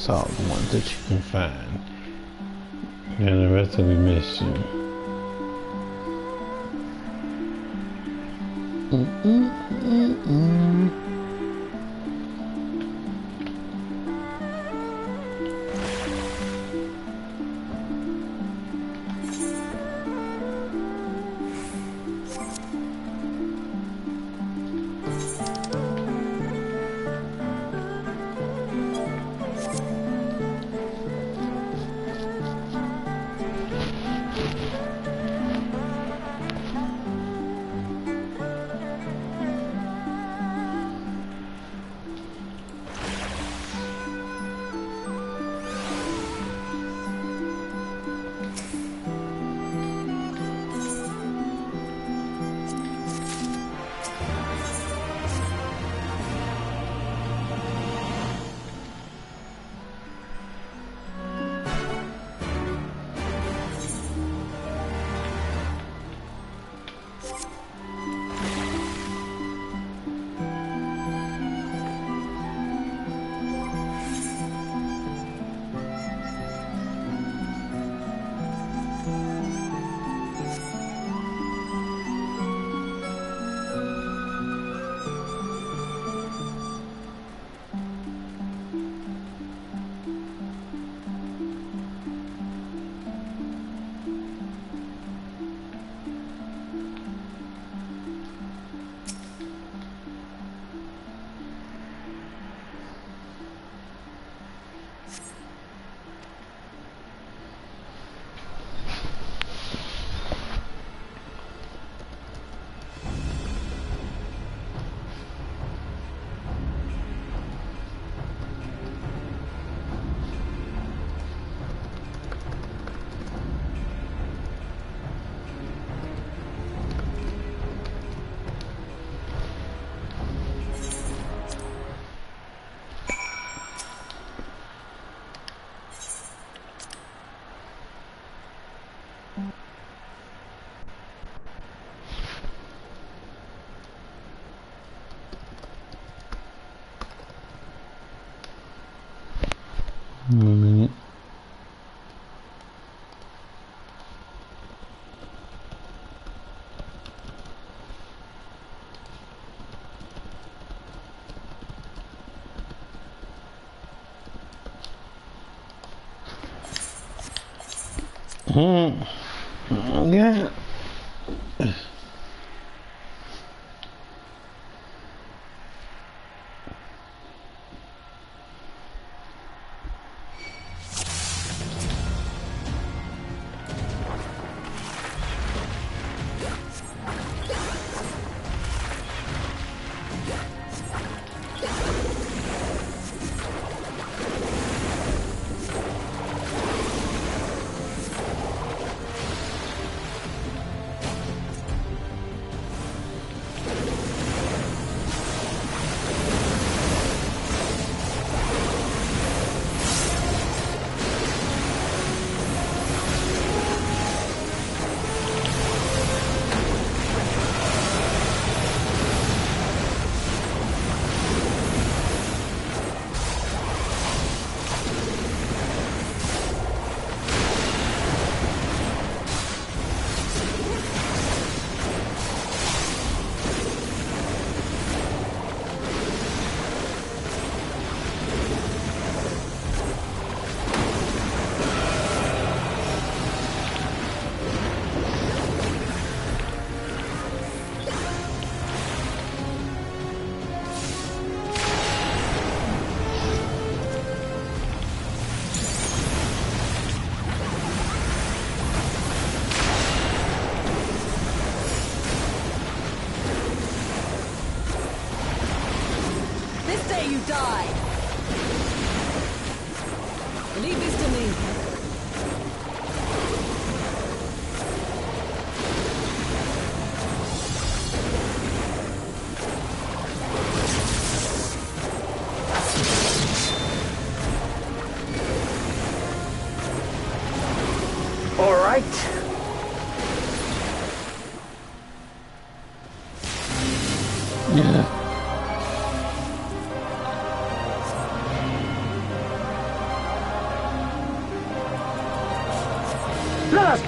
That's all the ones that you can find. And the rest will be missing. One minute. Yeah. You die. Leave this to me. All right. Yeah.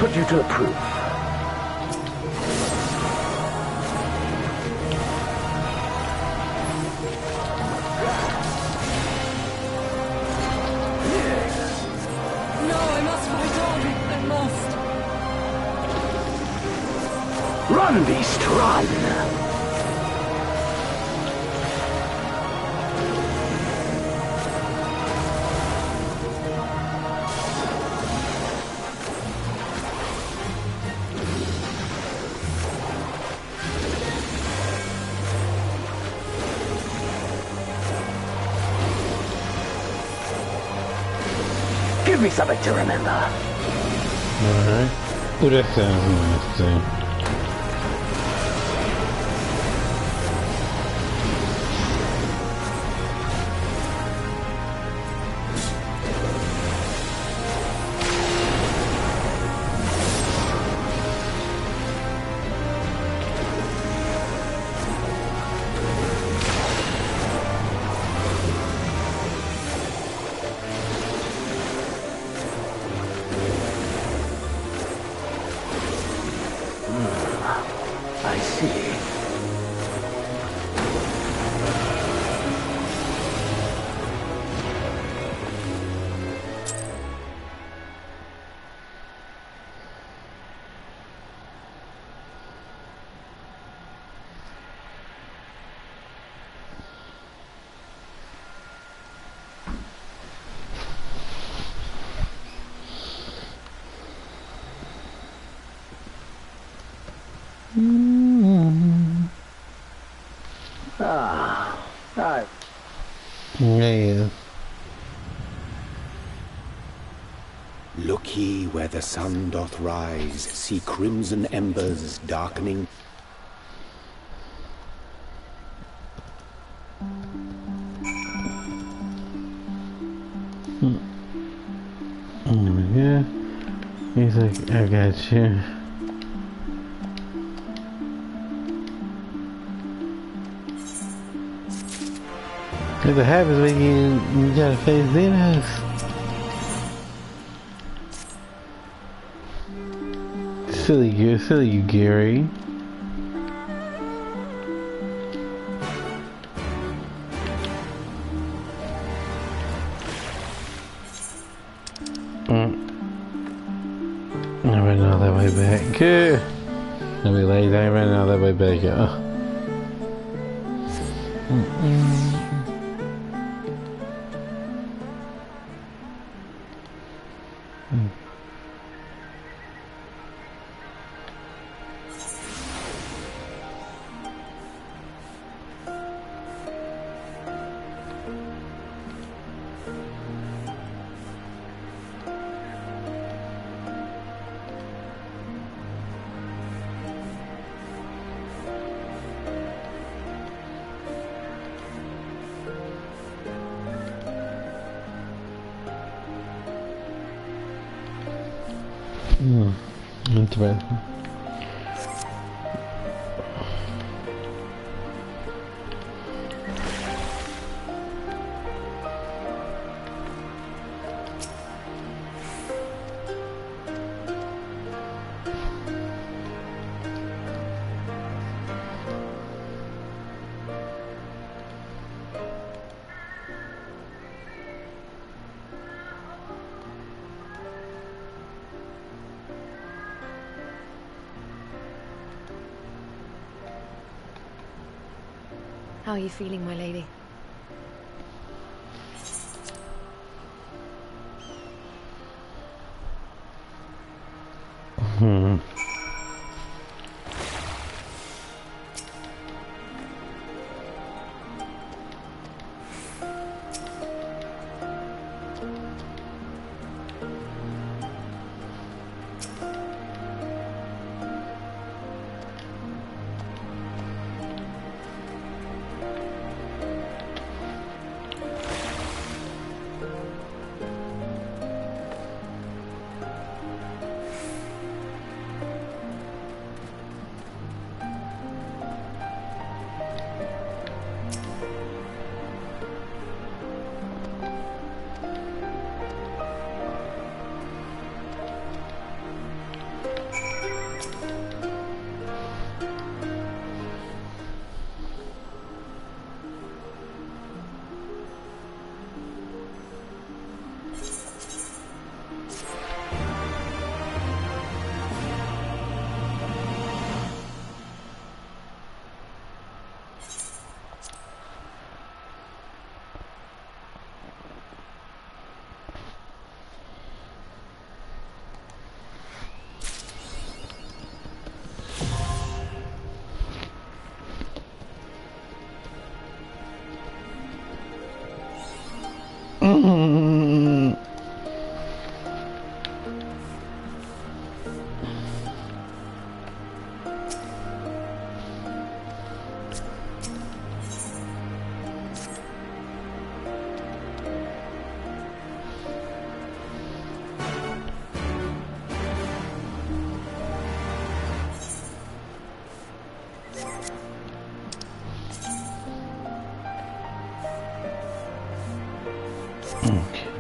put you to the proof. No, I must fight on. I must. Run, beast, run! Give me something to remember. Alright. Oh, that sounds nice too. I see. Yeah. Look ye where the sun doth rise, see crimson embers darkening. Yeah. He's like, I got you. What happens when you gotta face Xenos? Silly you, Gary. I ran all that way back. Good. Let me lay down. I ran all that way back. Interesting. How are you feeling, my lady?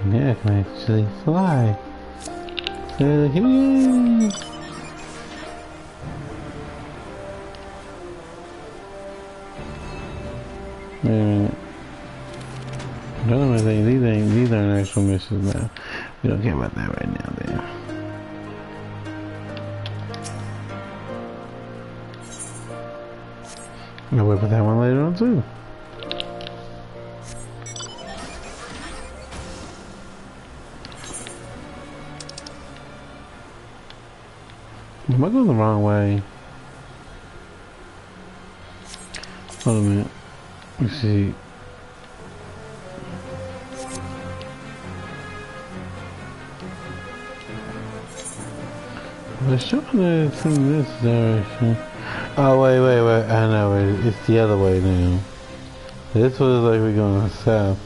Now I can actually fly. So here we go. Wait a minute. I don't know if these aren't actual missions now. We don't care about that right now then. I'll wait for that one later on too. Am I going the wrong way? Hold a minute. Let's see. They're showing that it's in this direction. Oh, wait. I know it. It's the other way now. This was like we're going south.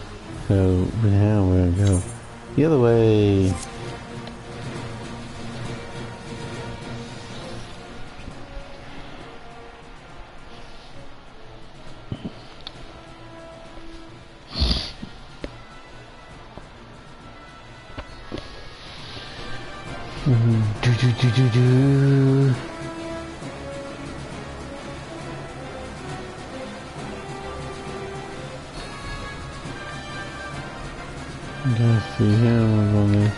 So now we're going to go the other way. Just see him on this.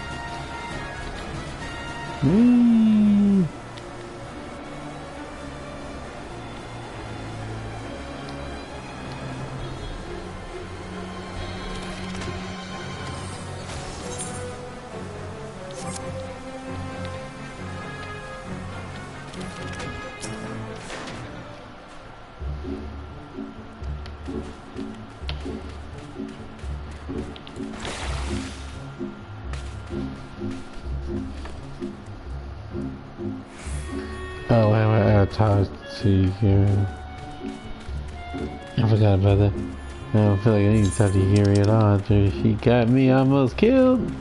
Oh, wait, I talked to you. I forgot about that. I don't feel like I need to talk to Yuri at all after she got me almost killed.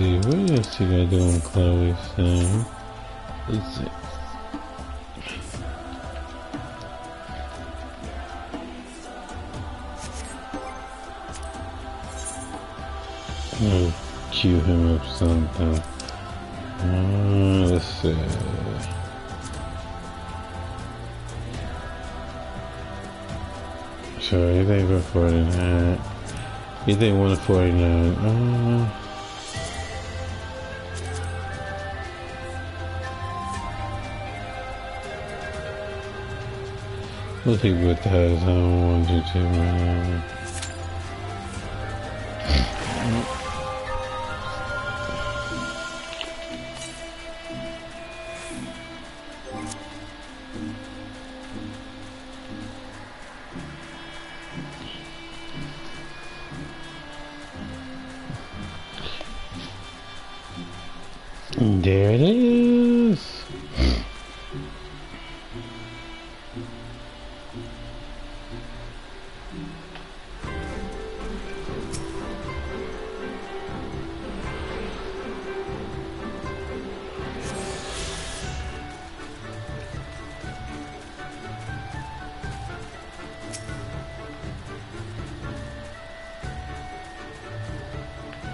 see, what else you gotta do on Chloe's thing? Let's see. I'll cue him up something. Let's see. So anything for 49. Anything 149. Let's see what that is. I don't want to do There it is.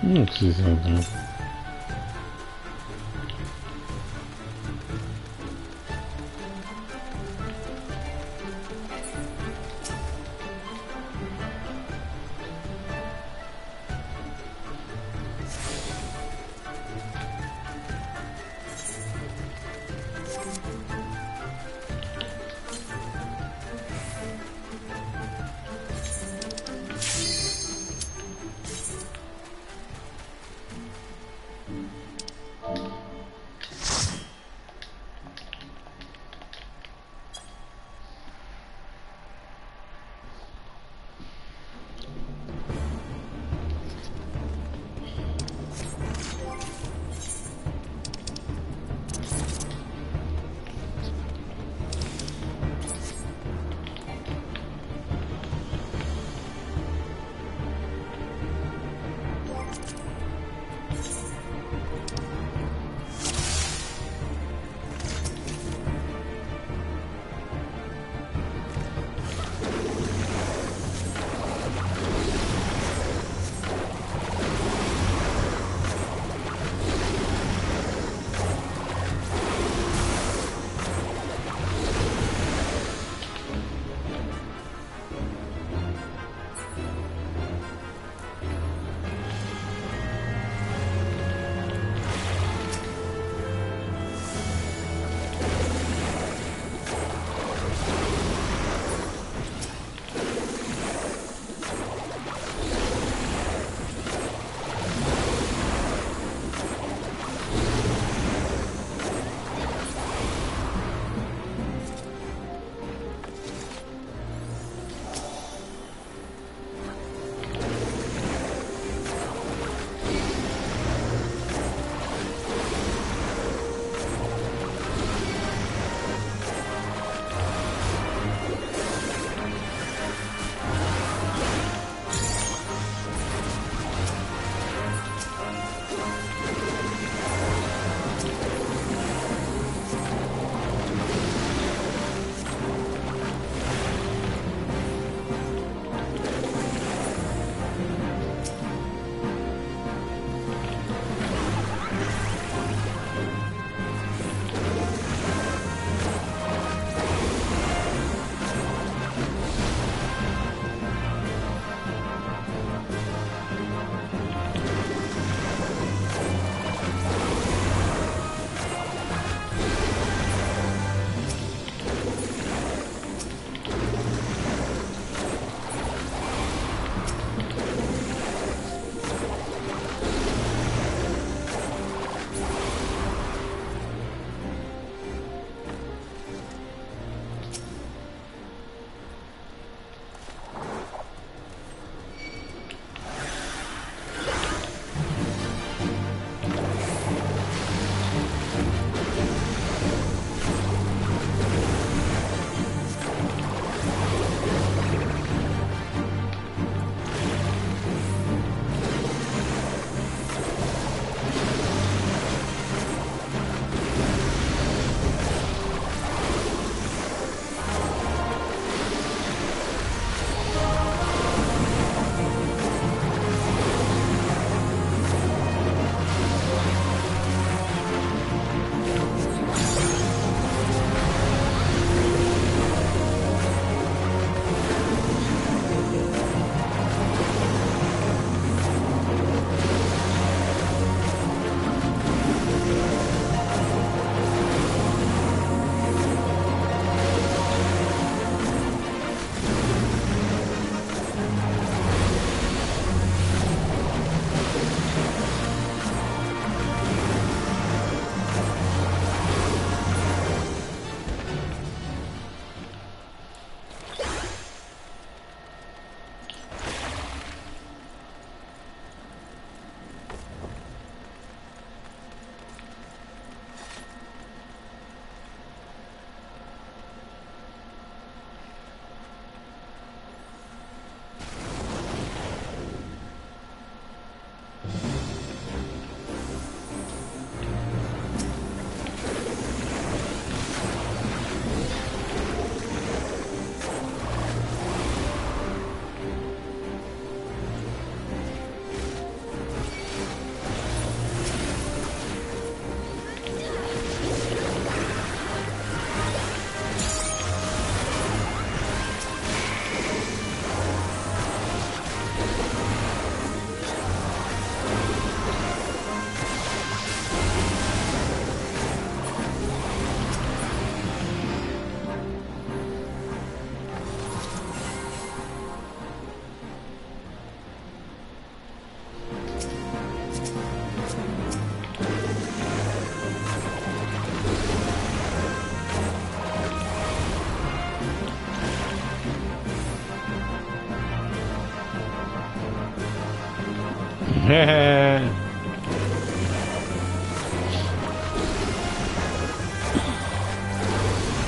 Let's see something.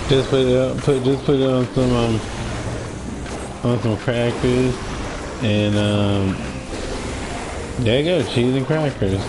Just put it on some crackers and there you go, cheese and crackers.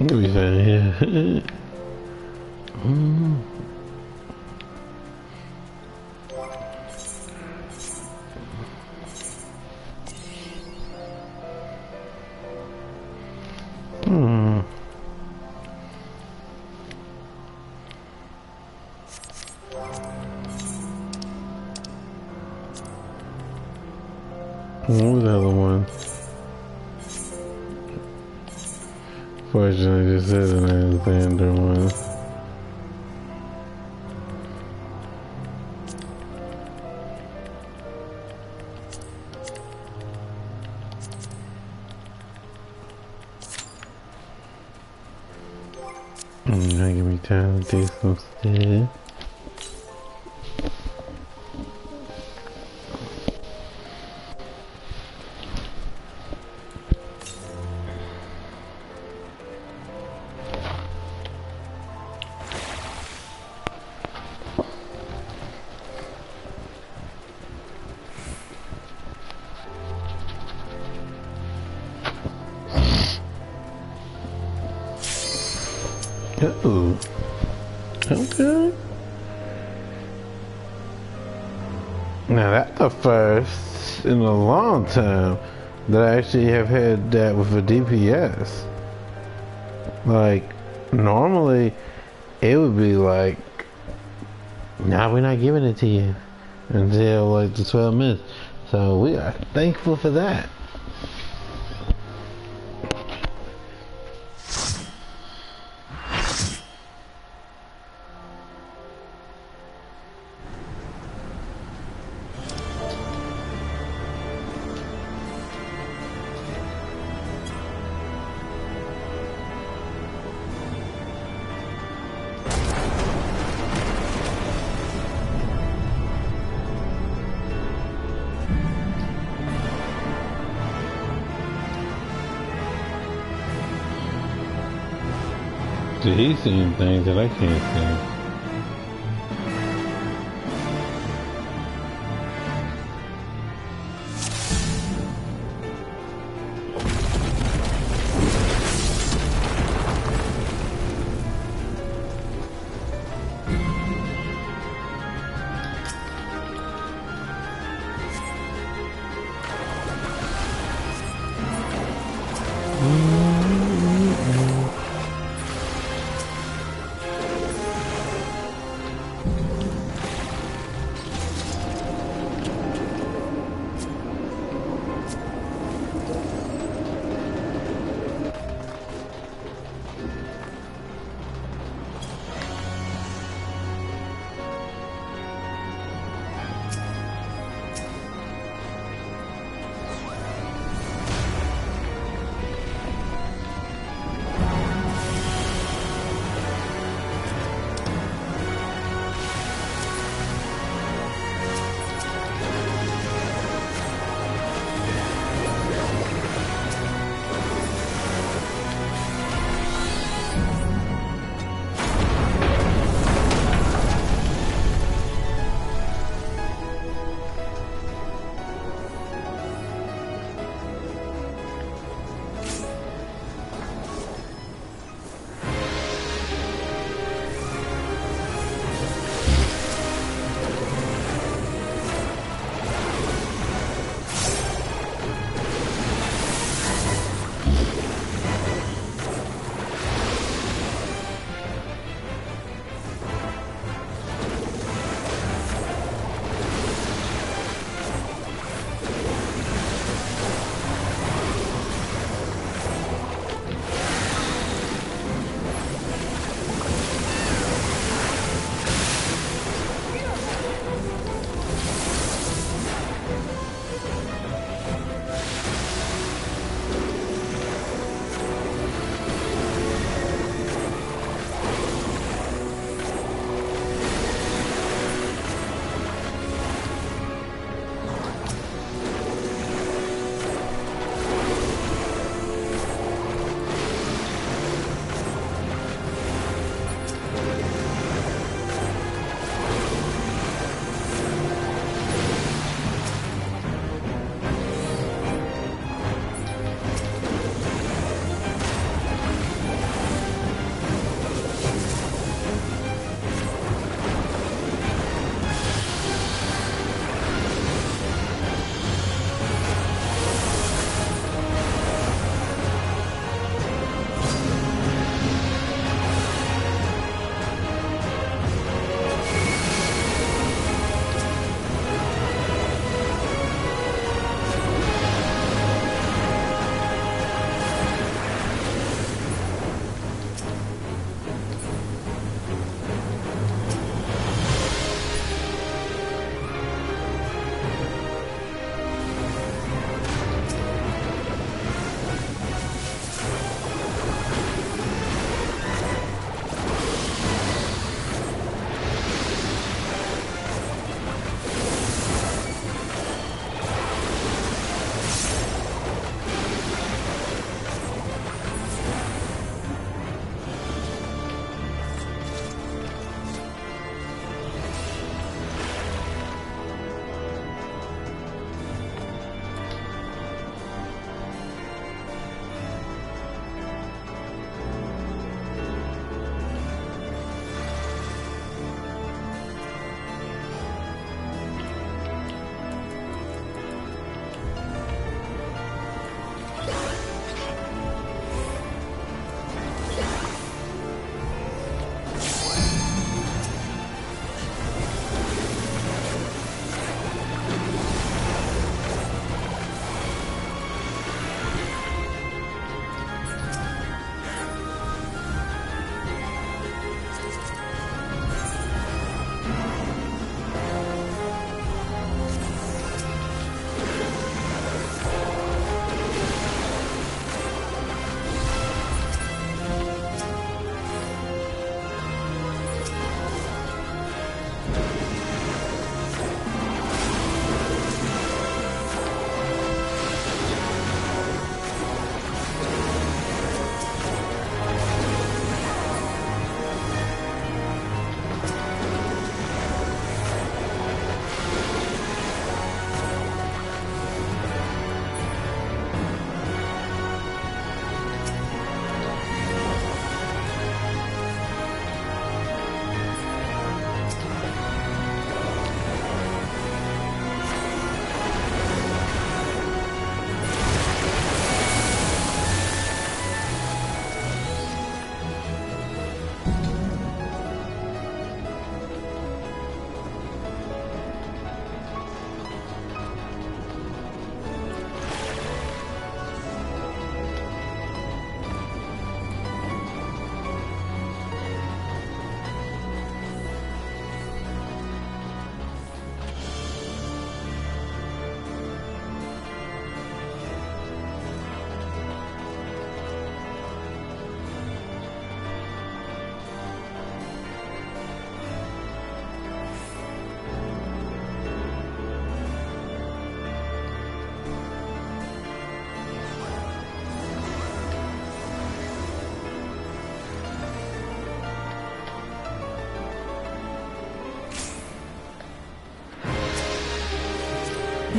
You'll be fine, yeah. What was the other one? Fortunately, this isn't Alexander one. Now give me time to do some stuff. Uh-oh. Okay. Now that's the first in a long time that I actually have had that with a DPS. Like, normally it would be like, nah, we're not giving it to you until like the 12 minutes. So we are thankful for that. So he's seeing things that I can't see.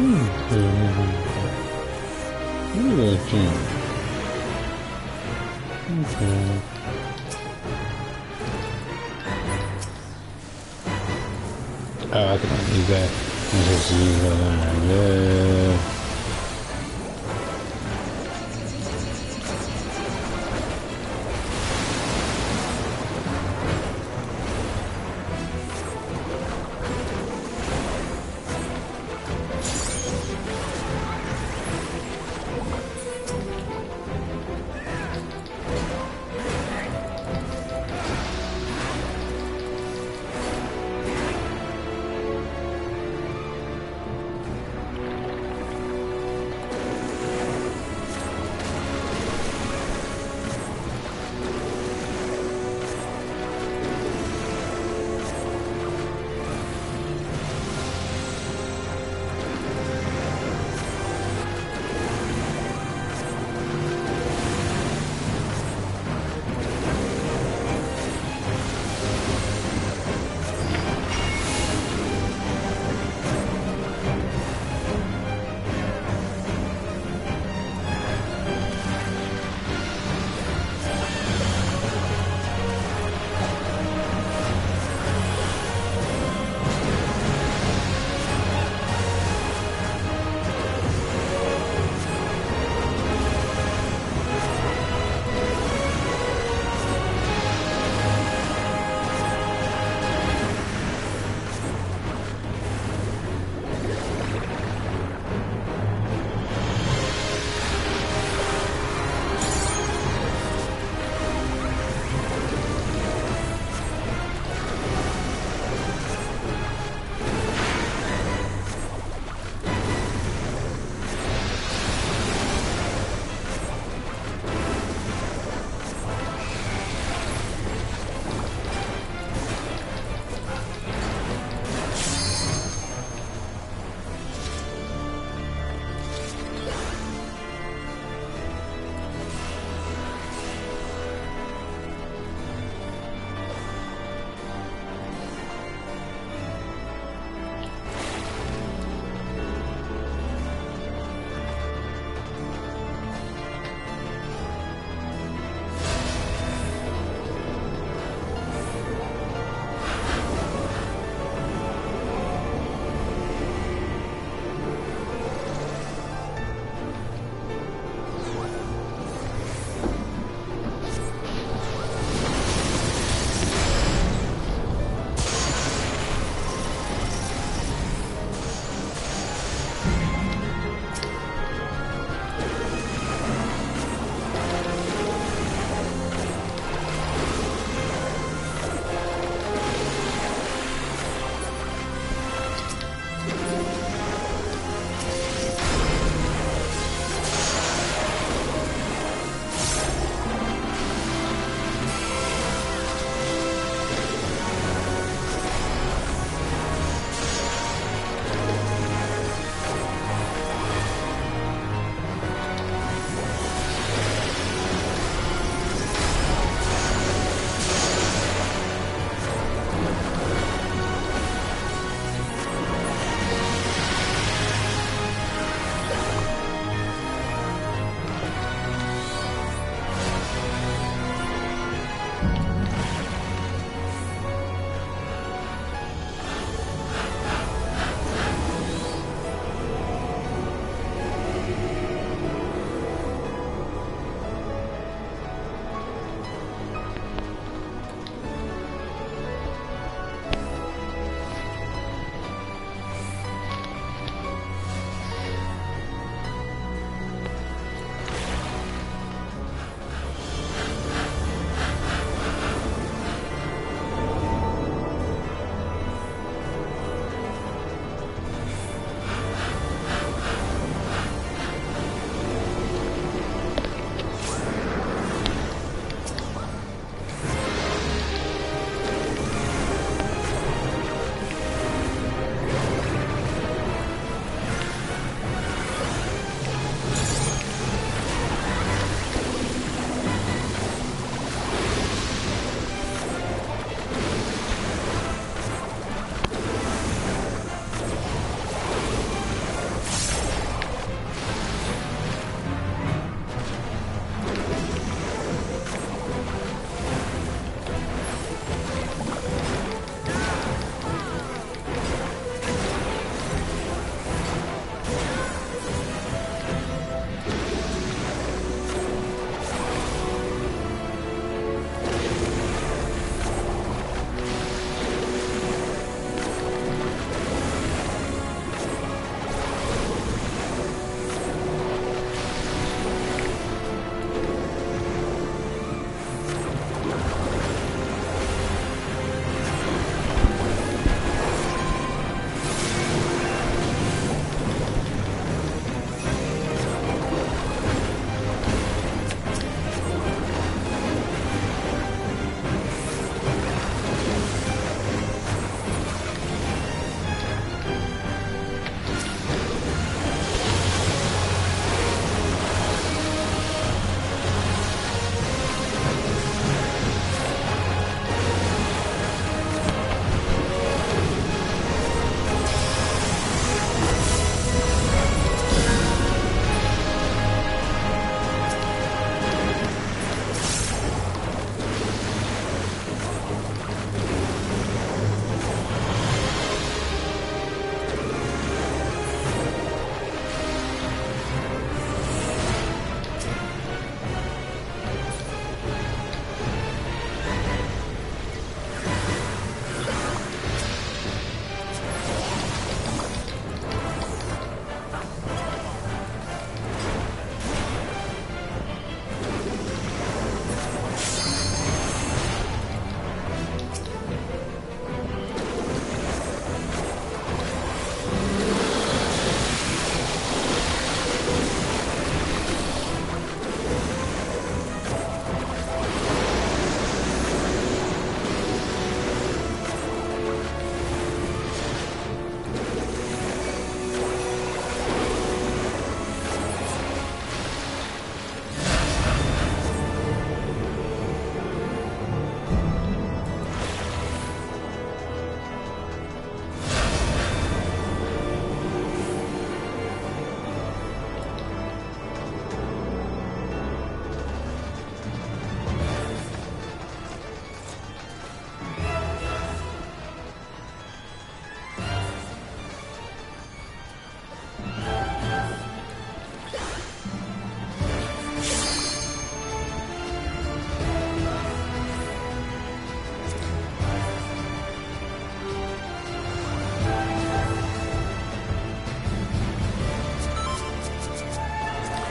Oh, I can use that. Just use that. Yeah.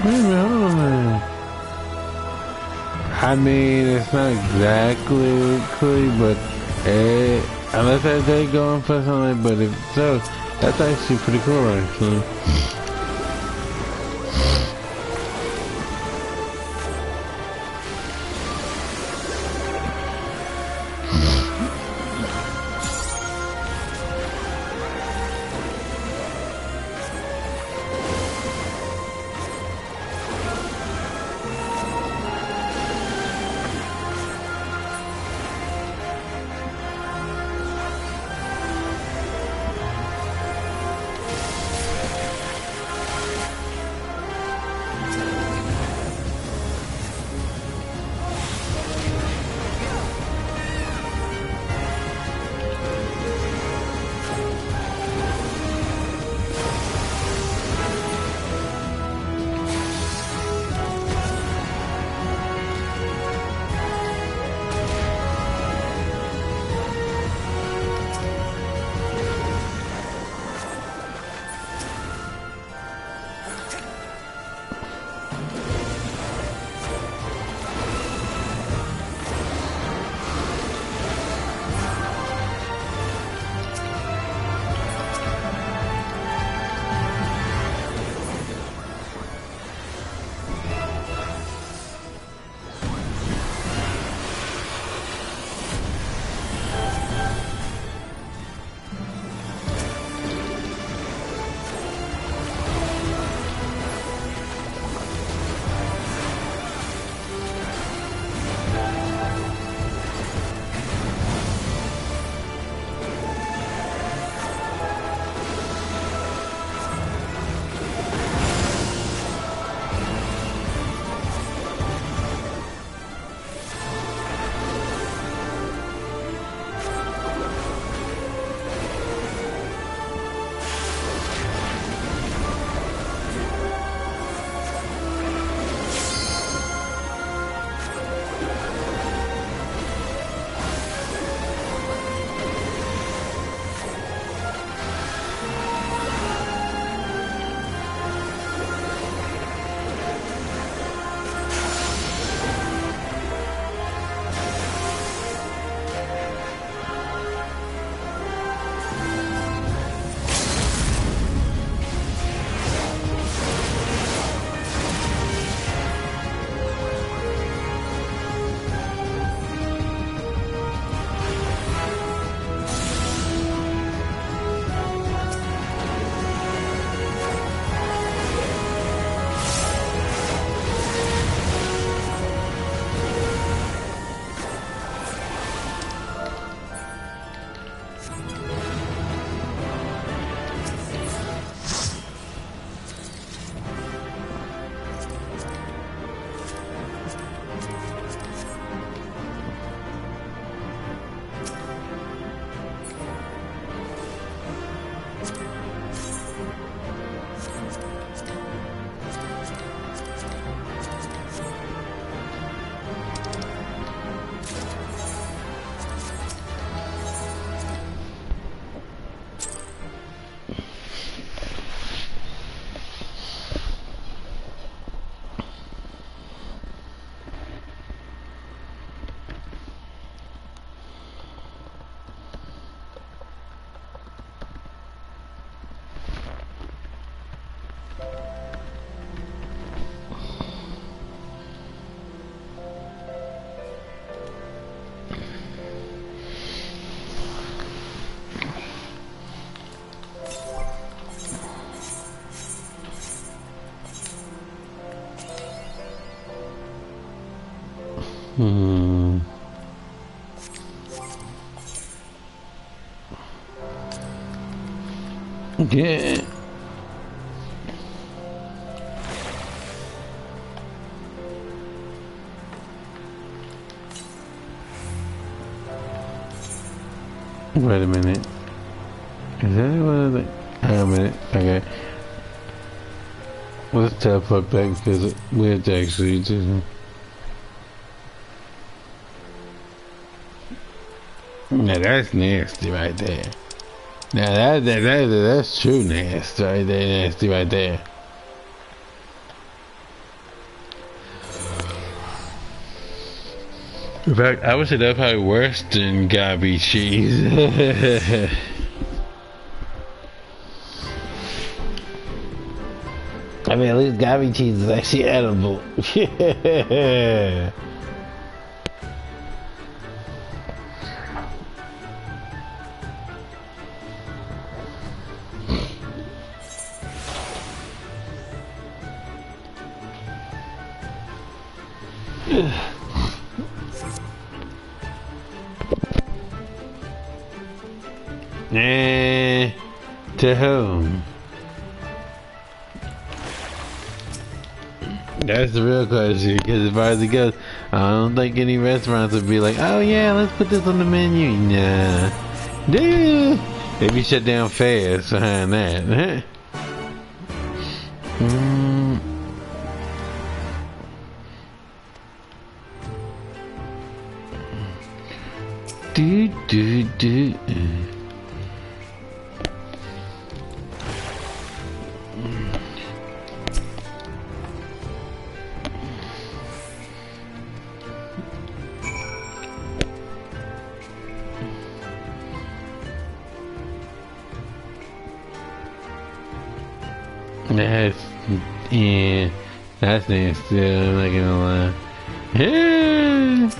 Wait a minute, hold on now. I mean, it's not exactly clear, but unless they're going for something, but if so, that's actually pretty cool, actually. Yeah. Wait a minute. Is that what hang on a minute. Okay. Let's teleport back because we have to actually do. Now that's nasty right there. Now that's true nasty right there, nasty right there. In fact, I would say that's probably worse than gobby cheese. I mean, at least gobby cheese is actually edible. Yeah. To whom? That's the real question, because as far as it goes, I don't think any restaurants would be like, oh yeah, let's put this on the menu. Nah. Dude, they'd be shut down fast behind that. Do. That's, yeah, that's nasty, I'm not gonna lie. Yeah.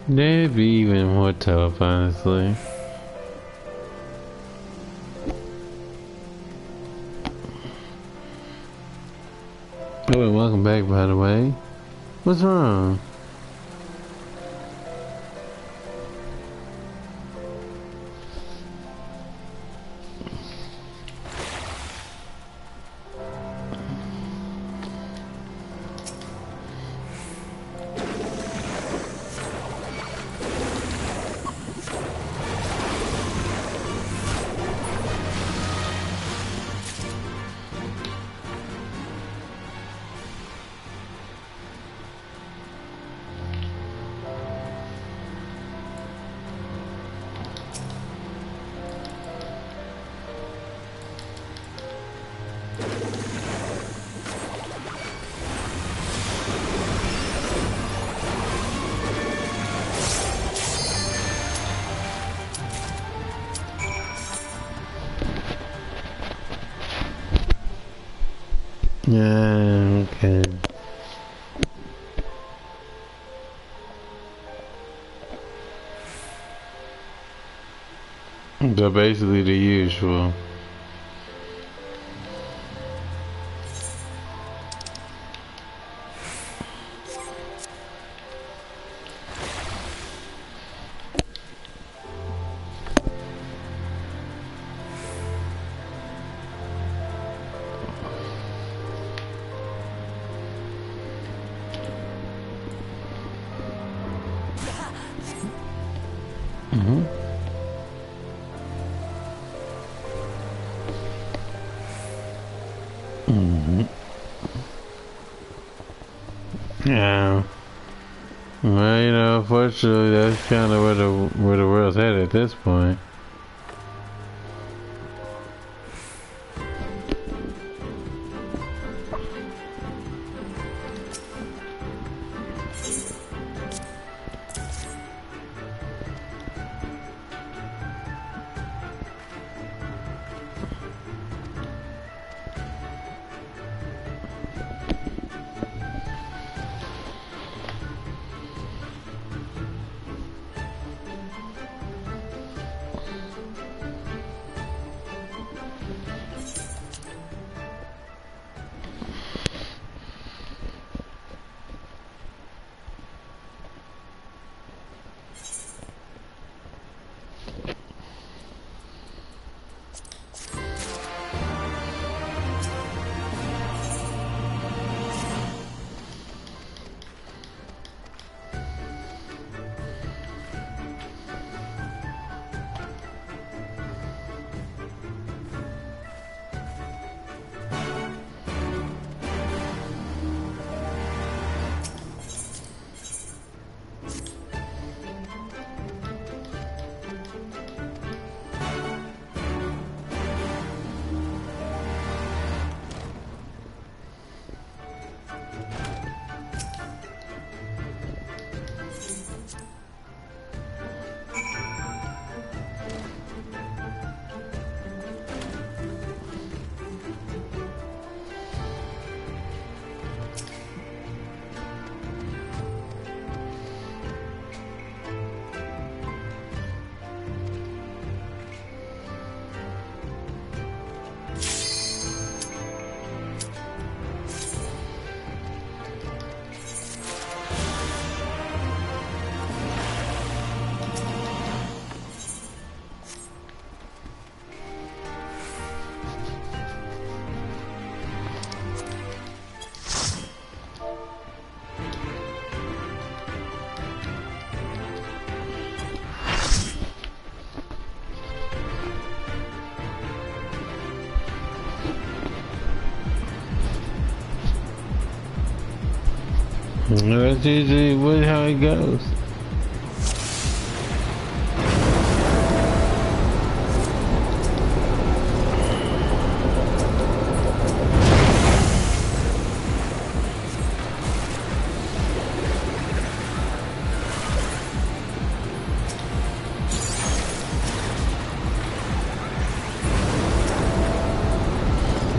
They'd be even more tough, honestly. Oh, and welcome back, by the way. What's wrong? Yeah, okay. So basically the usual. Yeah. Well, you know, unfortunately, that's kind of where the world's headed at this point. That's usually how it goes.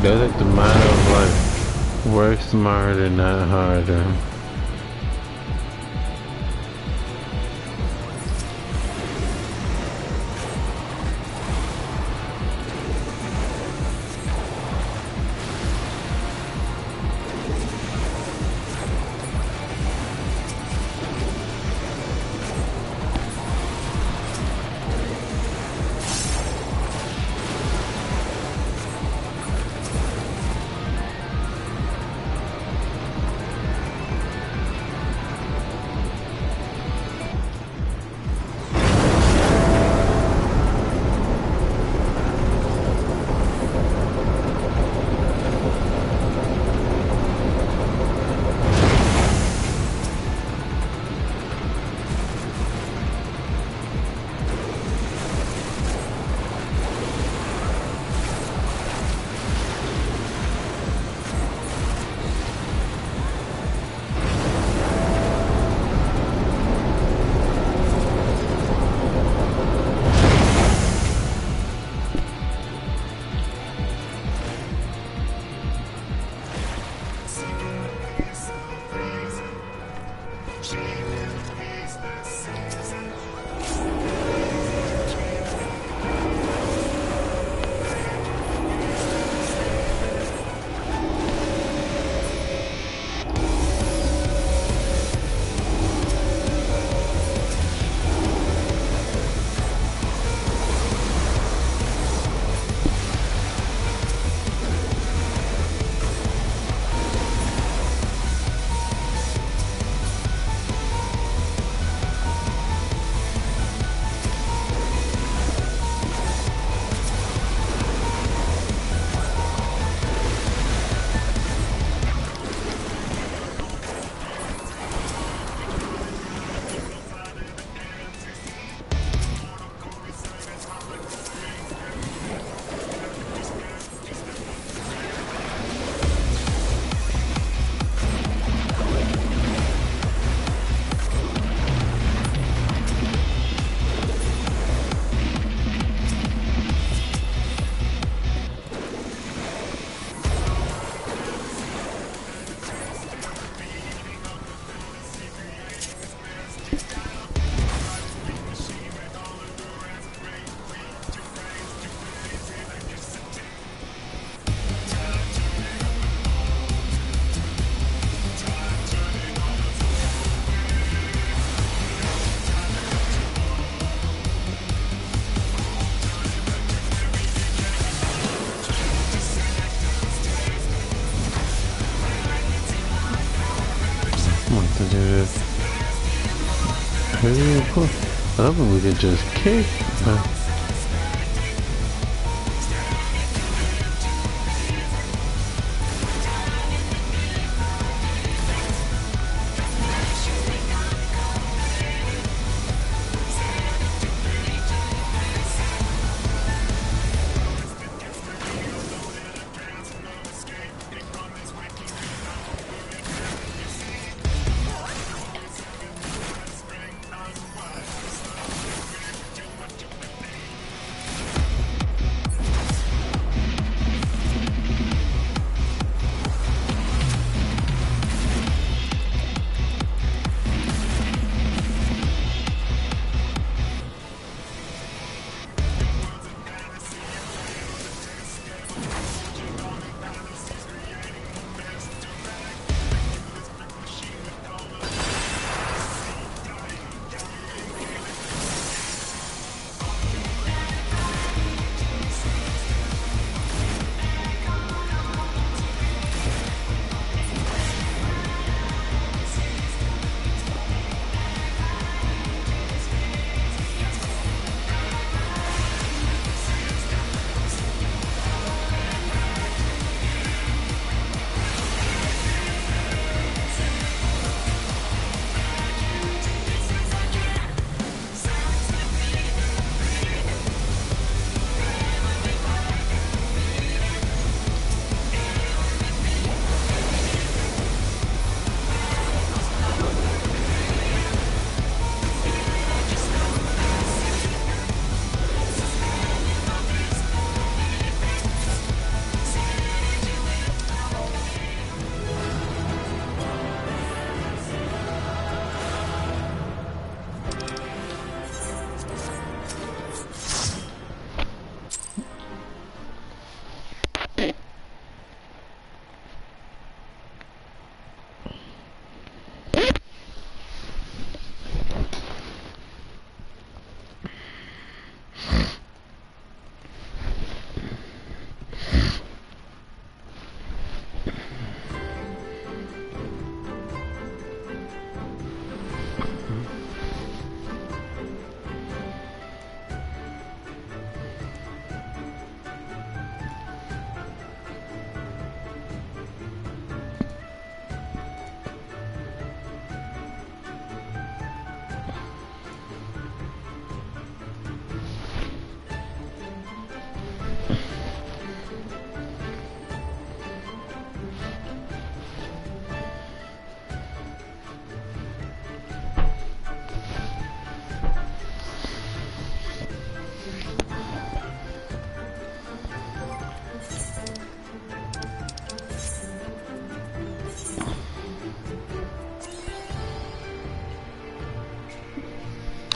That's like the motto of life. Work smarter, not harder. To do this. Really cool. I think we could just kick.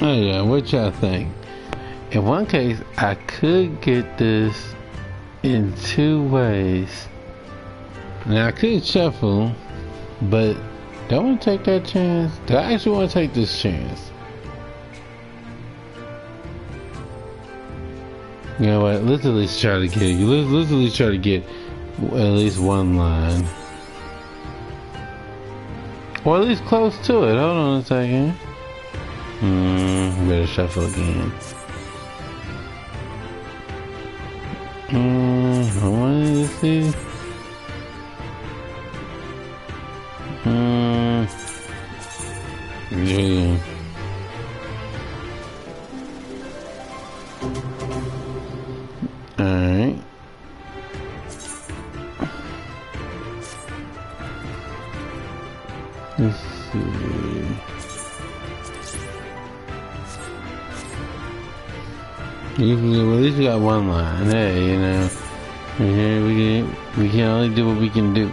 Oh yeah, what y'all think? In one case, I could get this in two ways. Now I could shuffle, but do I want to take that chance? Do I actually want to take this chance? You know what? Let's at least try to get. Let's at least try to get at least one line, or at least close to it. Hold on a second. Better shuffle again. I wanted to see. Yeah. Alright. Let's see. Well, at least we got one line. Hey, you know, we can only do what we can do.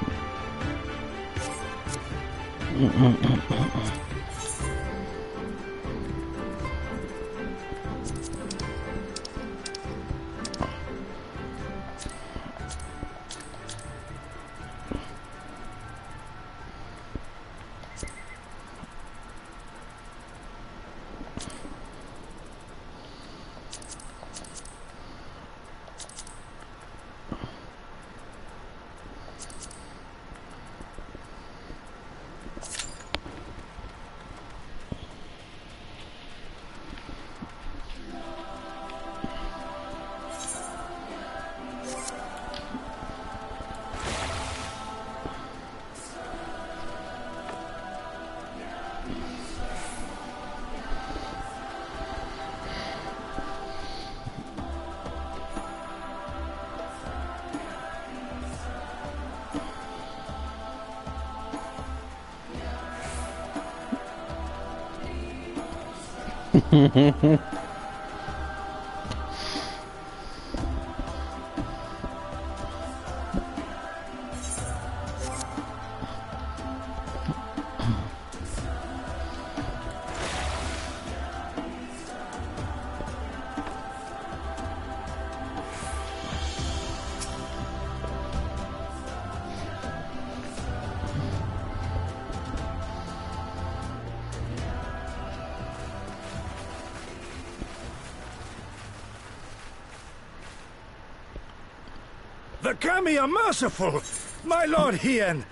The Kami are merciful, my lord Hien.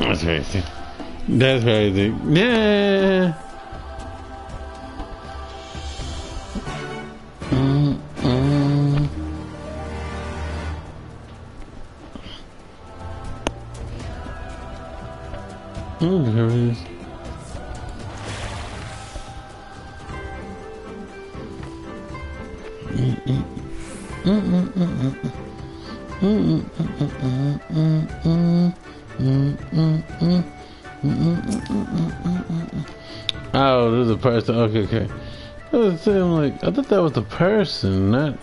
That's crazy. That's crazy. Yeah. Oh, there it is. Oh, there's a person. Okay, okay. I was saying, like, I thought that was the person, not.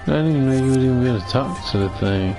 I didn't even know you would even be able to talk to the thing.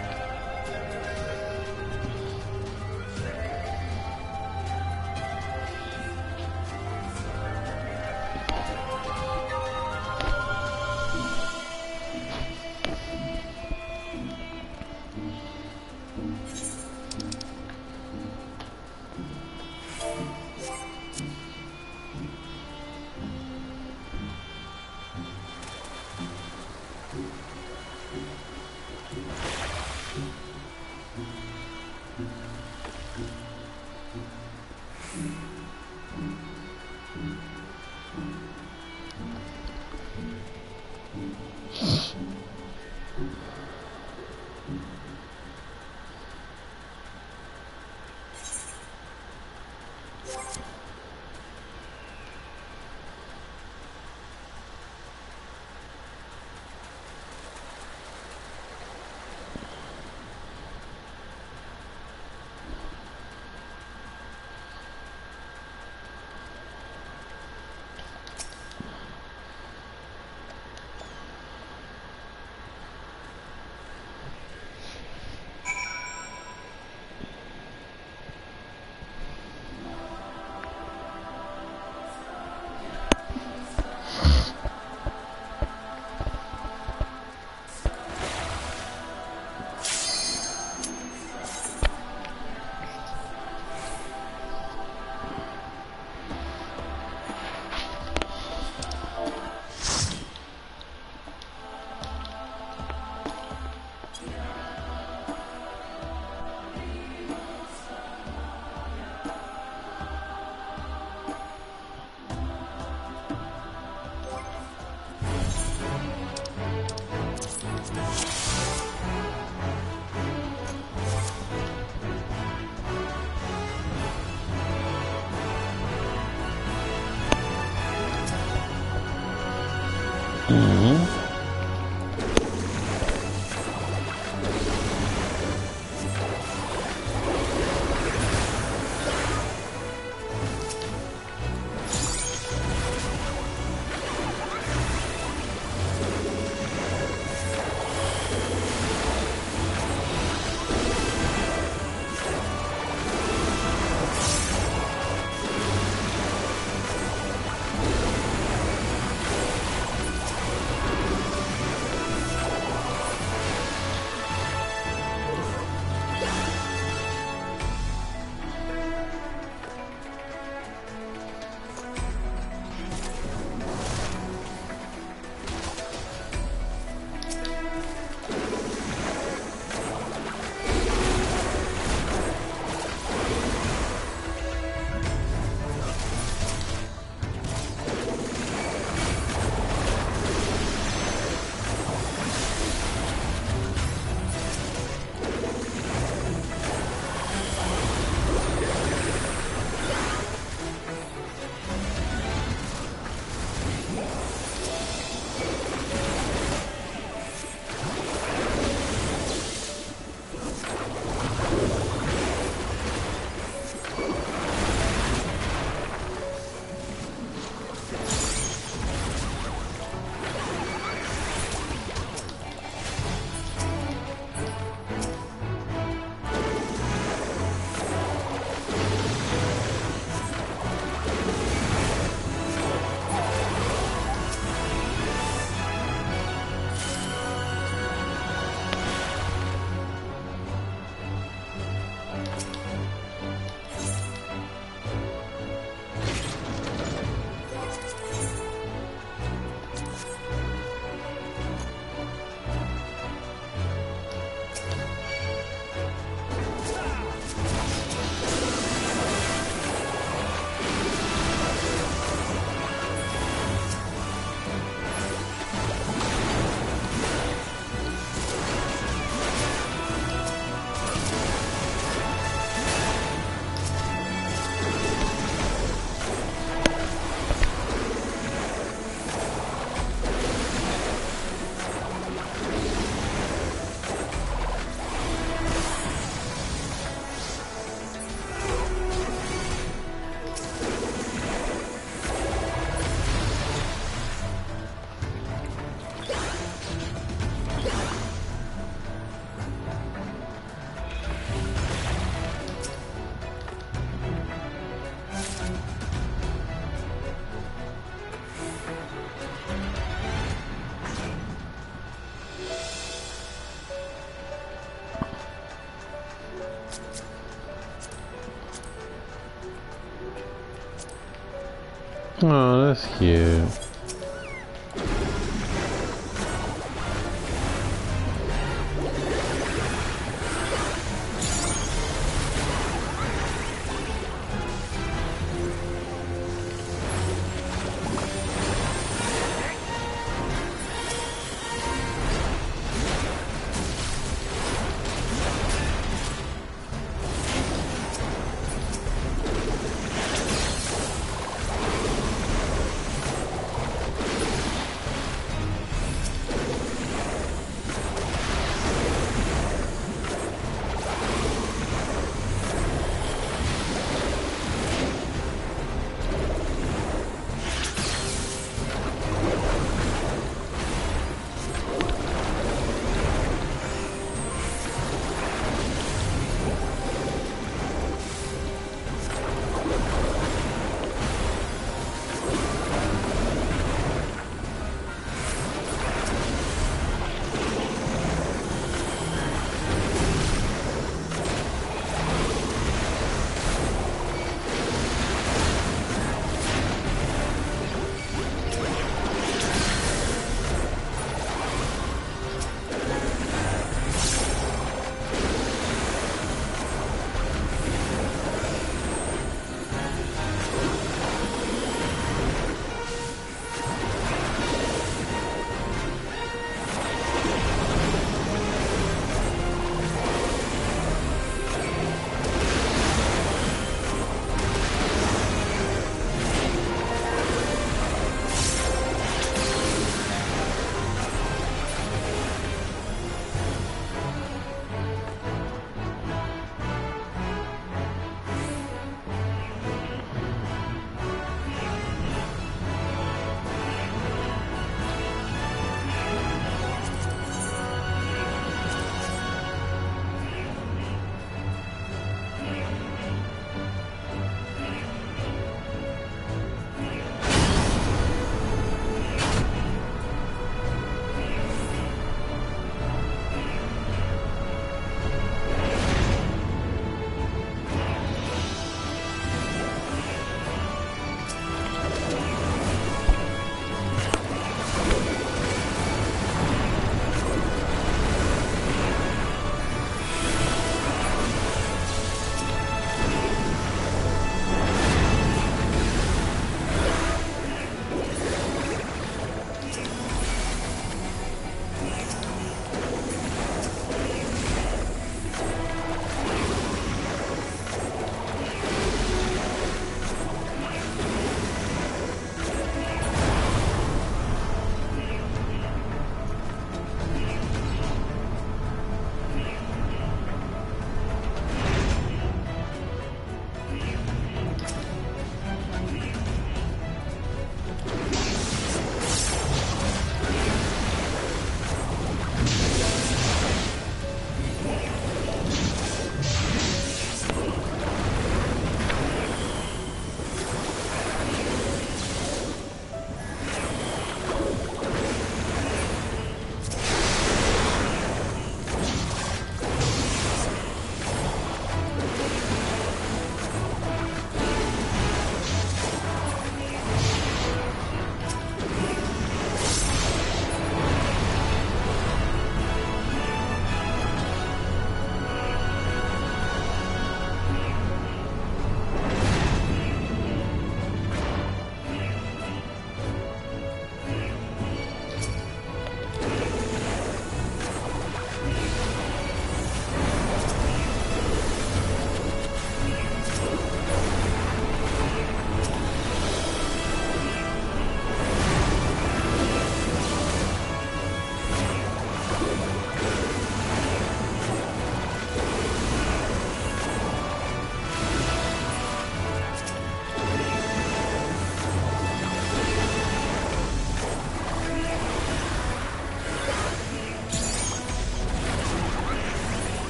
That's cute.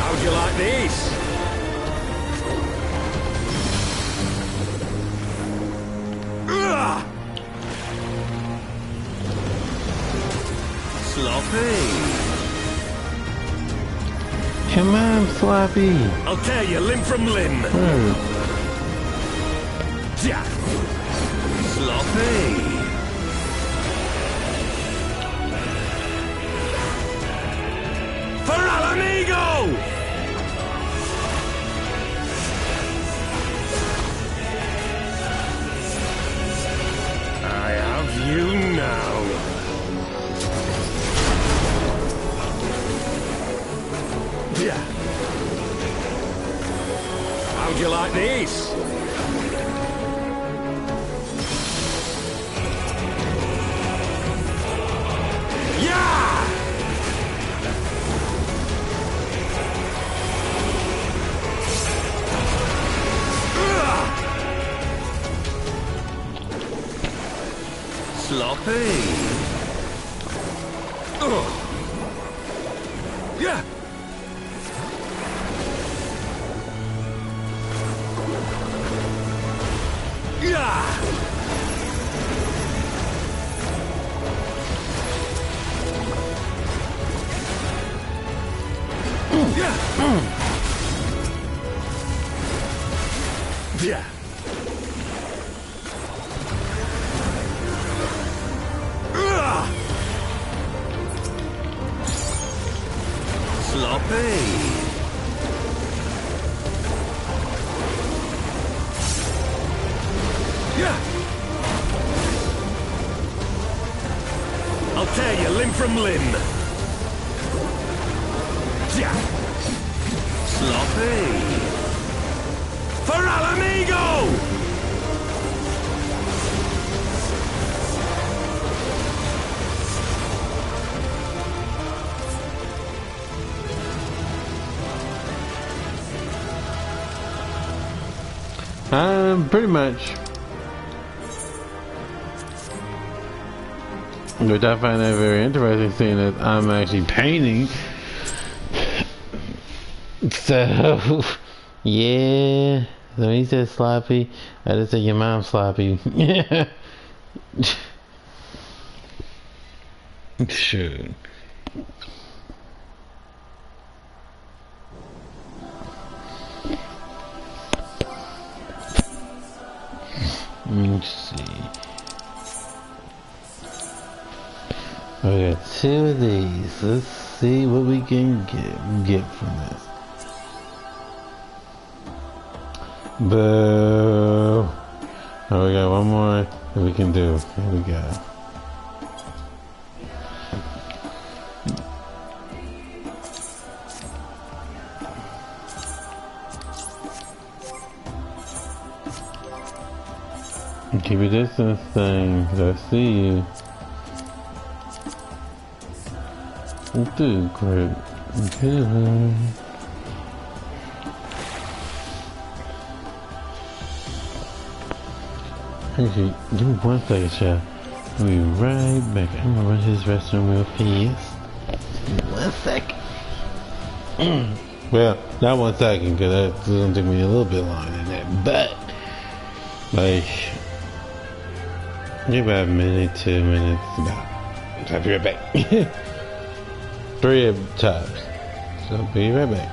How'd you like these? Sloppy. Come on, Sloppy. I'll tear you limb from limb. Yeah. Sloppy. For Alamigo! I have you now. Yeah. How'd you like these? Yeah! Sloppy. Yeah. Yeah. Yeah. Sloppy. Yeah. I'll tear you limb from limb. Yeah. Sloppy. For Alamigo! Pretty much. Which I find that very interesting, seeing that I'm actually painting. So, yeah. So when he said sloppy, I just said your mom's sloppy. Yeah. Sure. Let's see. I got 2 of these. Let's see what we can get from this. Boo. Oh, we got one more that we can do. Here we go. Keep your distance thing, 'cause I see you. Dude, great. Good. Actually, give me 1 second, Chef. I'll be right back. I'm gonna run to this restroom real fast. 1 second. Well, not 1 second, because that's gonna take me a little bit longer than that. But, like, maybe about a minute, 2 minutes, about. I'll be right back. 3 times. So, be right back.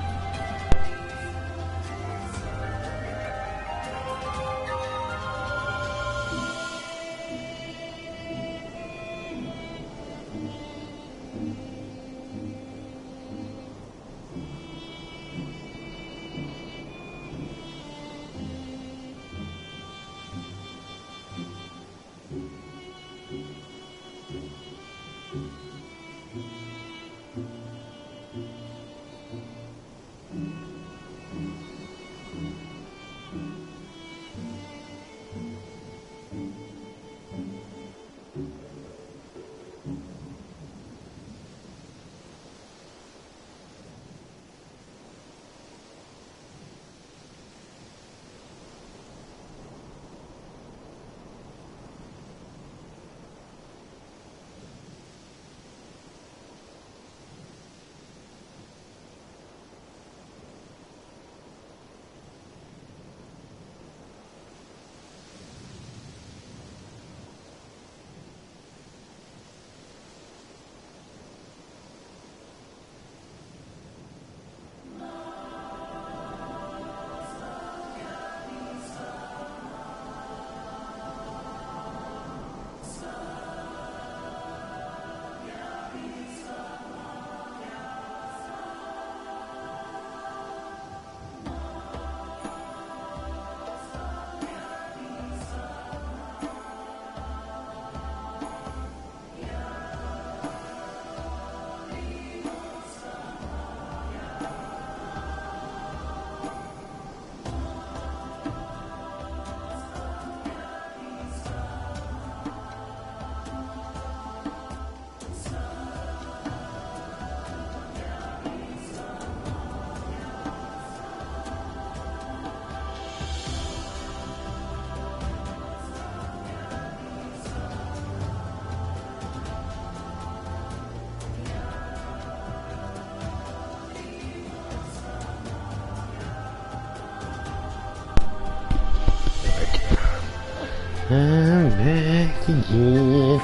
I'm back again.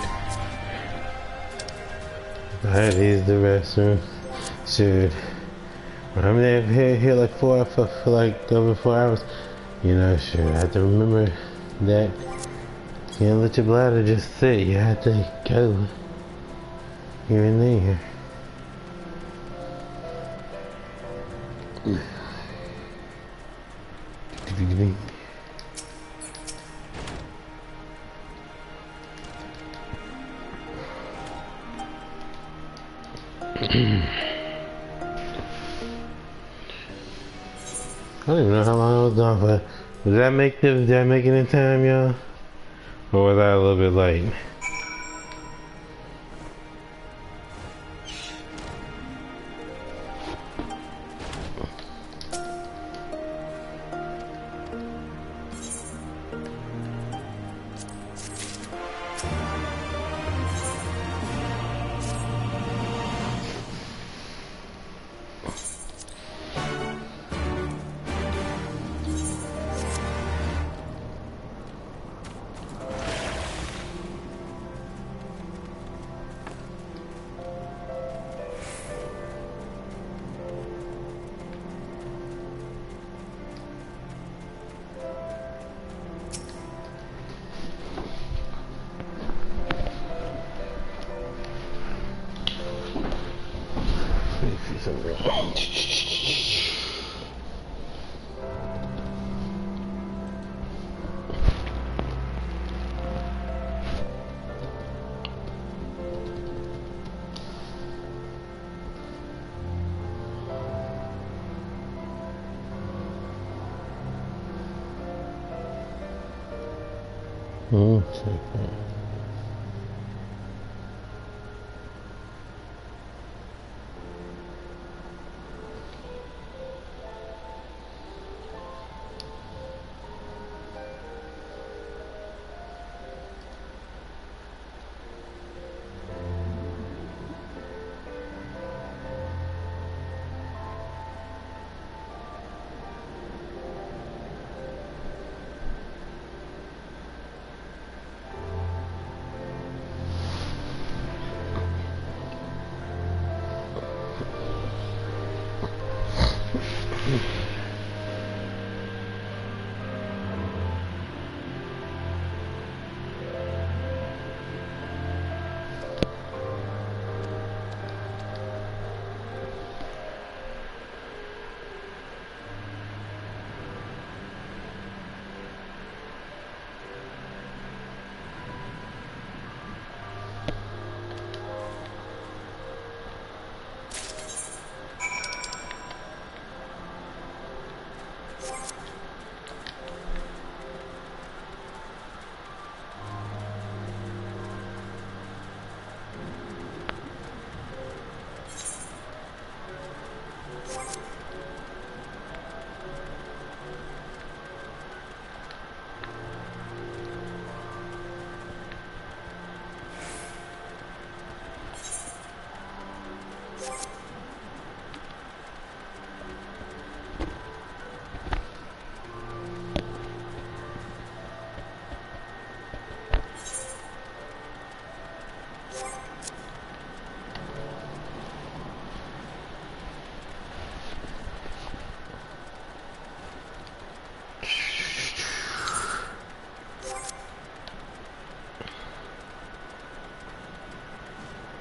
That is the restroom. Shoot. When I'm there here like for like over 4 hours, you know, sure, I have to remember that you can't let your bladder just sit. You have to go here and there. I don't even know how long I was gone for. Did I make it in time, y'all? Or was I a little bit late?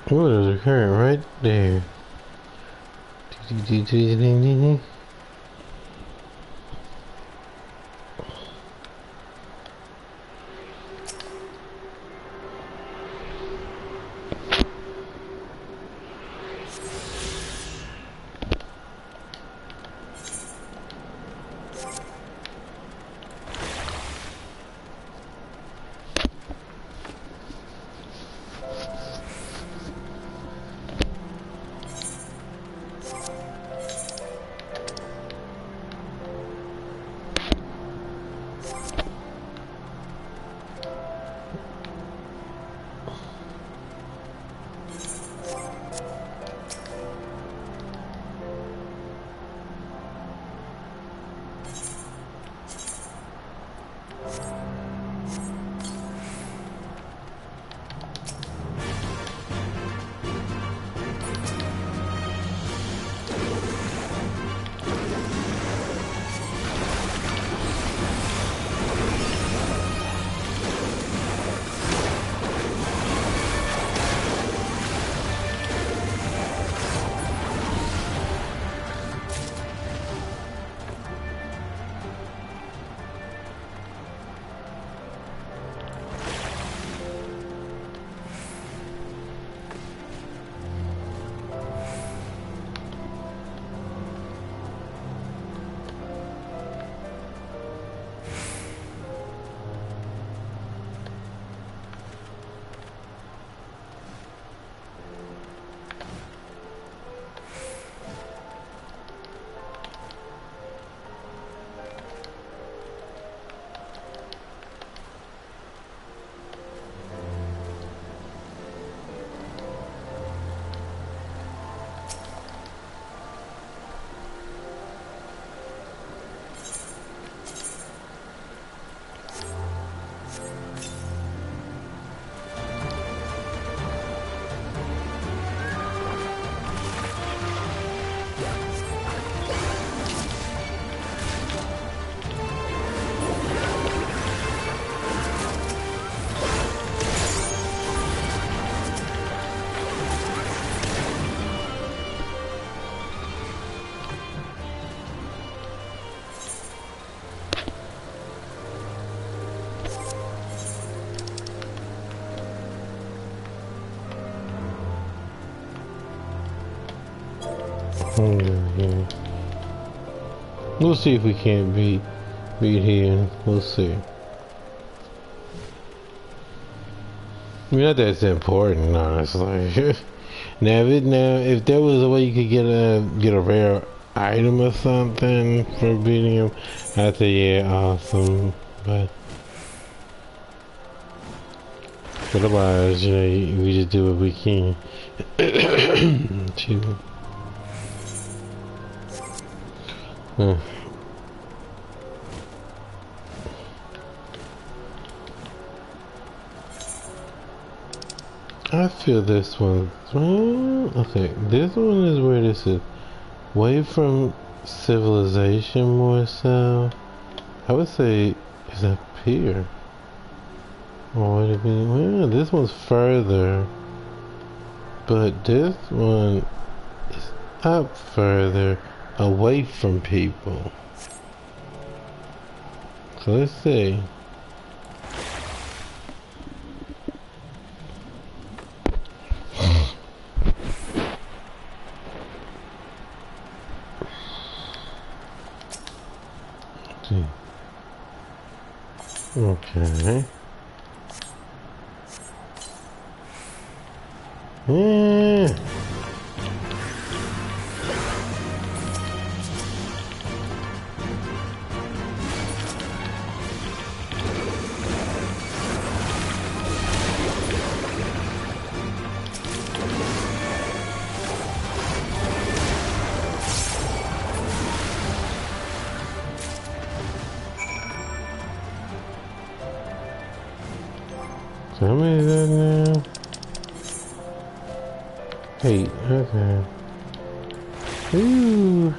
What is occurring right there? Yeah. We'll see if we can't beat here. We'll see. Not that's important, honestly. Now, if there was a way you could get a rare item or something for beating him, I'd say yeah, awesome. But otherwise, you know, we just do what we can. Excuse me. I feel this one. Okay, this one is where this is. Away from civilization more so. I would say it's up here. Or would it be? Well, this one's further. But this one is up further, away from people. So let's see. Okay. Yeah. So how many is that now? 8, okay. Ooh.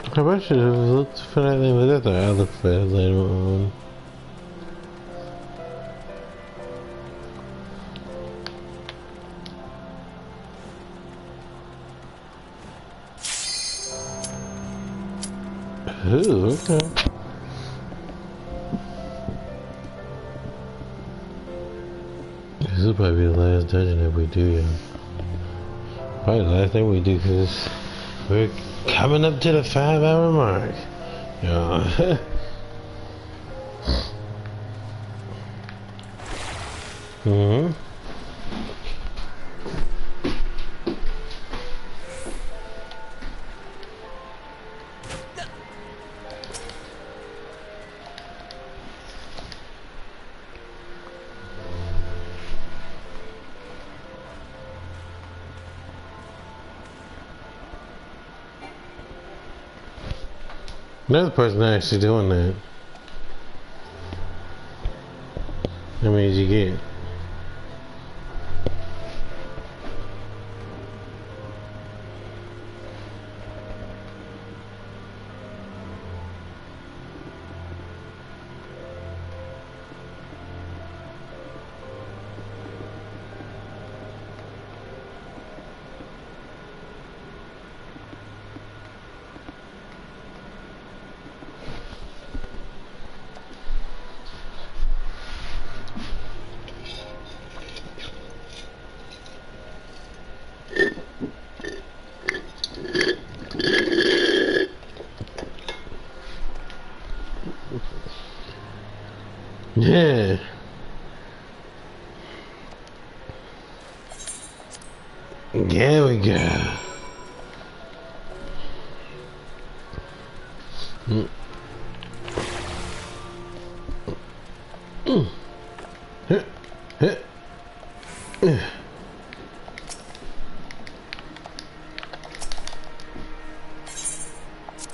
I probably should have looked for that thing, but that's alright, I'll look for it later on. Ooh, okay. This will probably be the last dungeon that we do, yeah. Probably the last thing we do, because we're coming up to the 5-hour mark. Yeah. Mm-hmm. Another person actually doing that. How many did you get? Yeah. There we go.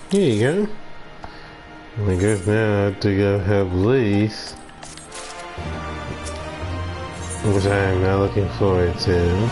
Here you go. I guess now I have to go help Lise, which I am not looking forward to.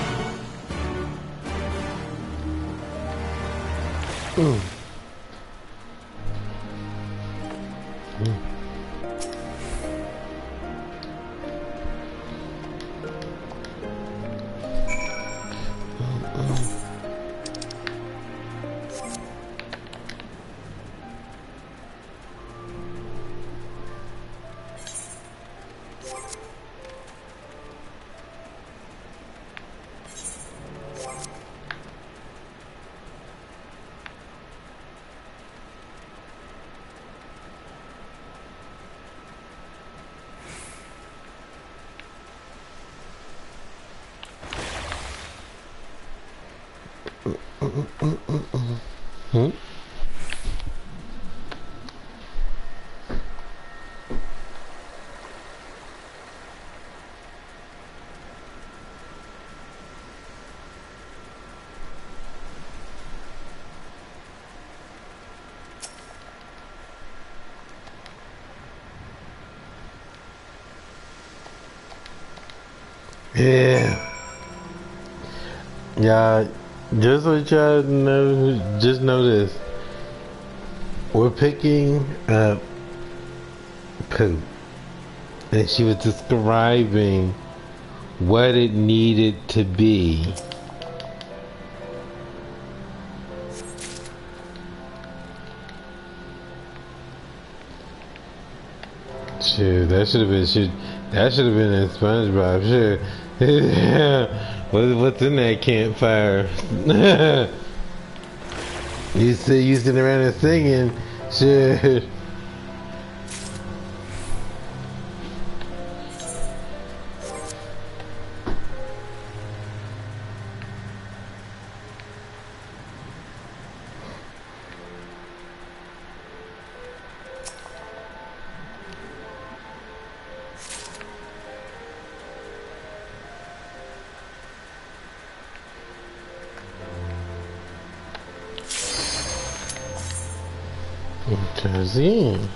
Hmm? Yeah. Yeah, just what y'all know, just know this. We're picking up poop. And she was describing what it needed to be. Shoot, that should have been in SpongeBob. Sure. What's in that campfire? You sitting around and singing. Sure. Interesting.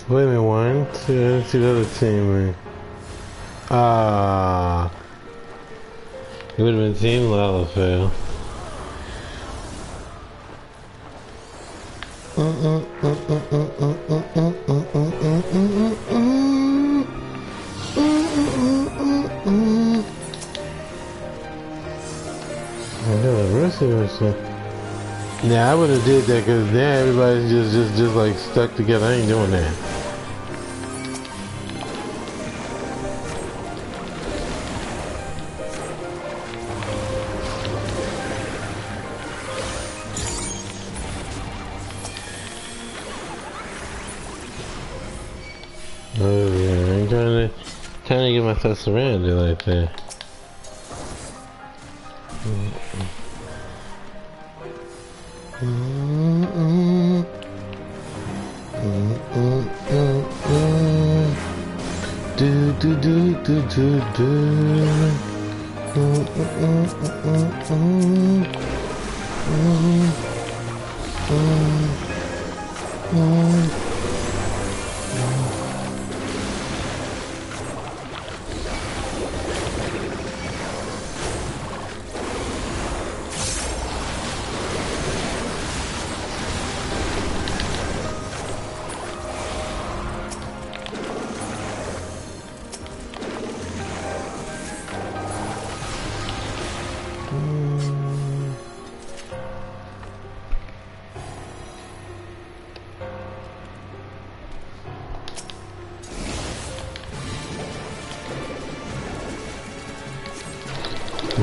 Wait a minute, 1, 2, let's see the other team, man. Ah. It would have been Team Lalafell. Yeah, I would have did that because now everybody's just like stuck together. I ain't doing that. Oh yeah, I ain't trying to get myself surrounded like that.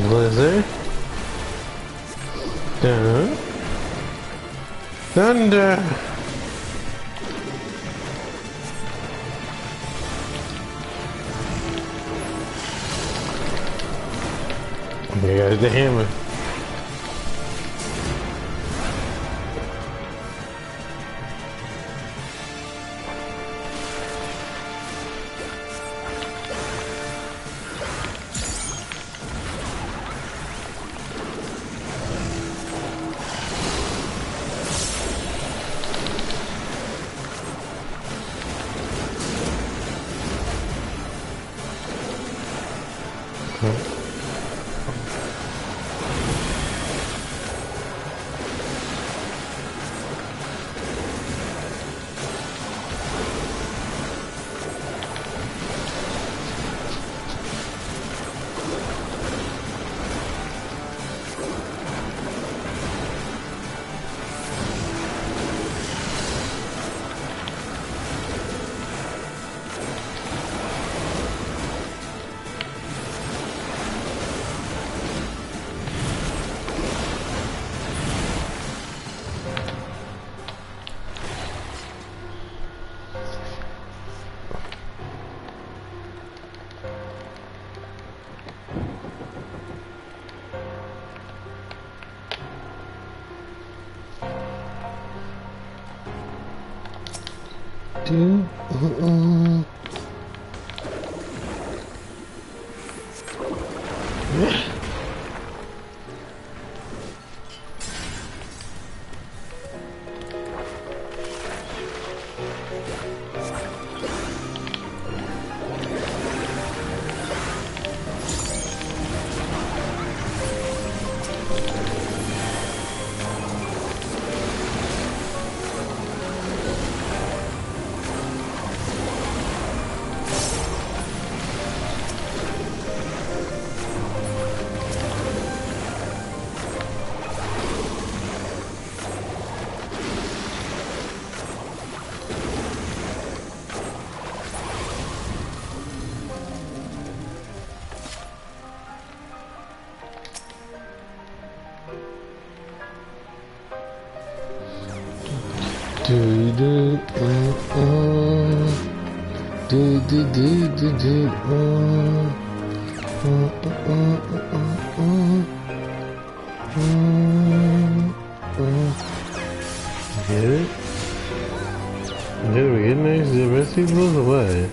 Blizzard. Thunder. There's the hammer. Get it? Did we get next to the rest of these or what?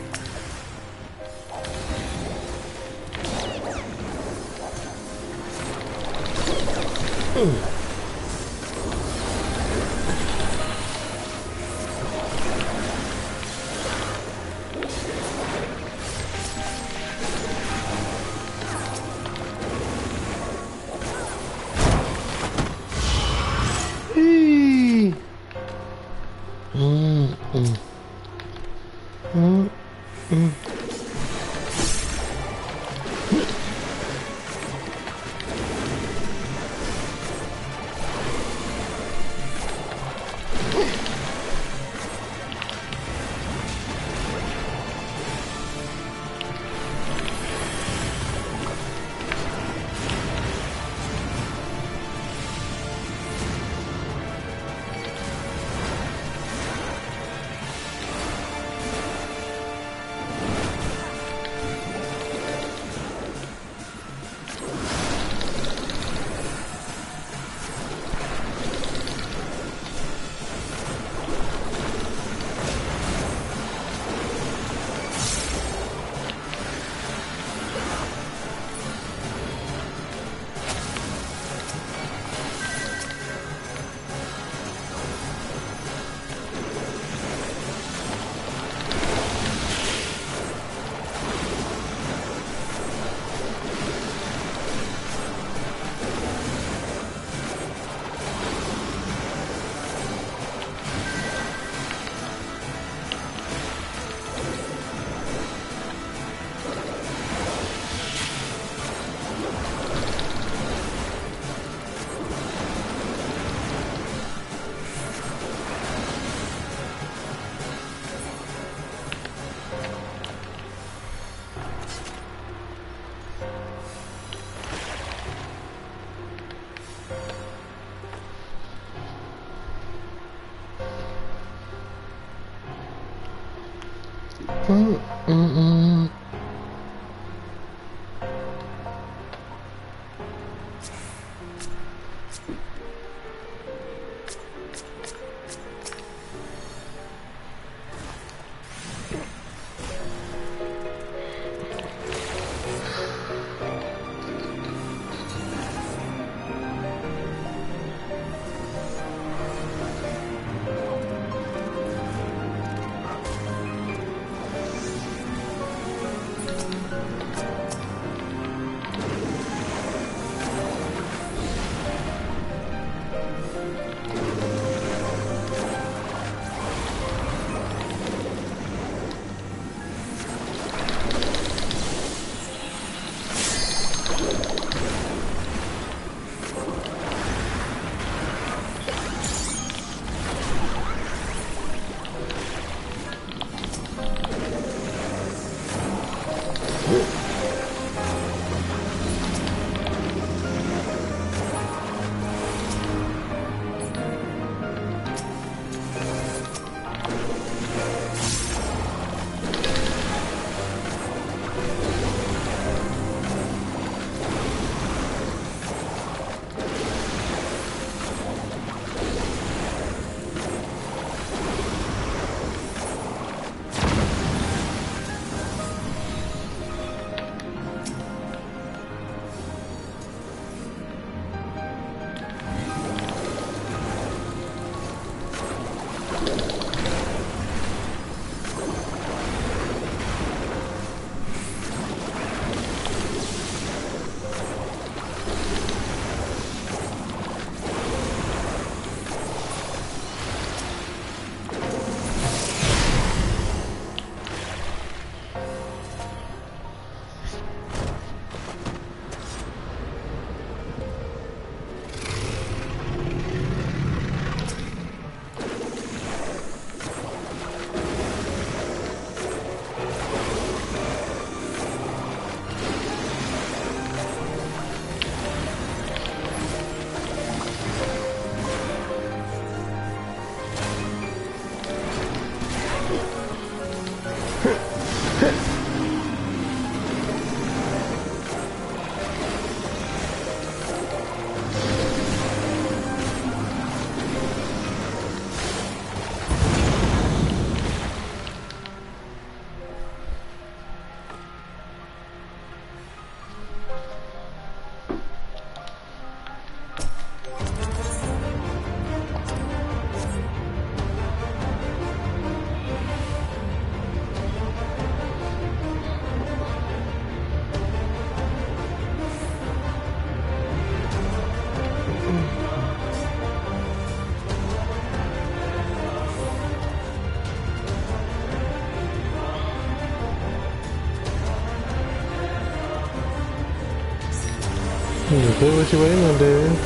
Do what you waiting on, dude.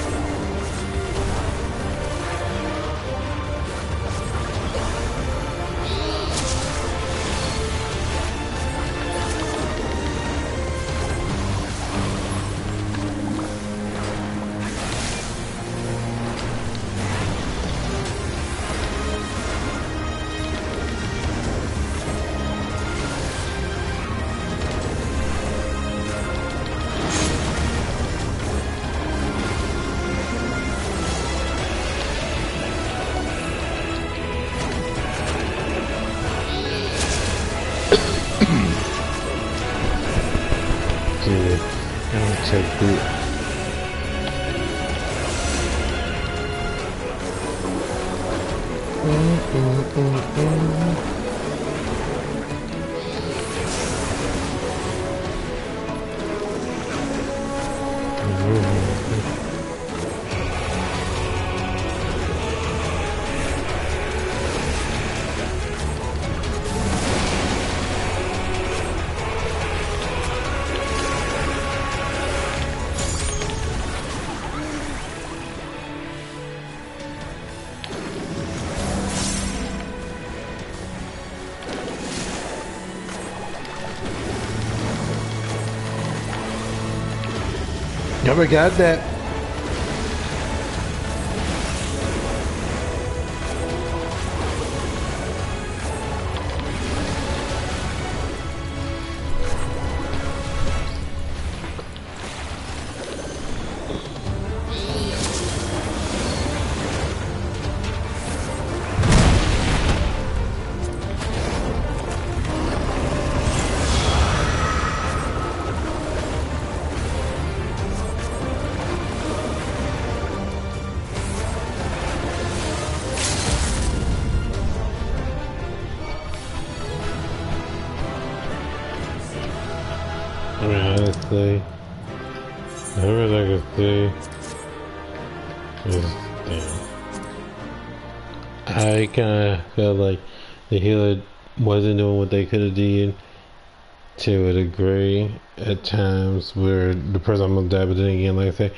Dude, I'm check it. Never got that. I mean, honestly, the numbers I could see is damn. I kind of felt like the healer wasn't doing what they could have did to a degree at times where the person almost died, but then again, like I said,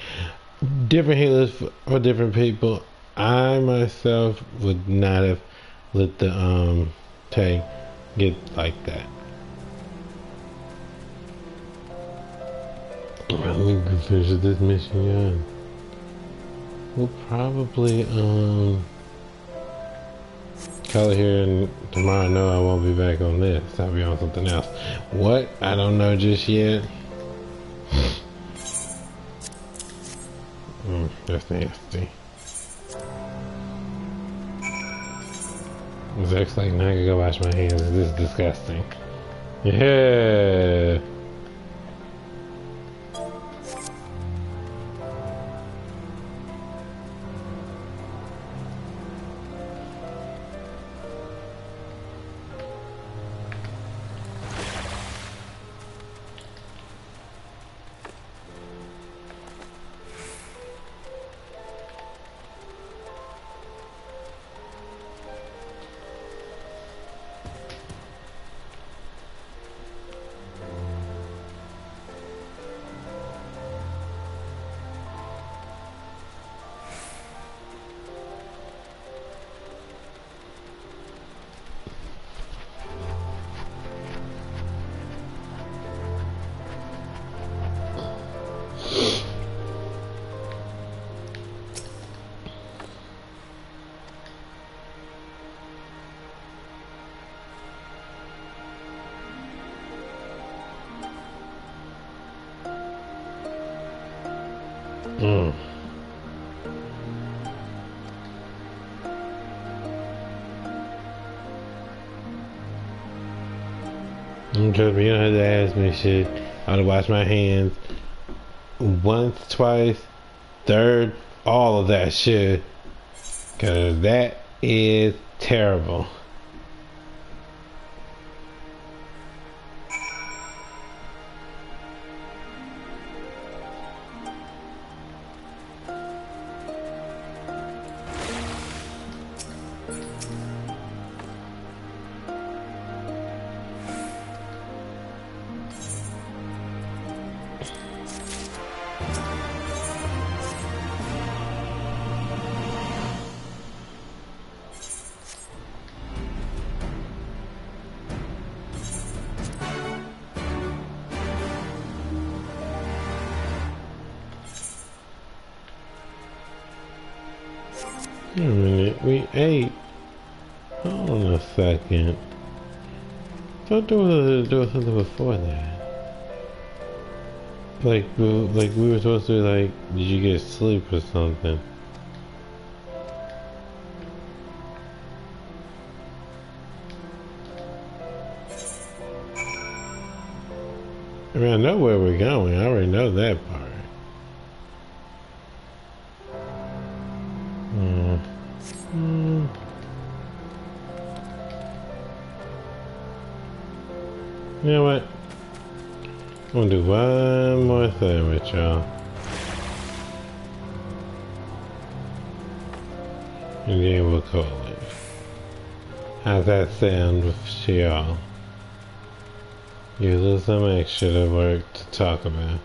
different healers for different people. I myself would not have let the tank get like that. Let me finish this mission, yeah. We'll probably call it here, and tomorrow I know I won't be back on this. I'll be on something else. What? I don't know just yet. That's nasty. It's actually like, now I can go wash my hands. This is disgusting. Yeah. Mm. Trust me, you don't have to ask me shit. I have to wash my hands once, twice, third, all of that shit. Cause that is terrible. Wait a minute, we ate. Hold on a second. Thought there was something before that. Like we were supposed to, like, did you get sleep or something? I mean, I know where we're going. I already know that part. You know what? I'm gonna do one more thing with y'all. And then we'll call it. How's that sound with y'all? Give us some extra work to talk about.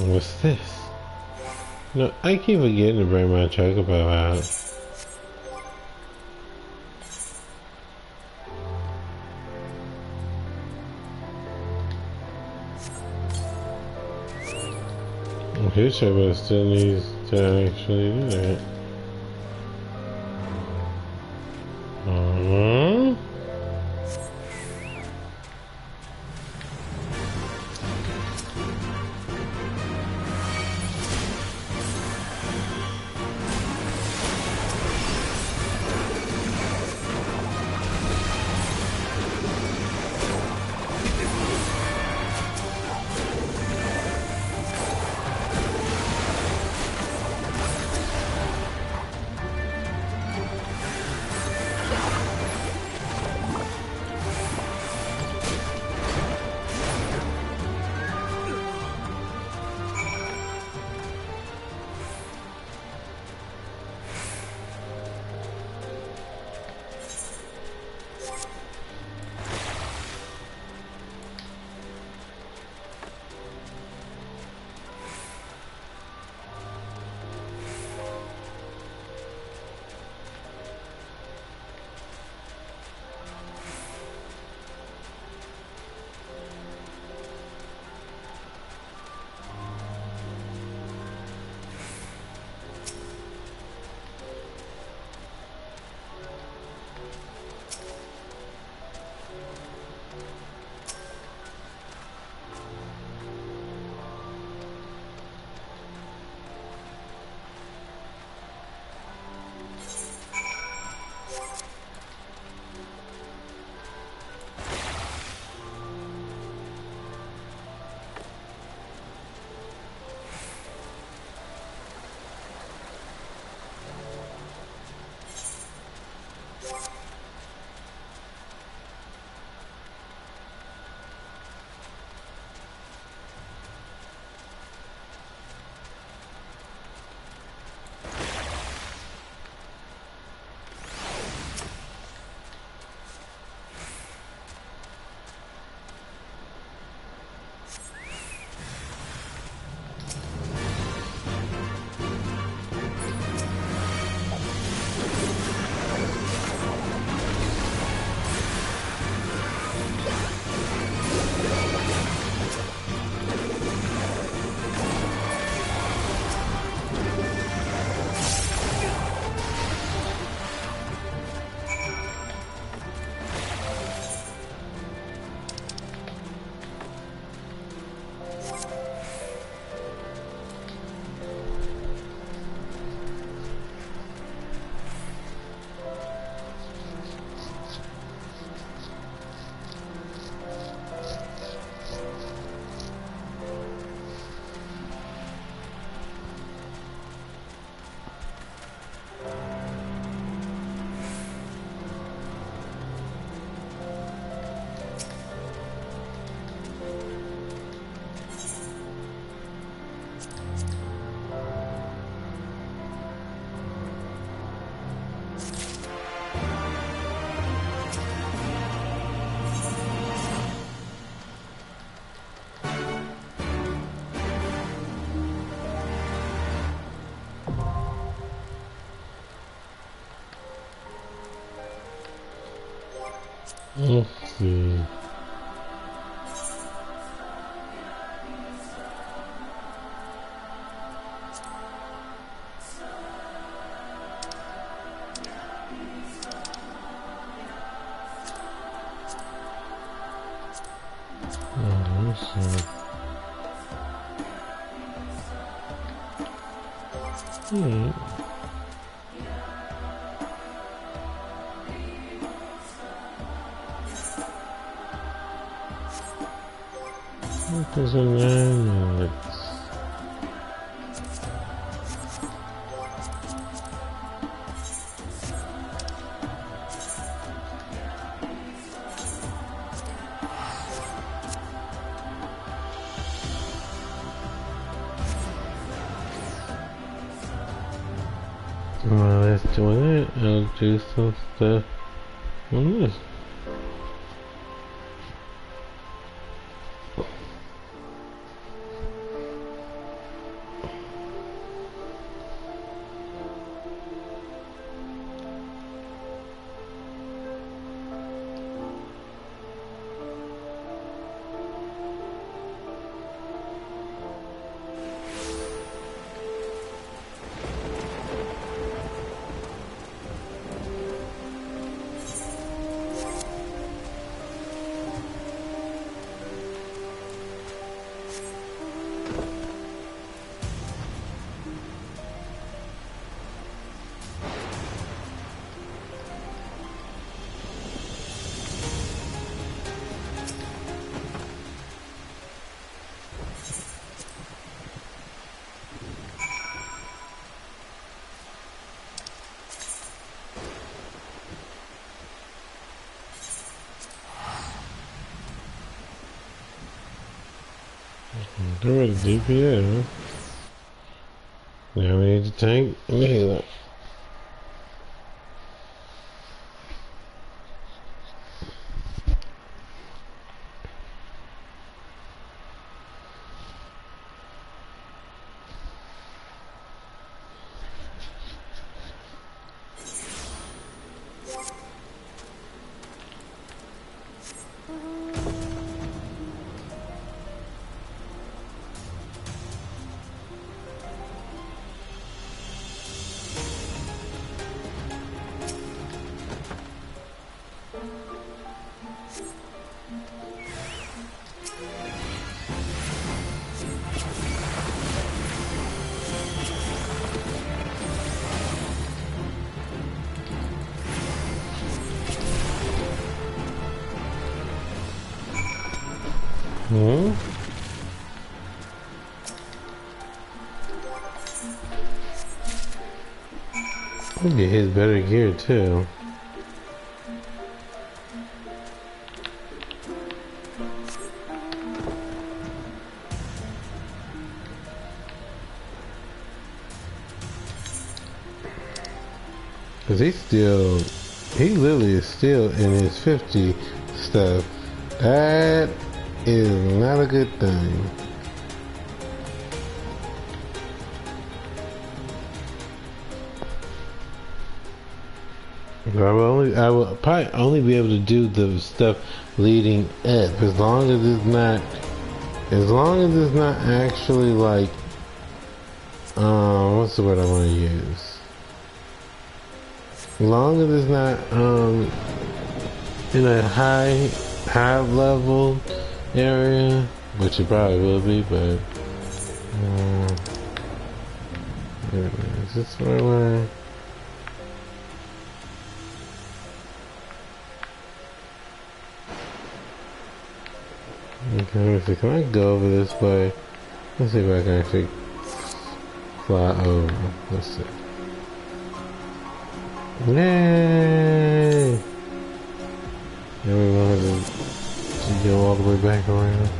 What's this? No, I keep forgetting to bring my chocobo out. Okay, chocobo still needs to actually do that. Let's see. What is a 9 minutes? While that's doing it, I'll do some stuff on this. They're ready to DPA, huh? Now we need to tank and the healer. He get his better gear too. Cause he literally is still in his 50 stuff. That is not a good thing. I will probably only be able to do the stuff leading up as long as it's not actually like what's the word I want to use? As long as it's not in a high level area, which it probably will be, but is this what I want? Okay, let me see. Can I go over this way? Let's see if I can actually fly over. Let's see. Yay! Then we wanted to go all the way back around.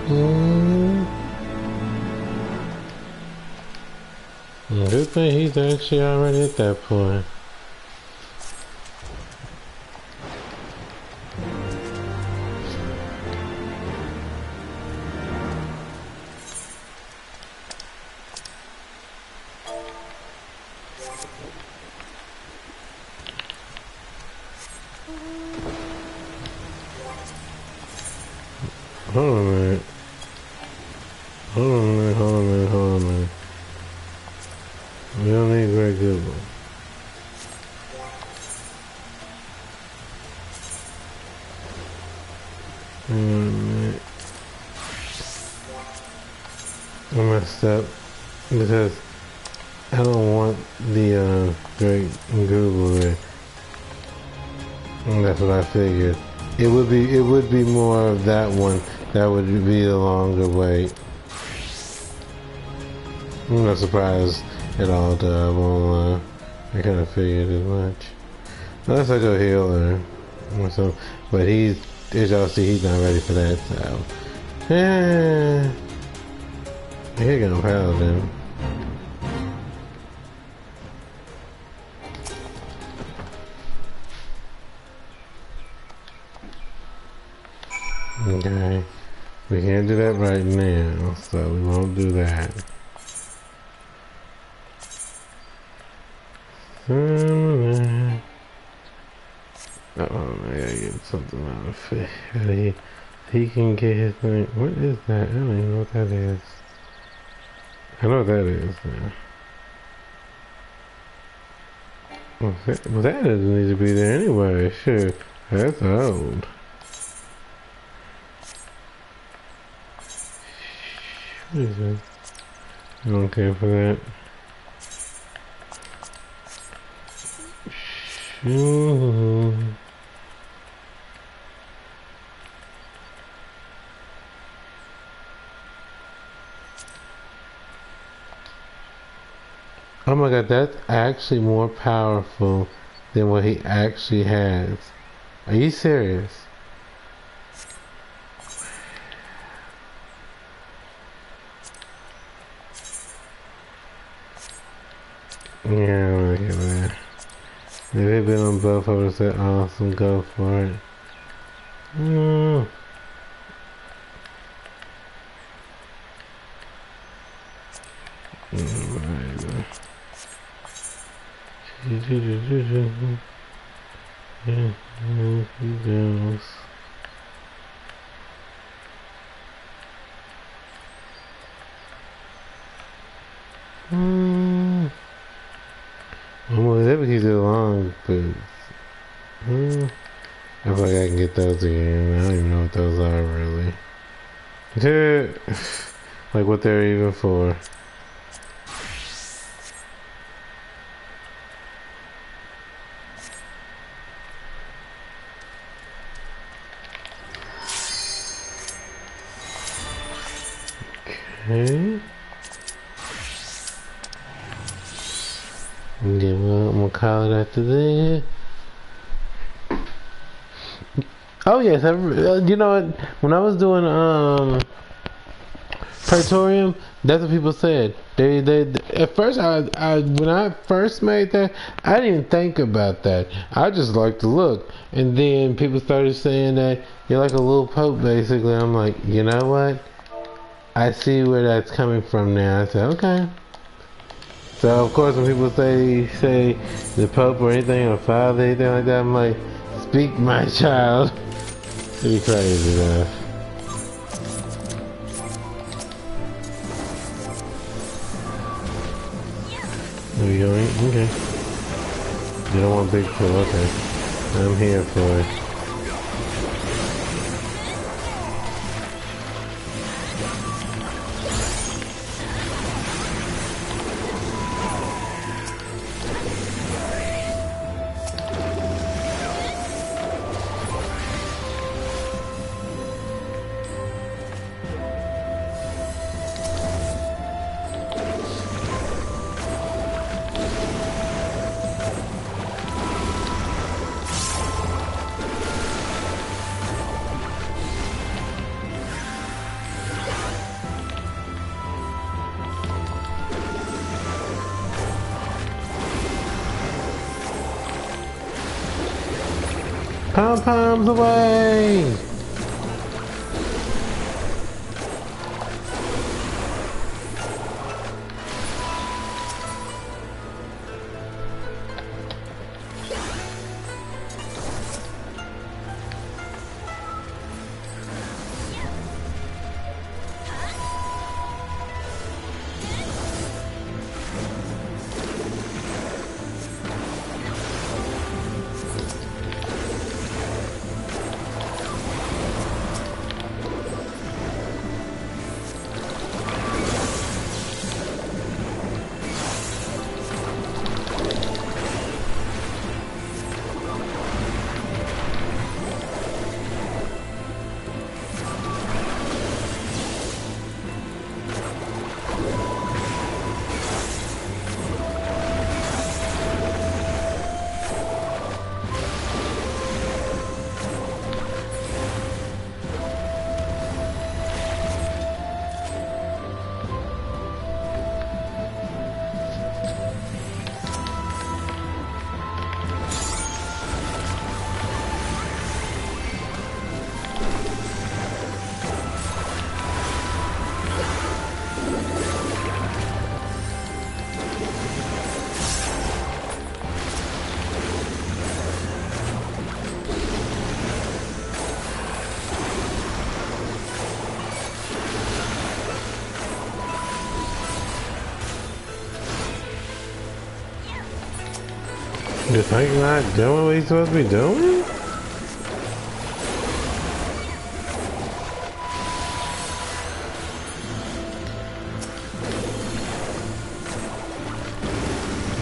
Mm. Good thing he's actually already at that point. Hold on a minute. Hold on a minute, hold on a minute, hold on a minute. We don't need Greg Google. Hang on a minute. I messed up because I don't want the Greg Google there. And that's what I figured. It would be more of that one. That would be the longer wait. I'm not surprised at all to I won't lie. I kind of figured as much. Unless I go healer or something. But as y'all see, he's not ready for that, so. Yeah. Here goes Paladin. Okay. We can't do that right now, so we won't do that. Uh-oh, I gotta get something out of it. He can get his thing. What is that? I don't even know what that is. I know what that is now. Well, that doesn't need to be there anyway. Sure. That's old. What is that? I don't care for that. Sure. Oh my god, that's actually more powerful than what he actually has. Are you serious? Yeah, look at that. If it had been on both, I would have said awesome, go for it. Mm. Almost every keeps it long, but I feel like I can get those again. I don't even know what those are really. Like what they're even for. Okay. Yeah, well, I'm gonna call it after that. Oh yes, you know what? When I was doing Praetorium, that's what people said. They at first when I first made that, I didn't even think about that. I just liked the look, and then people started saying that you're like a little pope, basically. I'm like, you know what? I see where that's coming from now. I said, okay. So of course, when people say the pope or anything or father, anything like that, I'm like, speak, my child. It'd be crazy though. There we go, right? Okay. You don't want big kill, okay. I'm here for it. Pom-poms away! You think not doing what he's supposed to be doing?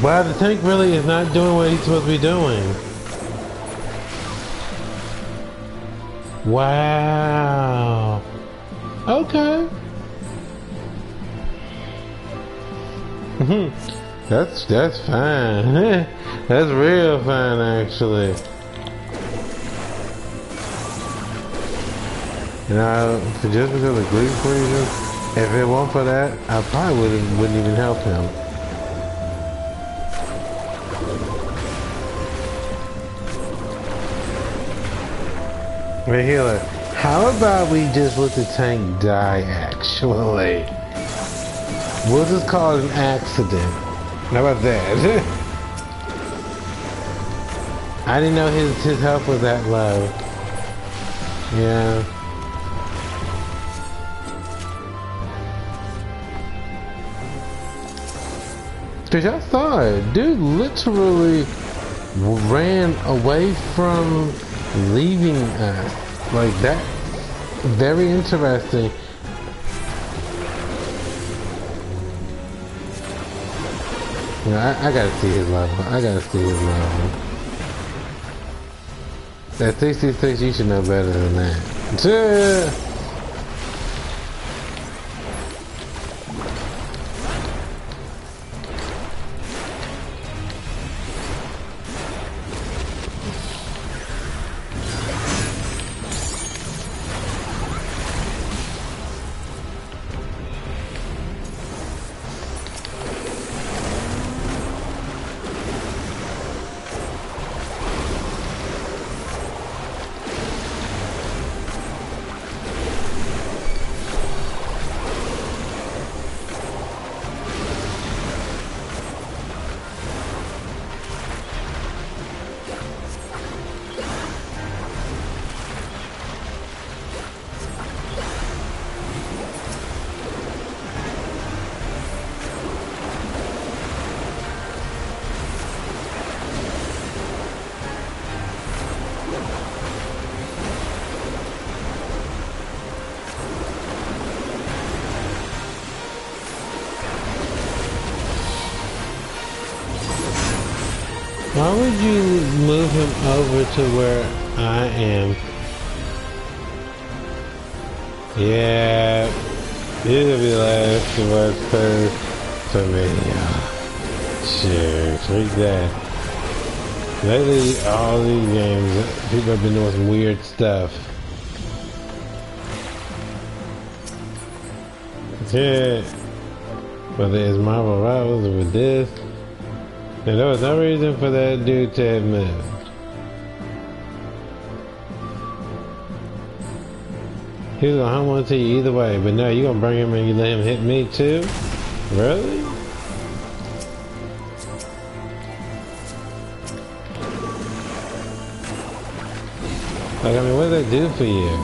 Wow, the tank really is not doing what he's supposed to be doing. Wow. Okay. That's fine. That's real fine, actually. You know, just because of gluten freezer, if it weren't for that, I probably wouldn't even help him. Hey, healer, how about we just let the tank die, actually? We'll just call it an accident. How about that? I didn't know his health was that low. Yeah. Cause y'all saw it. Dude literally ran away from leaving us. Like that. Very interesting. Yeah, I gotta see his level. I gotta see his level. At 66, you should know better than that. Why would you move him over to where I am? Yeah, this will be the last of us first for me. Sure, freak that. Lately, all these games, people have been doing some weird stuff. Yeah, whether it's Marvel Rivals or with this. And there was no reason for that dude to have moved. He was gonna hold on to you either way, but no, you gonna bring him and you let him hit me too? Really? Like, I mean, what did that do for you?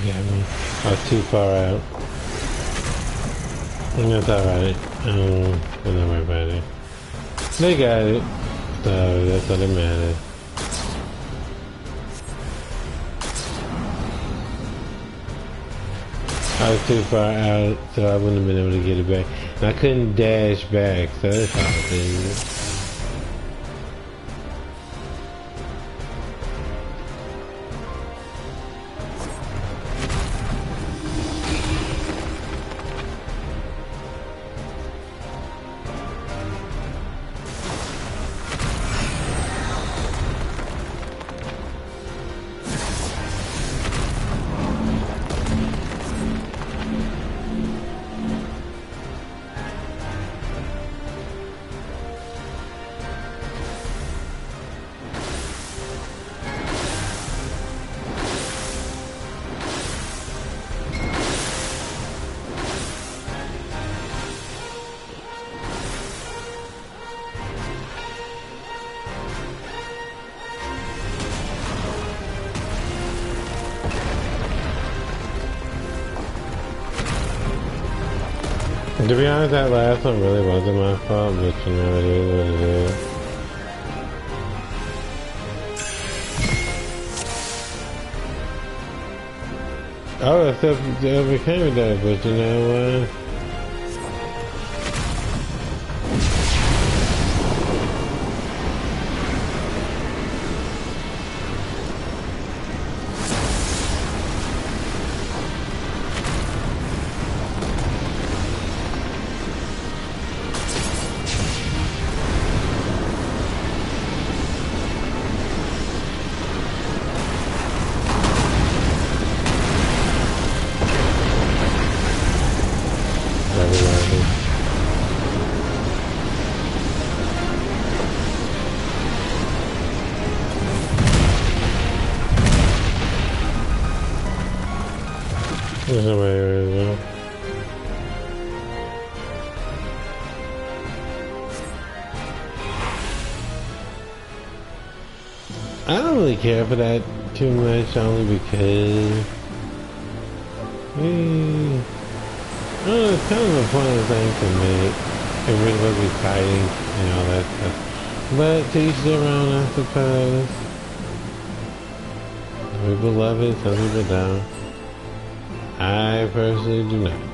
Got me. I was too far out. That's alright. Don't worry about it. They got it. So that's all that matters. I was too far out, so I wouldn't have been able to get it back. And I couldn't dash back, so that's all it is. To be honest, that last one really wasn't my fault, but you know, it is what it is. Oh, I still overcame that, but you know what? There's no way right now. I don't really care for that too much, only because I don't know, it's kind of a pointless thing to make. It really would be fighting and all that stuff. But to each their own, I suppose. people love it, some people don't. I personally do not.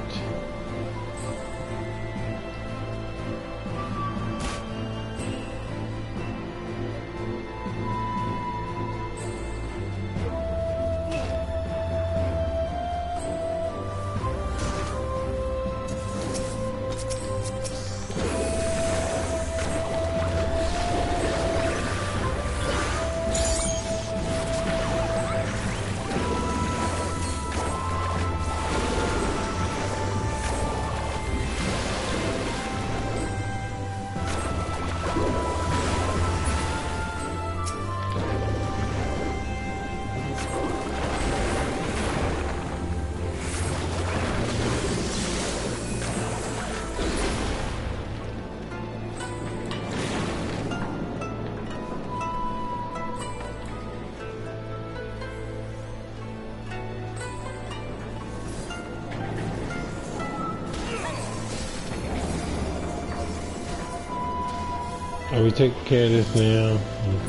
Are we taking care of this now?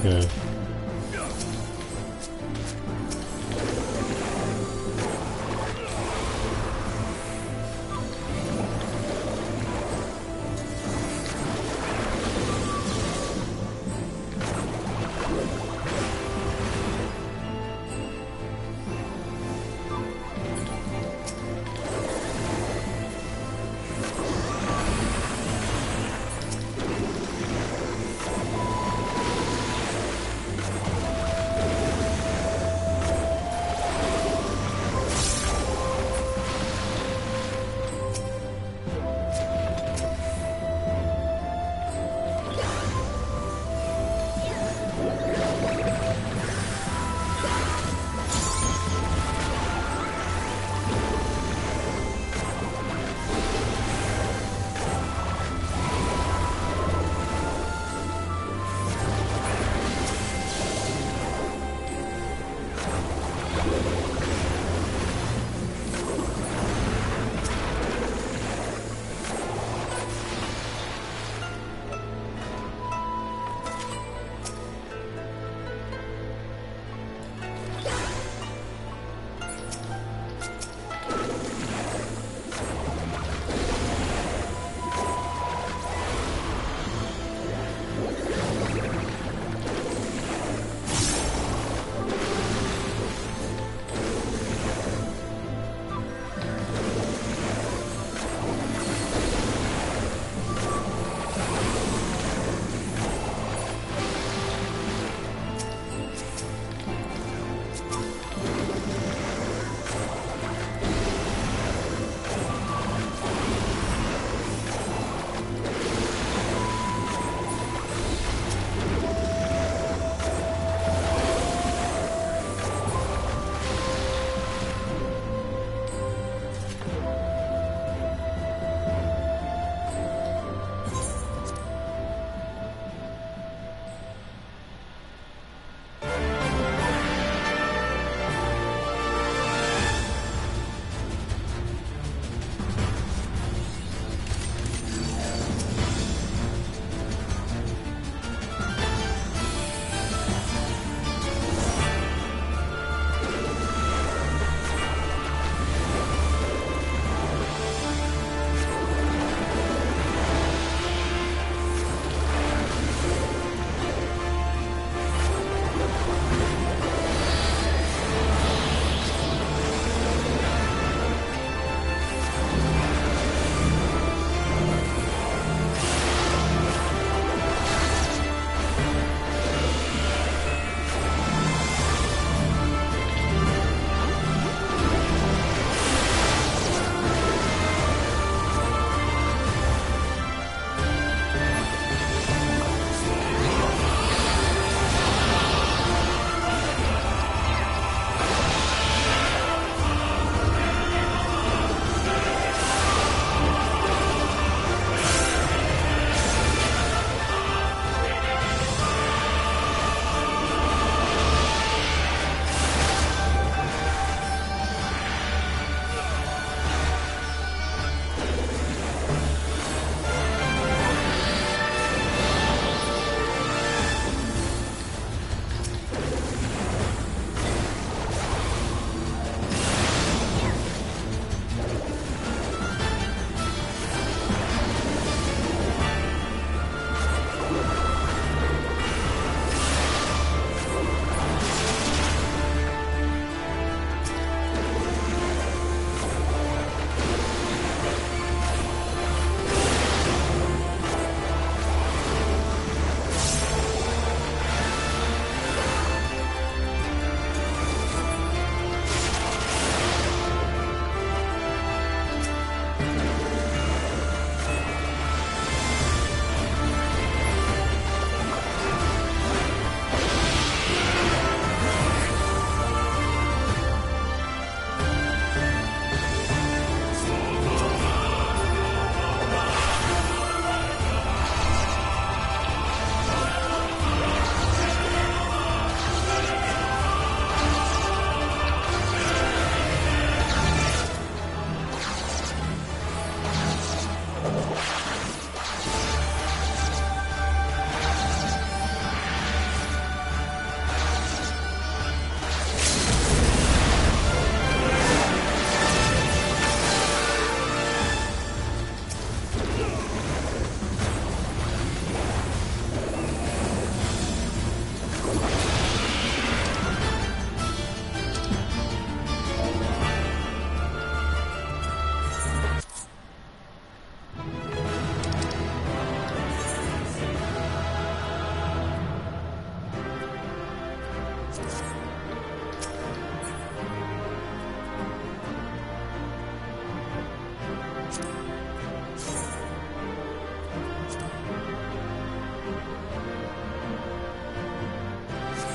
Okay.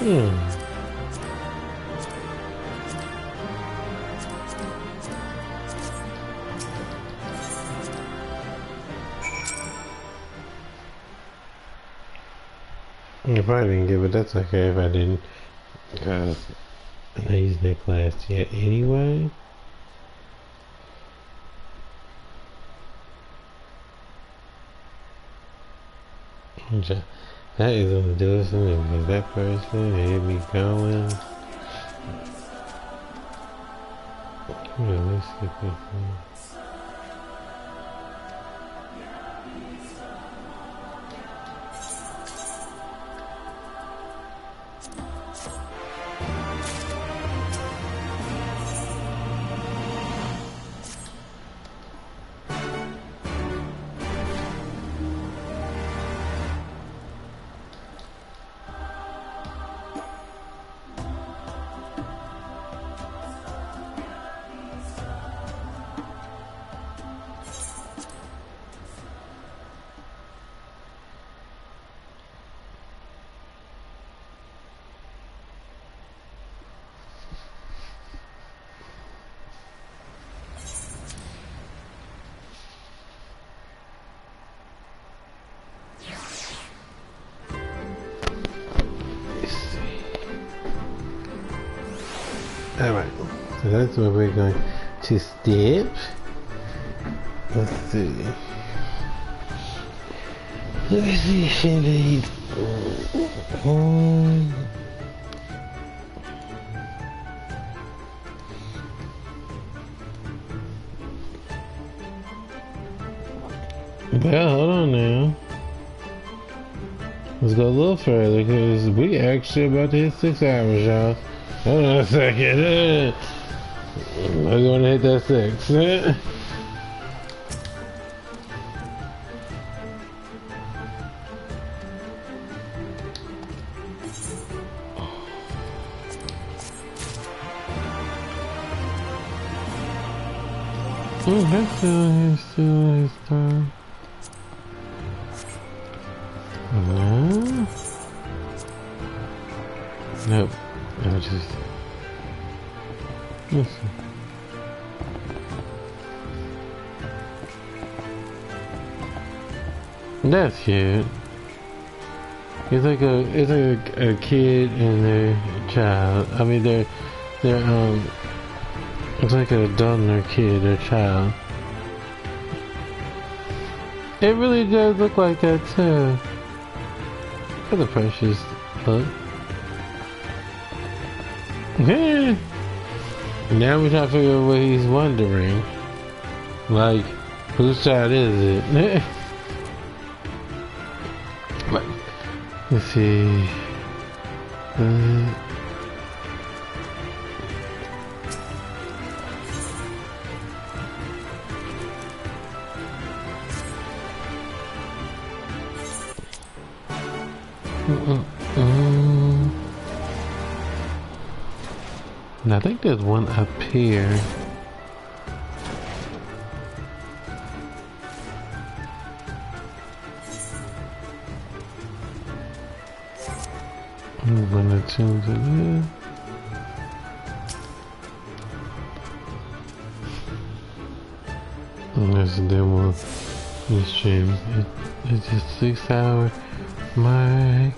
If I didn't get it, that's okay if I didn't. Because I'm not using that class yet anyway. That is gonna do it for me, because that person had me going. Yeah, let's get this one. Alright, so that's where we're going to step. Let's see. Let's see if they... Well, hold on now. Let's go a little further, because we actually about to hit 6 hours, y'all. Hold on a second. I'm going to hit that 6. Oh, that's still his turn. Nope. I just... Listen. That's cute. It's like a kid and their child. I mean, they're it's like an adult and their kid or child. It really does look like that too. Look at the precious look. Yeah. Now we're trying to figure out what he's wondering. Like, whose child is it? But, let's see. And I think there's one up here. I'm gonna change it there. And there's a demo stream. It's just 6 hour mark.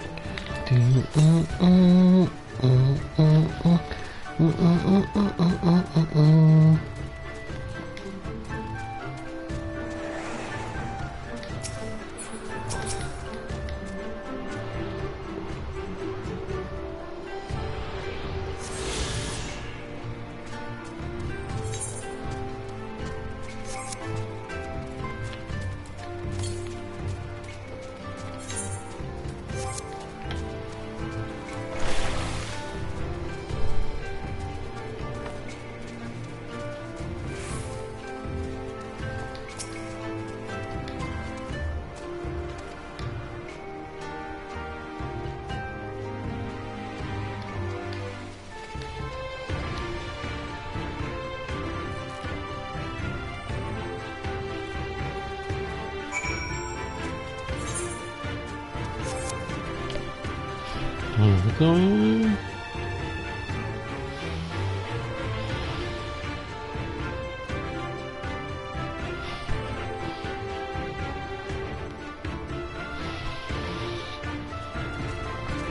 What's going on?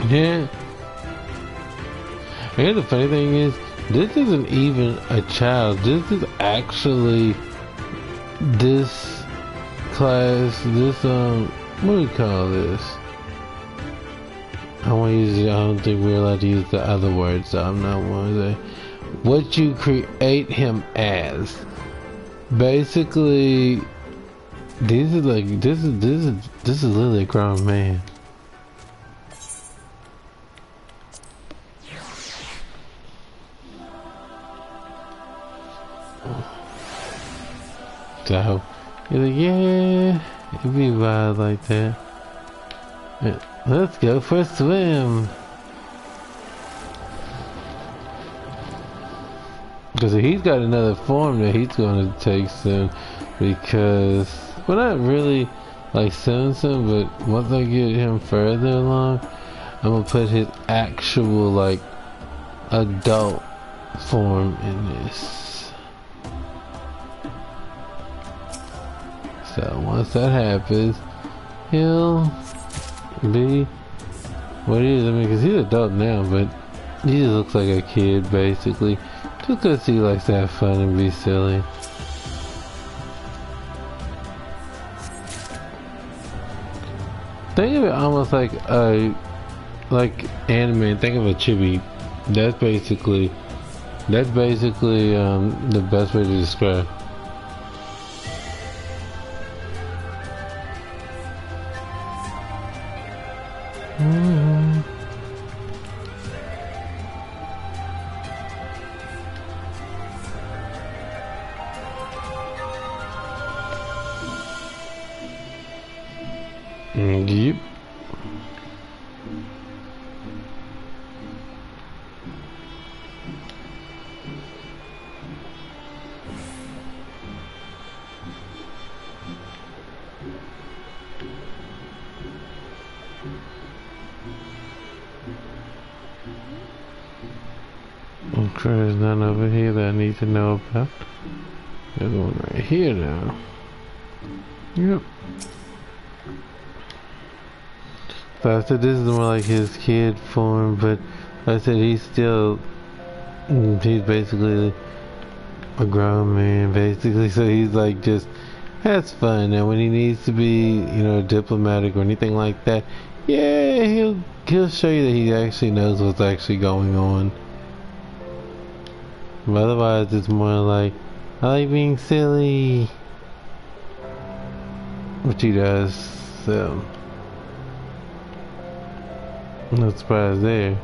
Yeah. And the funny thing is, this isn't even a child. This is actually this class, this, what do you call this? I don't think we're allowed to use the other words, so I'm not one to say. What you create him as. Basically, this is literally a grown man. So, you're like, yeah, it'd be wild like that. Yeah, let's go for a swim. Because he's got another form that he's going to take soon. Because, well, not really like soon, but once I get him further along, I'm going to put his actual, like, adult form in this. So once that happens, he'll be what he is. I mean, because he's an adult now, but he just looks like a kid, basically. Just because he likes to have fun and be silly. Think of it almost like anime. Think of a chibi. That's basically the best way to describe. Yep. Okay, there's none over here that I need to know about. There's one right here now. Yep. So I said this is more like his kid form, but like I said he's basically a grown man, basically. So he's like just has fun, and when he needs to be, you know, diplomatic or anything like that, yeah, he'll show you that he actually knows what's actually going on. But otherwise, it's more like, I like being silly, which he does. So no surprise there.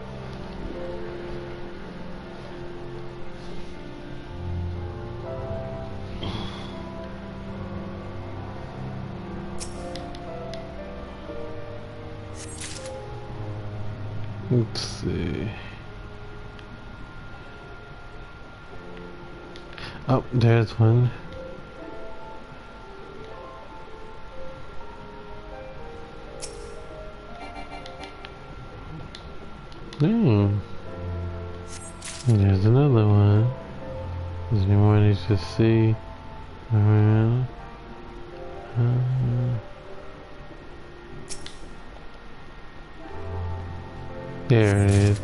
Let's see. Oh, there's one. There's another one. Does anyone need to see around? There it is.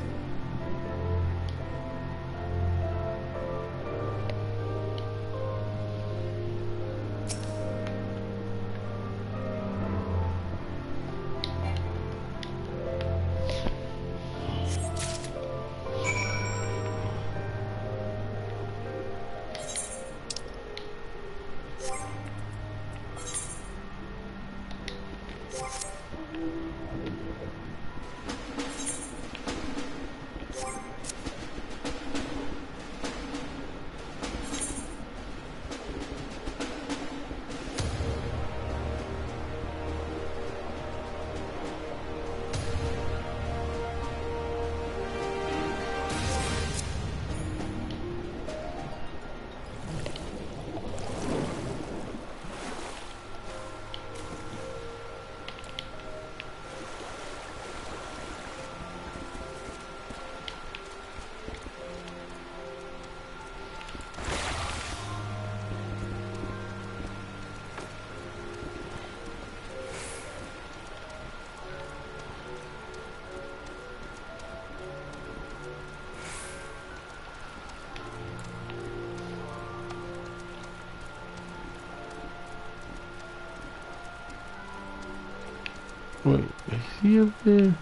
Wait, is she up there?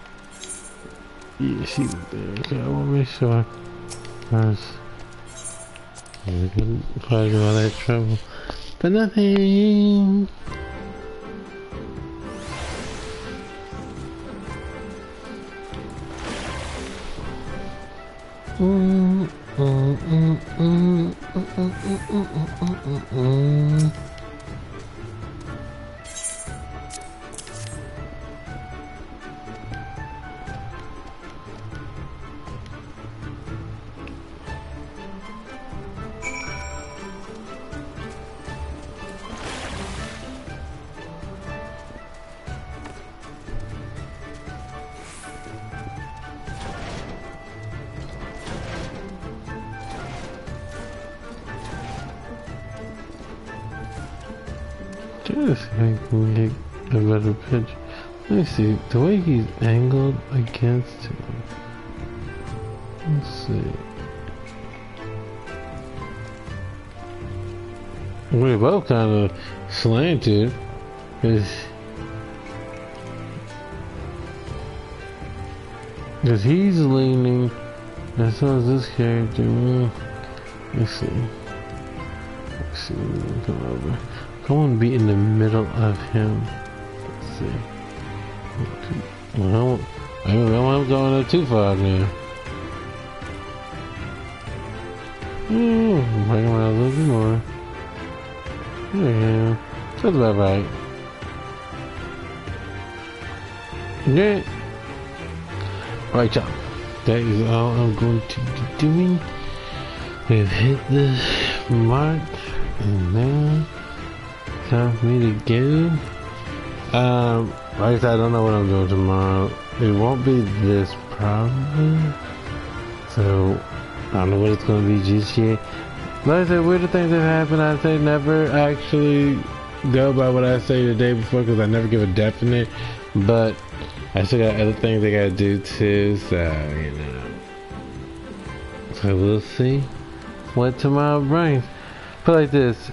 Yeah, she was there. Okay, I want to make sure. First, we can probably do all that trouble. But nothing. Just I can get a better picture. Let me see, the way he's angled against him. Let's see. We're both kind of slanted. Because he's leaning, as so as this character. Let's see. Let's see, come over. I want to be in the middle of him. Let's see. Well, I'm going up too far now. Bring around a little bit more. Yeah, that's about right. Yeah. Right, y'all. That is all I'm going to be doing. We've hit the mark, and now time for me to go. Like I said, I don't know what I'm doing tomorrow. It won't be this probably. So I don't know what it's gonna be just yet. Like I said, weird things that happen. I say never actually go by what I say the day before because I never give a definite. But I still got other things I gotta do too. So you know. So we'll see what tomorrow brings. Put it like this.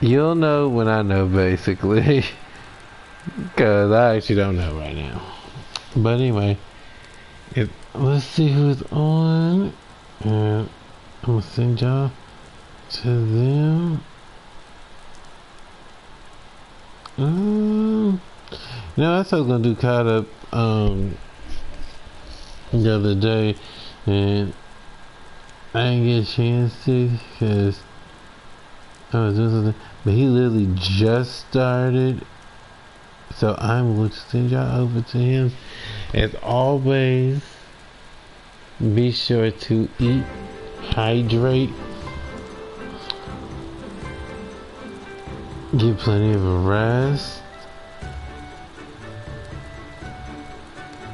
You'll know when I know, basically. Because I actually don't know right now. But anyway, let's see who's on. And I'm going to send y'all to them. You know, that's what I was going to do caught up the other day. And I didn't get a chance to because I was doing something. But he literally just started. So I'm going to send y'all over to him. As always, be sure to eat, hydrate, get plenty of a rest.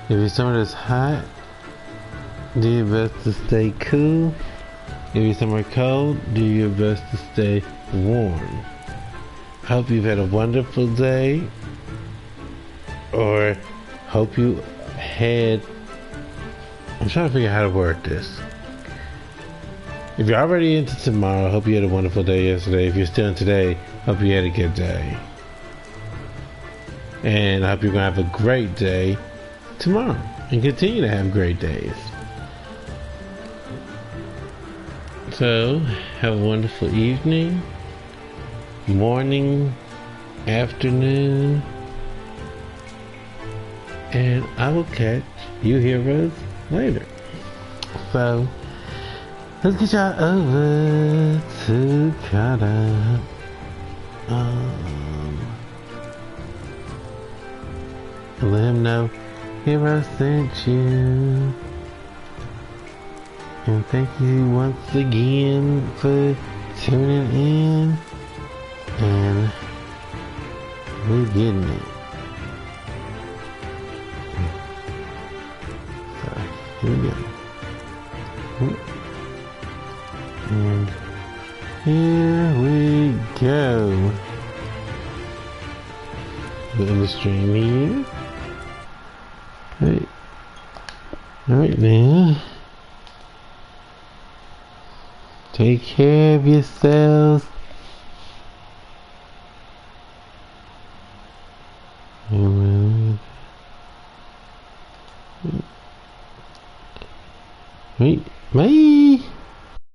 If your summer is hot, do your best to stay cool. If your summer cold, do your best to stay warm. Hope you've had a wonderful day. Or hope you had. I'm trying to figure out how to word this. If you're already into tomorrow, hope you had a wonderful day yesterday. If you're still in today, hope you had a good day. And I hope you're going to have a great day tomorrow. And continue to have great days. So, have a wonderful evening, morning, afternoon. And I will catch you heroes later. So, let's get y'all over to Kata. Let him know Hero sent you. And thank you once again for tuning in. And we're getting it. Here we go. And here we go. Put in the stream here. Right. Alright now. Take care of yourselves. And Bye.